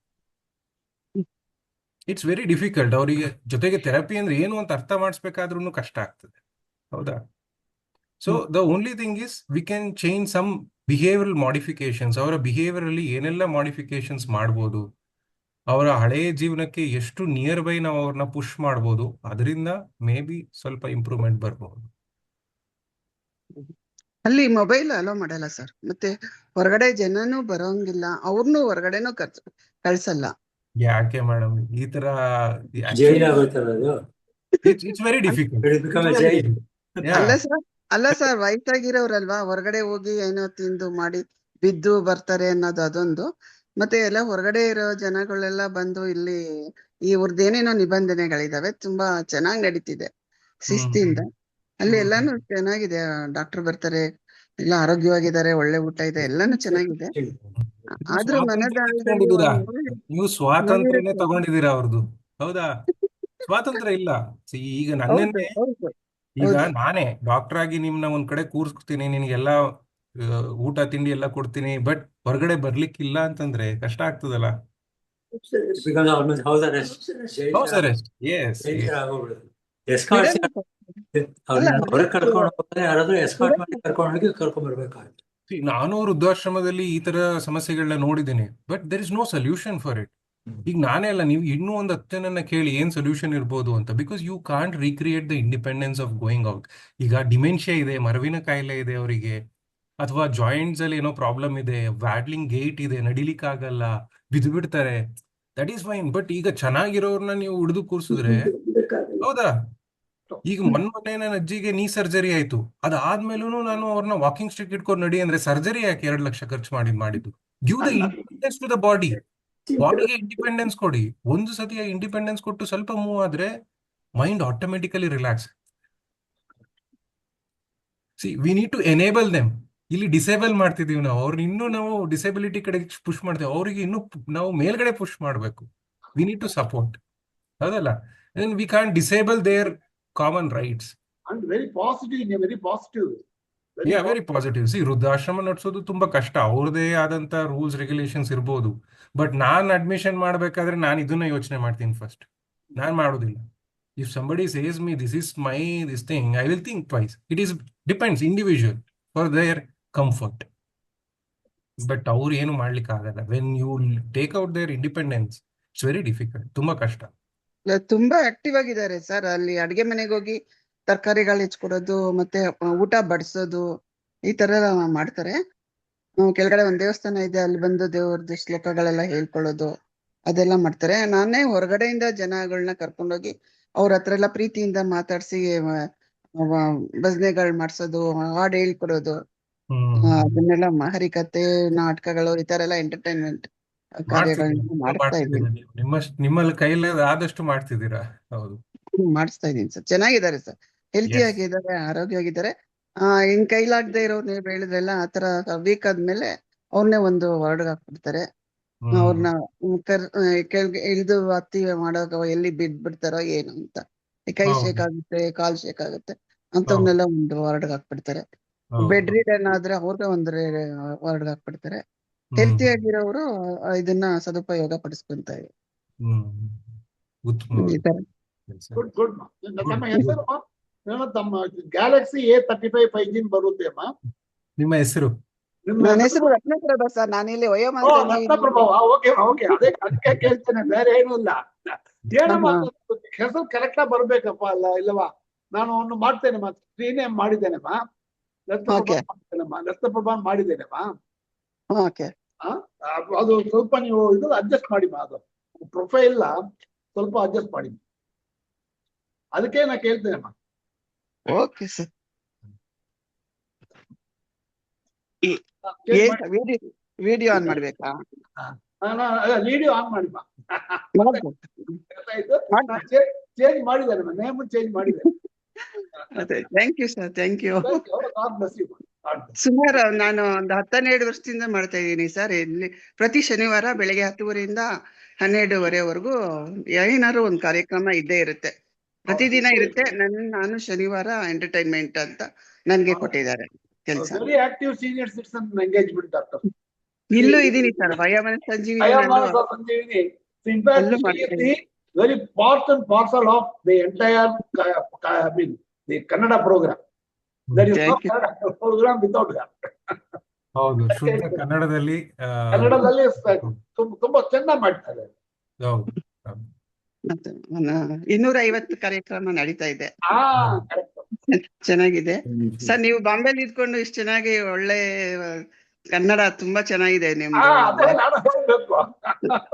S2: It's very difficult. ಅವರಿಗೆ ಜೊತೆಗೆ ಥೆರಪಿ ಅಂದ್ರೆ ಏನು ಅಂತ ಅರ್ಥ ಮಾಡಿಸ್ಬೇಕಾದ್ರೂ ಕಷ್ಟ ಆಗ್ತದೆ, ಹೌದಾ? So the only thing is we can change some behavioural modifications. ಅವರ ಬಿಹೇವಿಯರ್ ಅಲ್ಲಿ ಏನೆಲ್ಲ ಮಾಡಿಫಿಕೇಶನ್ಸ್ ಮಾಡ್ಬೋದು, ಅವರ ಹಳೆಯ ಜೀವನಕ್ಕೆ ಎಷ್ಟು ನಿಯರ್ ಬೈ ನಾವು ಅವ್ರನ್ನ ಪುಷ್ ಮಾಡ್ಬೋದು, ಅದರಿಂದ ಮೇ ಬಿ ಸ್ವಲ್ಪ ಇಂಪ್ರೂವ್ಮೆಂಟ್ ಬರ್ಬಹುದು.
S8: ಅಲ್ಲಿ ಮೊಬೈಲ್ ಅಲೋ ಮಾಡಲ್ಲ ಸರ್, ಮತ್ತೆ ಹೊರಗಡೆ ಜನನೂ ಬರೋಂಗಿಲ್ಲ, ಅವ್ರನ್ನೂ ಹೊರಗಡೆನೂ ಕಳ್ಸಲ್ಲ.
S2: ಯಾಕೆ ಮೇಡಮ್ ಈ ತರ?
S6: ಜೈಲ್ ಆಗುತ್ತಲ್ಲ ಅದು.
S2: It's very difficult.
S6: It will become a jail.
S8: ಅಲ್ಲ ಸರ್ ವಯಸ್ಸಾಗಿರೋರಲ್ವಾ, ಹೊರಗಡೆ ಹೋಗಿ ಏನೋ ತಿಂದು ಮಾಡಿ ಬಿದ್ದು ಬರ್ತಾರೆ ಅನ್ನೋದು ಅದೊಂದು. ಮತ್ತೆ ಎಲ್ಲ ಹೊರಗಡೆ ಇರೋ ಜನಗಳೆಲ್ಲ ಬಂದು ಇಲ್ಲಿ ಇವ್ರದ್ದೇನೇನೋ ನಿಬಂಧನೆಗಳಿದಾವೆ, ತುಂಬಾ ಚೆನ್ನಾಗಿ ನಡೀತಿದೆ ಶಿಸ್ತಿಂದ. ಅಲ್ಲಿ ಎಲ್ಲಾನು ಚೆನ್ನಾಗಿದೆ, ಡಾಕ್ಟರ್ ಬರ್ತಾರೆ, ಎಲ್ಲ ಆರೋಗ್ಯವಾಗಿದ್ದಾರೆ, ಒಳ್ಳೆ ಊಟ ಇದೆ, ಎಲ್ಲಾನು ಚೆನ್ನಾಗಿದೆ. ಆದ್ರೂ ಮನದಾಳದಲ್ಲಿ
S2: ನೀವು ಸ್ವಾತಂತ್ರ್ಯನೇ ತಗೊಂಡಿದ್ದೀರಾ ಅವ್ರದ್ದು, ಹೌದಾ? ಸ್ವಾತಂತ್ರ್ಯ ಇಲ್ಲ. ಈಗ ನನ್ನೇ, ಈಗ ನಾನೇ ಡಾಕ್ಟರ್ ಆಗಿ ನಿಮ್ನ ಒಂದ್ ಕಡೆ ಕೂರ್ಸ್ತೀನಿ, ನಿನ್ಗೆಲ್ಲ ಊಟ ತಿಂಡಿ ಎಲ್ಲ ಕೊಡ್ತೀನಿ, ಬಟ್ ಹೊರಗಡೆ ಬರ್ಲಿಕ್ಕಿಲ್ಲ ಅಂತಂದ್ರೆ ಕಷ್ಟ ಆಗ್ತದಲ್ಲ.
S6: House arrest.
S2: House arrest, yes.
S6: ಹೊರಗೆ ಕರ್ಕೊಂಡು ಹೋಗ್ತಾರೆ, ಯಾರಾದ್ರೂ ಎಸ್ಕಾರ್ಟ್ ಮಾಡಿ ಕರ್ಕೊಂಡ್ ಬರ್ಬೇಕಾಗುತ್ತೆ.
S2: ನಾನು ವೃದ್ಧಾಶ್ರಮದಲ್ಲಿ ಈ ತರ ಸಮಸ್ಯೆಗಳನ್ನ ನೋಡಿದ್ದೀನಿ, but there is no solution for it. ಈಗ ನಾನೇ ಅಲ್ಲ, ನೀವು ಇನ್ನೂ ಒಂದು 10 ಜನನ್ನ ಕೇಳಿ ಏನ್ ಸೊಲ್ಯೂಷನ್ ಇರ್ಬೋದು ಅಂತ, because you can't recreate the independence of going out. ಈಗ ಡಿಮೆನ್ಷಿಯಾ ಇದೆ, ಮರವಿನ ಕಾಯಿಲೆ ಇದೆ ಅವರಿಗೆ, ಅಥವಾ ಜಾಯಿಂಟ್ಸ್ ಅಲ್ಲಿ ಏನೋ ಪ್ರಾಬ್ಲಮ್ ಇದೆ, ವ್ಯಾಡ್ಲಿಂಗ್ ಗೇಟ್ ಇದೆ, ನಡಿಲಿಕ್ಕಾಗಲ್ಲ, ಬಿದ್ದು ಬಿಡ್ತಾರೆ, ದಟ್ ಈಸ್ ಫೈನ್. ಬಟ್ ಈಗ ಚೆನ್ನಾಗಿರೋರ್ನ ನೀವು ಹಿಡಿದು ಕೂರ್ಸಿದ್ರೆ, ಹೌದಾ? ಈಗ ಮೊನ್ನೆ ನನ್ನ ಅಜ್ಜಿಗೆ ನೀ ಸರ್ಜರಿ ಆಯ್ತು, ಅದಾದ್ಮೇಲೂ ನಾನು ಅವ್ರನ್ನ ವಾಕಿಂಗ್ ಸ್ಟಿಕ್ ಇಟ್ಕೊಂಡು ನಡಿ ಅಂದ್ರೆ ಸರ್ಜರಿ ಯಾಕೆ 2 ಲಕ್ಷ ಖರ್ಚು ಮಾಡಿದ್ದು? Give the independence to the ಬಾಡಿಗೆ ಇಂಡಿಪೆಂಡೆನ್ಸ್ ಕೊಡಿ. ಒಂದು ಸತಿ ಇಂಡಿಪೆಂಡೆನ್ಸ್ ಕೊಟ್ಟು ಸ್ವಲ್ಪ ಮೂವ್ ಆದ್ರೆ mind automatically relax. See we need to enable them. ಇಲ್ಲಿ ಡಿಸೇಬಲ್ ಮಾಡ್ತಿದೀವಿ ನಾವು ಅವ್ರನ್ನ, ಇನ್ನೂ ನಾವು ಡಿಸೇಬಿಲಿಟಿ ಕಡೆ ಪುಷ್ ಮಾಡ್ತೇವೆ, ಅವ್ರಿಗೆ ಇನ್ನೂ ನಾವು ಮೇಲ್ಗಡೆ ಪುಷ್ ಮಾಡಬೇಕು. ವಿ ನೀಡ್ ಟು ಸಪೋರ್ಟ್, ಹೌದಲ್ಲ? We can't disable their common rights.
S3: And very positive, very positive.
S2: Very positive. See ವೃದ್ಧಾಶ್ರಮ ನಡೆಸೋದು ತುಂಬಾ ಕಷ್ಟ, ಅವ್ರದೇ ಆದಂತ ರೂಲ್ಸ್ ರೆಗ್ಯುಲೇಷನ್ಸ್ ಇರ್ಬೋದು. ಬಟ್ ನಾನ್ ಅಡ್ಮಿಷನ್ ಮಾಡ್ಬೇಕಾದ್ರೆ ನಾನು ಇದನ್ನ ಯೋಚನೆ ಮಾಡ್ತೀನಿ ಫಸ್ಟ್, ನಾನ್ ಮಾಡೋದಿಲ್ಲ. If somebody says me this is my this thing, I will think twice. It is depends individual for their comfort. But ಅವ್ರು ಏನು ಮಾಡ್ಲಿಕ್ಕೆ ಆಗಲ್ಲ. When you take out their independence, it's very difficult, ತುಂಬಾ ಕಷ್ಟ.
S8: ತುಂಬಾ active ಆಗಿದ್ದಾರೆ sir. ಅಲ್ಲಿ ಅಡ್ಗೆ ಮನೆಗೆ ಹೋಗಿ ತರಕಾರಿಗಳು ಹೆಚ್ಕೊಡೋದು, ಮತ್ತೆ ಊಟ ಬಡಿಸೋದು, ಈ ತರ ಎಲ್ಲ ಮಾಡ್ತಾರೆ. ಕೆಳಗಡೆ ಒಂದ್ ದೇವಸ್ಥಾನ ಇದೆ, ಅಲ್ಲಿ ಬಂದು ದೇವ್ರದ್ದು ಶ್ಲೋಕಗಳೆಲ್ಲ ಹೇಳ್ಕೊಳ್ಳೋದು, ಅದೆಲ್ಲ ಮಾಡ್ತಾರೆ. ನಾನೇ ಹೊರಗಡೆಯಿಂದ ಜನಗಳನ್ನ ಕರ್ಕೊಂಡೋಗಿ ಅವ್ರ ಹತ್ರ ಎಲ್ಲ ಪ್ರೀತಿಯಿಂದ ಮಾತಾಡ್ಸಿ ಭಜನೆಗಳು ಮಾಡ್ಸೋದು, ಹಾಡು ಹೇಳ್ಕೊಡೋದು, ಅದನ್ನೆಲ್ಲ ಹರಿಕತೆ, ನಾಟಕಗಳು, ಈ ತರ ಎಲ್ಲ ಎಂಟರ್ಟೈನ್ಮೆಂಟ್ ಕಾರ್ಯಗಳನ್ನ ಮಾಡ್ತಾ ಇದ್ದೀನಿ.
S2: ನಿಮ್ಮಲ್ಲಿ ಕೈಯಲ್ಲಿ ಆದಷ್ಟು ಮಾಡ್ತಿದ್ದೀರಾ? ಹೌದು,
S8: ಮಾಡಿಸ್ತಾ ಇದೀನಿ ಸರ್. ಚೆನ್ನಾಗಿದ್ದಾರೆ ಸರ್, ಹೆಲ್ತಿ ಆಗಿದ್ದಾರೆ, ಆರೋಗ್ಯವಾಗಿದ್ದಾರೆ. ಇನ್ ಕೈಲಾಗದೆ ಇರೋರು ನೀವು ಹೇಳಿದ್ರೆಲ್ಲ ಆತರ ವೀಕ್ ಆದ್ಮೇಲೆ ಅವ್ರನ್ನೇ ಒಂದು ವಾರ್ಡ್ಗೆ ಹಾಕ್ಬಿಡ್ತಾರೆ. ಅವ್ರನ್ನ ಇಳಿದು ಹತ್ತಿ ಮಾಡೋಕೆ ಎಲ್ಲಿ ಬಿಡ್ತಾರೋ ಏನು ಅಂತ, ಕೈ ಶೇಕ್ ಆಗುತ್ತೆ, ಕಾಲ್ ಶೇಕ್ ಆಗುತ್ತೆ ಅಂತವ್ನೆಲ್ಲ ಒಂದು ವಾರ್ಡ್ಗೆ ಹಾಕ್ಬಿಡ್ತಾರೆ. ಬೆಡ್ ರಿಡನ್ ಆದ್ರೆ ಅವ್ರಿಗೆ ಒಂದು ವಾರ್ಡ್ಗೆ ಹಾಕ್ಬಿಡ್ತಾರೆ. ಹೆಲ್ತಿ ಆಗಿರೋರು ಇದನ್ನ ಸದುಪಯೋಗ ಪಡಿಸ್ಕೊಂತ ಇದ್ದಾರೆ.
S3: Good good. ನಮ್ಮ ಹೆಸರು ತಮ್ಮ ಗ್ಯಾಲಕ್ಸಿ A35 5G ಬರುತ್ತೆ ಅಮ್ಮ. ನಿಮ್ಮ ಹೆಸರು?
S8: ನನ್ನ ಹೆಸರು ರತ್ನಪ್ರಭಾ ಸರ್. ನಾನಿಲ್ಲಿ
S3: ರತ್ನಪ್ರಭಾ. ಓಕೆ ಓಕೆ, ಅದಕ್ಕೆ ಕೇಳ್ತೇನೆ, ಬೇರೆ ಏನೂ ಇಲ್ಲ. ಏನಮ್ಮ ಹೆಸರು ಕರೆಕ್ಟ್ ಆಗಿ ಬರ್ಬೇಕಪ್ಪ, ಅಲ್ಲ ಇಲ್ಲವಾ? ನಾನು ಒಂದು ಮಾಡ್ತೇನೆಮ್ಮ, ಸ್ಕ್ರೀನ್ ಮಾಡಿದ್ದೇನೆಮ್ಮ, ರತ್ನಪ್ರಭಾ ಮಾಡಿದ್ದೇನೆಮ್ಮ. ಅದು ಸ್ವಲ್ಪ ನೀವು ಇದು ಅಡ್ಜಸ್ಟ್ ಮಾಡಿ, ಅದು ಪ್ರೊಫೈಲ್ ಸ್ವಲ್ಪ ಅಡ್ಜಸ್ಟ್ ಮಾಡಿ, ಅದಕ್ಕೆ ನಾ ಕೇಳ್ತೇನೆಮ್ಮ.
S8: Okay sir. ವಿಡಿಯೋ ಆನ್ ಮಾಡ್ಬೇಕಾ?
S3: ವಿಡಿಯೋ ಆನ್ ಮಾಡಿ. ಚೇಂಜ್ ಮಾಡಿದ್ದೇನೆ, ನೇಮ್ ಚೇಂಜ್ ಮಾಡಿದ್ದೇನೆ.
S8: Thank you sir, thank you. ಸುಮಾರು ನಾನು ಒಂದು 12 ವರ್ಷದಿಂದ ಮಾಡ್ತಾ ಇದ್ದೀನಿ ಸರ್. ಇಲ್ಲಿ ಪ್ರತಿ ಶನಿವಾರ ಬೆಳಗ್ಗೆ 10:30 12:30ವರೆಗೂ ಏನಾದ್ರು ಒಂದು ಕಾರ್ಯಕ್ರಮ ಇದ್ದೇ ಇರುತ್ತೆ, ಪ್ರತಿದಿನ ಇರುತ್ತೆ. ನಾನು ಶನಿವಾರ ಎಂಟರ್ಟೈನ್ಮೆಂಟ್ ಅಂತ ನನ್ಗೆ ಕೊಟ್ಟಿದ್ದಾರೆ ಕೆಲಸ.
S3: Very active senior citizen engagement doctor.
S8: ಇಲ್ಲೂ ಇದೀನಿ ಸರ್, ವಯೋಮನ ಸಂಜೀವಿನಿನಲ್ಲೂ
S3: ಸಂಜೀವಿನಿ. In fact,
S8: ಅಲ್ಲೂ
S3: she is
S8: ಮಾಡ್ತೀನಿ.
S3: the very part and parcel of the entire, I mean, the Kannada program. There is no
S8: Thank you.
S3: Kannada program without her.
S2: ಹೌದು, ಶುದ್ಧ ಕನ್ನಡದಲ್ಲಿ
S3: ಕನ್ನಡದಲ್ಲಿ ತುಂಬಾ ಚೆನ್ನಾಗಿ ಮಾಡ್ತಾರೆ.
S2: ಹೌದು.
S8: ಮತ್ತೆ 250 ಕಾರ್ಯಕ್ರಮ ನಡೀತಾ ಇದೆ,
S3: correct.
S8: ಚೆನ್ನಾಗಿದೆ ಸರ್. ನೀವು ಬಾಂಬೆಲಿ ಇದ್ಕೊಂಡು ಇಷ್ಟು ಚೆನ್ನಾಗಿ ಒಳ್ಳೆ ಕನ್ನಡ ತುಂಬಾ ಚೆನ್ನಾಗಿದೆ ನಿಮ್ದು.
S3: ಅದೇ ನಾನು ಹೇಳ್ಬೇಕು.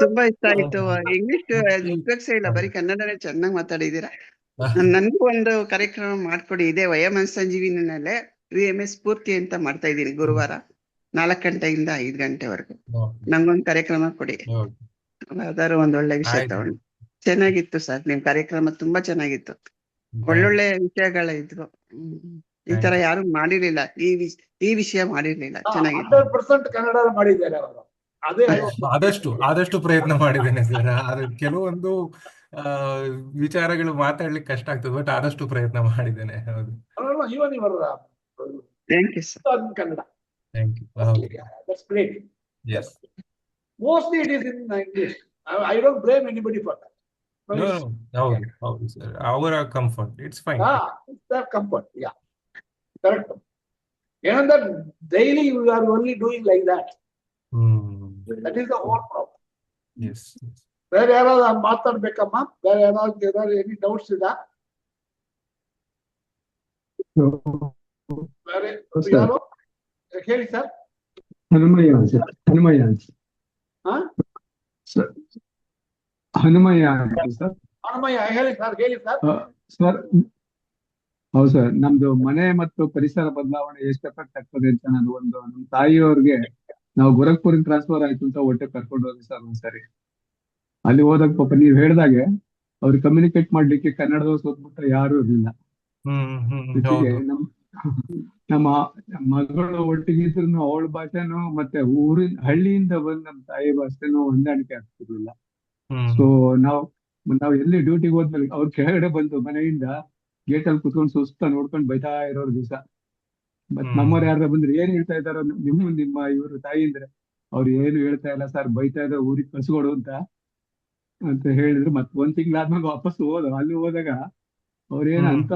S8: ತುಂಬಾ ಇಷ್ಟ ಆಯ್ತು. ಇಂಗ್ಲಿಷ್ ಉಪಯೋಗಿಸೇ ಇಲ್ಲ, ಬರೀ ಕನ್ನಡನೇ ಚೆನ್ನಾಗಿ ಮಾತಾಡಿದೀರಾ. ನನ್ಗೂ ಒಂದು ಕಾರ್ಯಕ್ರಮ ಮಾಡ್ಕೊಡಿ, ಇದೆ ವಯೋಮನ ಸಂಜೀವಿನಿನಲ್ಲೇ VMS ಸ್ಫೂರ್ತಿ ಅಂತ ಮಾಡ್ತಾ ಇದ್ದೀನಿ. ಗುರುವಾರ 4 ಗಂಟೆಯಿಂದ 5 ಗಂಟೆವರೆಗೂ ನಂಗೊಂದು ಕಾರ್ಯಕ್ರಮ ಕೊಡಿ. ಯಾವ್ದಾದ್ರು ಒಂದ್ ಒಳ್ಳೆ ವಿಷಯ ತಗೊಂಡು. ಚೆನ್ನಾಗಿತ್ತು ಸರ್ ನಿಮ್ ಕಾರ್ಯಕ್ರಮ, ತುಂಬಾ ಚೆನ್ನಾಗಿತ್ತು. ಒಳ್ಳೊಳ್ಳೆ ವಿಷಯಗಳ ಇದ್ವು. ಈ ತರ ಯಾರು ಮಾಡಿರ್ಲಿಲ್ಲ, ಈ ವಿಷಯ ಮಾಡಿರ್ಲಿಲ್ಲ. ಚೆನ್ನಾಗಿತ್ತು.
S3: 100% ಕನ್ನಡ ಮಾಡಿದ್ದಾರೆ ಅವರು. ಅದೇ
S2: ಆದಷ್ಟು ಪ್ರಯತ್ನ ಮಾಡಿದ್ದೇನೆ ಸರ್. ಅದು ಕೆಲವೊಂದು ವಿಚಾರಗಳು ಮಾತಾಡ್ಲಿಕ್ಕೆ ಕಷ್ಟ ಆಗ್ತದೆ, ಬಟ್ ಆದಷ್ಟು ಪ್ರಯತ್ನ ಮಾಡಿದ್ದೇನೆ. ಹೌದು.
S3: ಇವನ್ ಇವರ
S8: thank you sir.
S3: Kannada.
S2: Thank you.
S3: That's great.
S2: Yes.
S3: Mostly it is in English. I don't blame anybody for that.
S2: No, houdu sir. Our comfort, it's fine.
S3: It's their comfort. Yeah, correct. And that daily we are only doing like that. That is the whole problem.
S2: Yes.
S3: Where ಯಾರಾದ್ರೂ ಮಾತಾಡ್ಬೇಕಮ್ಮ? ಬೇರೆ ಯಾರಾದ್ರೂ any doubts ಇದೆ? ಬೇರೆ ಯಾರು ಹೇಳಿ sir.
S9: Hanumayya sir. Hanumayya sir.
S3: Hanumayya ಹೇಳಿ sir.
S9: Sir ಹೌದು sir, ನಮ್ದು ಮನೆ ಮತ್ತು ಪರಿಸರ ಬದಲಾವಣೆ ಎಷ್ಟು ಎಫೆಕ್ಟ್ ಆಗ್ತದೆ ಅಂತ ನಮ್ಮ ತಾಯಿಯವ್ರಿಗೆ ನಾವು ಗೋರಖ್ಪುರ್ ಟ್ರಾನ್ಸ್ಫರ್ ಆಯ್ತು ಅಂತ ಒಟ್ಟೆ ಕರ್ಕೊಂಡು ಹೋಗಿ ಸರ್ ಒಂದ್ಸರಿ. ಅಲ್ಲಿ ಹೋದಾಗ ಪಾಪ ನೀವ್ ಹೇಳ್ದಾಗೆ ಅವ್ರಿಗೆ ಕಮ್ಯುನಿಕೇಟ್ ಮಾಡ್ಲಿಕ್ಕೆ ಕನ್ನಡದವ್ರು ಸೋತ್ಬಿಟ್ರೆ ಯಾರು ಇರ್ಲಿಲ್ಲ. ಜೊತೆಗೆ ನಮ್ಮ ಮಗಳು ಒಟ್ಟಿಗಿದ್ರು ಅವಳ ಭಾಷೆನೂ ಮತ್ತೆ ಹಳ್ಳಿಯಿಂದ ಬಂದ್ ನಮ್ಮ ತಾಯಿ ಭಾಷೆನೂ ಹೊಂದಾಣಿಕೆ ಆಗ್ತಿರ್ಲಿಲ್ಲ. ಸೊ ನಾವ್ ಎಲ್ಲಿ ಡ್ಯೂಟಿಗೆ ಹೋದ್ಮೇಲೆ ಅವ್ರ ಕೆಳಗಡೆ ಬಂದು ಮನೆಯಿಂದ ಗೇಟ್ ಅಲ್ಲಿ ಕುತ್ಕೊಂಡು ಸುಸ್ತ ನೋಡ್ಕೊಂಡು ಬೈತಾ ಇರೋರು ದಿವಸ. ಮತ್ ನಮ್ಮವ್ರು ಯಾರ ಬಂದ್ರೆ ಏನ್ ಹೇಳ್ತಾ ಇದಾರೋ ನಿಮ್ಮ ಇವರು ತಾಯಿ ಅಂದ್ರೆ, ಅವ್ರು ಏನು ಹೇಳ್ತಾ ಇಲ್ಲ ಸರ್, ಬೈತಾ ಇದ್ದಾರೆ, ಊರಿಗೆ ಕಳ್ಸ್ಕೊಡು ಅಂತ ಹೇಳಿದ್ರು. ಮತ್ 1 ತಿಂಗಳಾದ್ಮೇಲೆ ವಾಪಸ್ ಅಲ್ಲಿ ಹೋದಾಗ ಅವ್ರೇನ ಅಂತ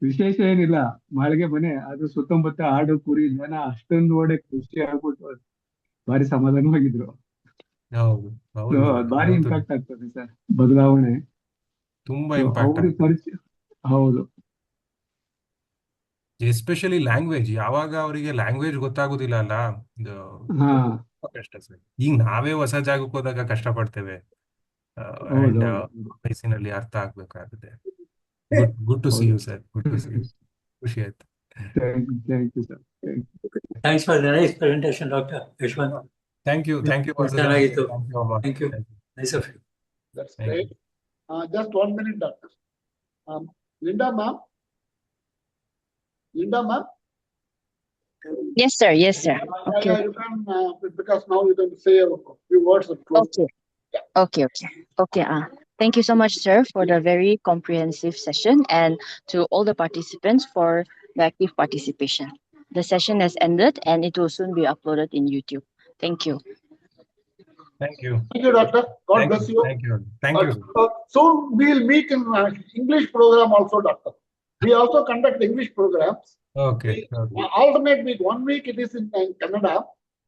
S9: ವಿಶೇಷ ಏನಿಲ್ಲ, ಮಾಳಿಗೆ ಮನೆ, ಅದು ಸುತ್ತಮುತ್ತ ಆಡು ಕುರಿ ಜನ ಅಷ್ಟೊಂದು ನೋಡಿ ಖುಷಿ ಆಗ್ಬಿಟ್ಟು ಭಾರಿ ಸಮಾಧಾನವಾಗಿದ್ರು. ಭಾರಿ ಇಂಪ್ಯಾಕ್ಟ್ ಆಗ್ತದೆ ಸರ್ ಬದಲಾವಣೆ,
S2: ತುಂಬಾ
S9: ಅವ್ರಿಗೆ ಪರಿಚಯ. ಹೌದು,
S2: ಎಸ್ಪೆಷಲಿ ಲ್ಯಾಂಗ್ವೇಜ್. ಯಾವಾಗ ಅವರಿಗೆ ಲ್ಯಾಂಗ್ವೇಜ್ ಗೊತ್ತಾಗುದಿಲ್ಲ ಅಲ್ಲ, ಕಷ್ಟ ಸರ್. ಈಗ ನಾವೇ ಹೊಸ ಜಾಗಕ್ಕೆ ಹೋದಾಗ ಕಷ್ಟ ಪಡ್ತೇವೆ, ವಯಸ್ಸಿನಲ್ಲಿ ಅರ್ಥ ಆಗ್ಬೇಕಾಗುತ್ತೆ. Good to see you sir. Good to see you. ಖುಷಿ ಆಯ್ತು.
S9: Thank you sir.
S6: Thanks for the nice presentation, Dr. Yashwant.
S2: Thank you.
S6: ಚೆನ್ನಾಗಿತ್ತು. Thank you. Nice of you.
S3: That's great. Just 1 minute, doctor. Linda ma'am.
S4: Yes, sir. Okay.
S3: You can, because now you can say a few words of truth.
S4: Okay. Thank you so much, sir, for the very comprehensive session, and to all the participants for the active participation. The session has ended and it will soon be uploaded in YouTube. Thank you.
S2: Thank you.
S3: Thank you, doctor. God bless you.
S2: Thank you.
S3: Soon we'll meet in English program also, doctor. We also conduct English programs.
S2: Okay.
S3: Alternate week. 1 week it is in Kannada,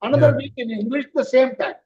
S3: another week in English, the same time.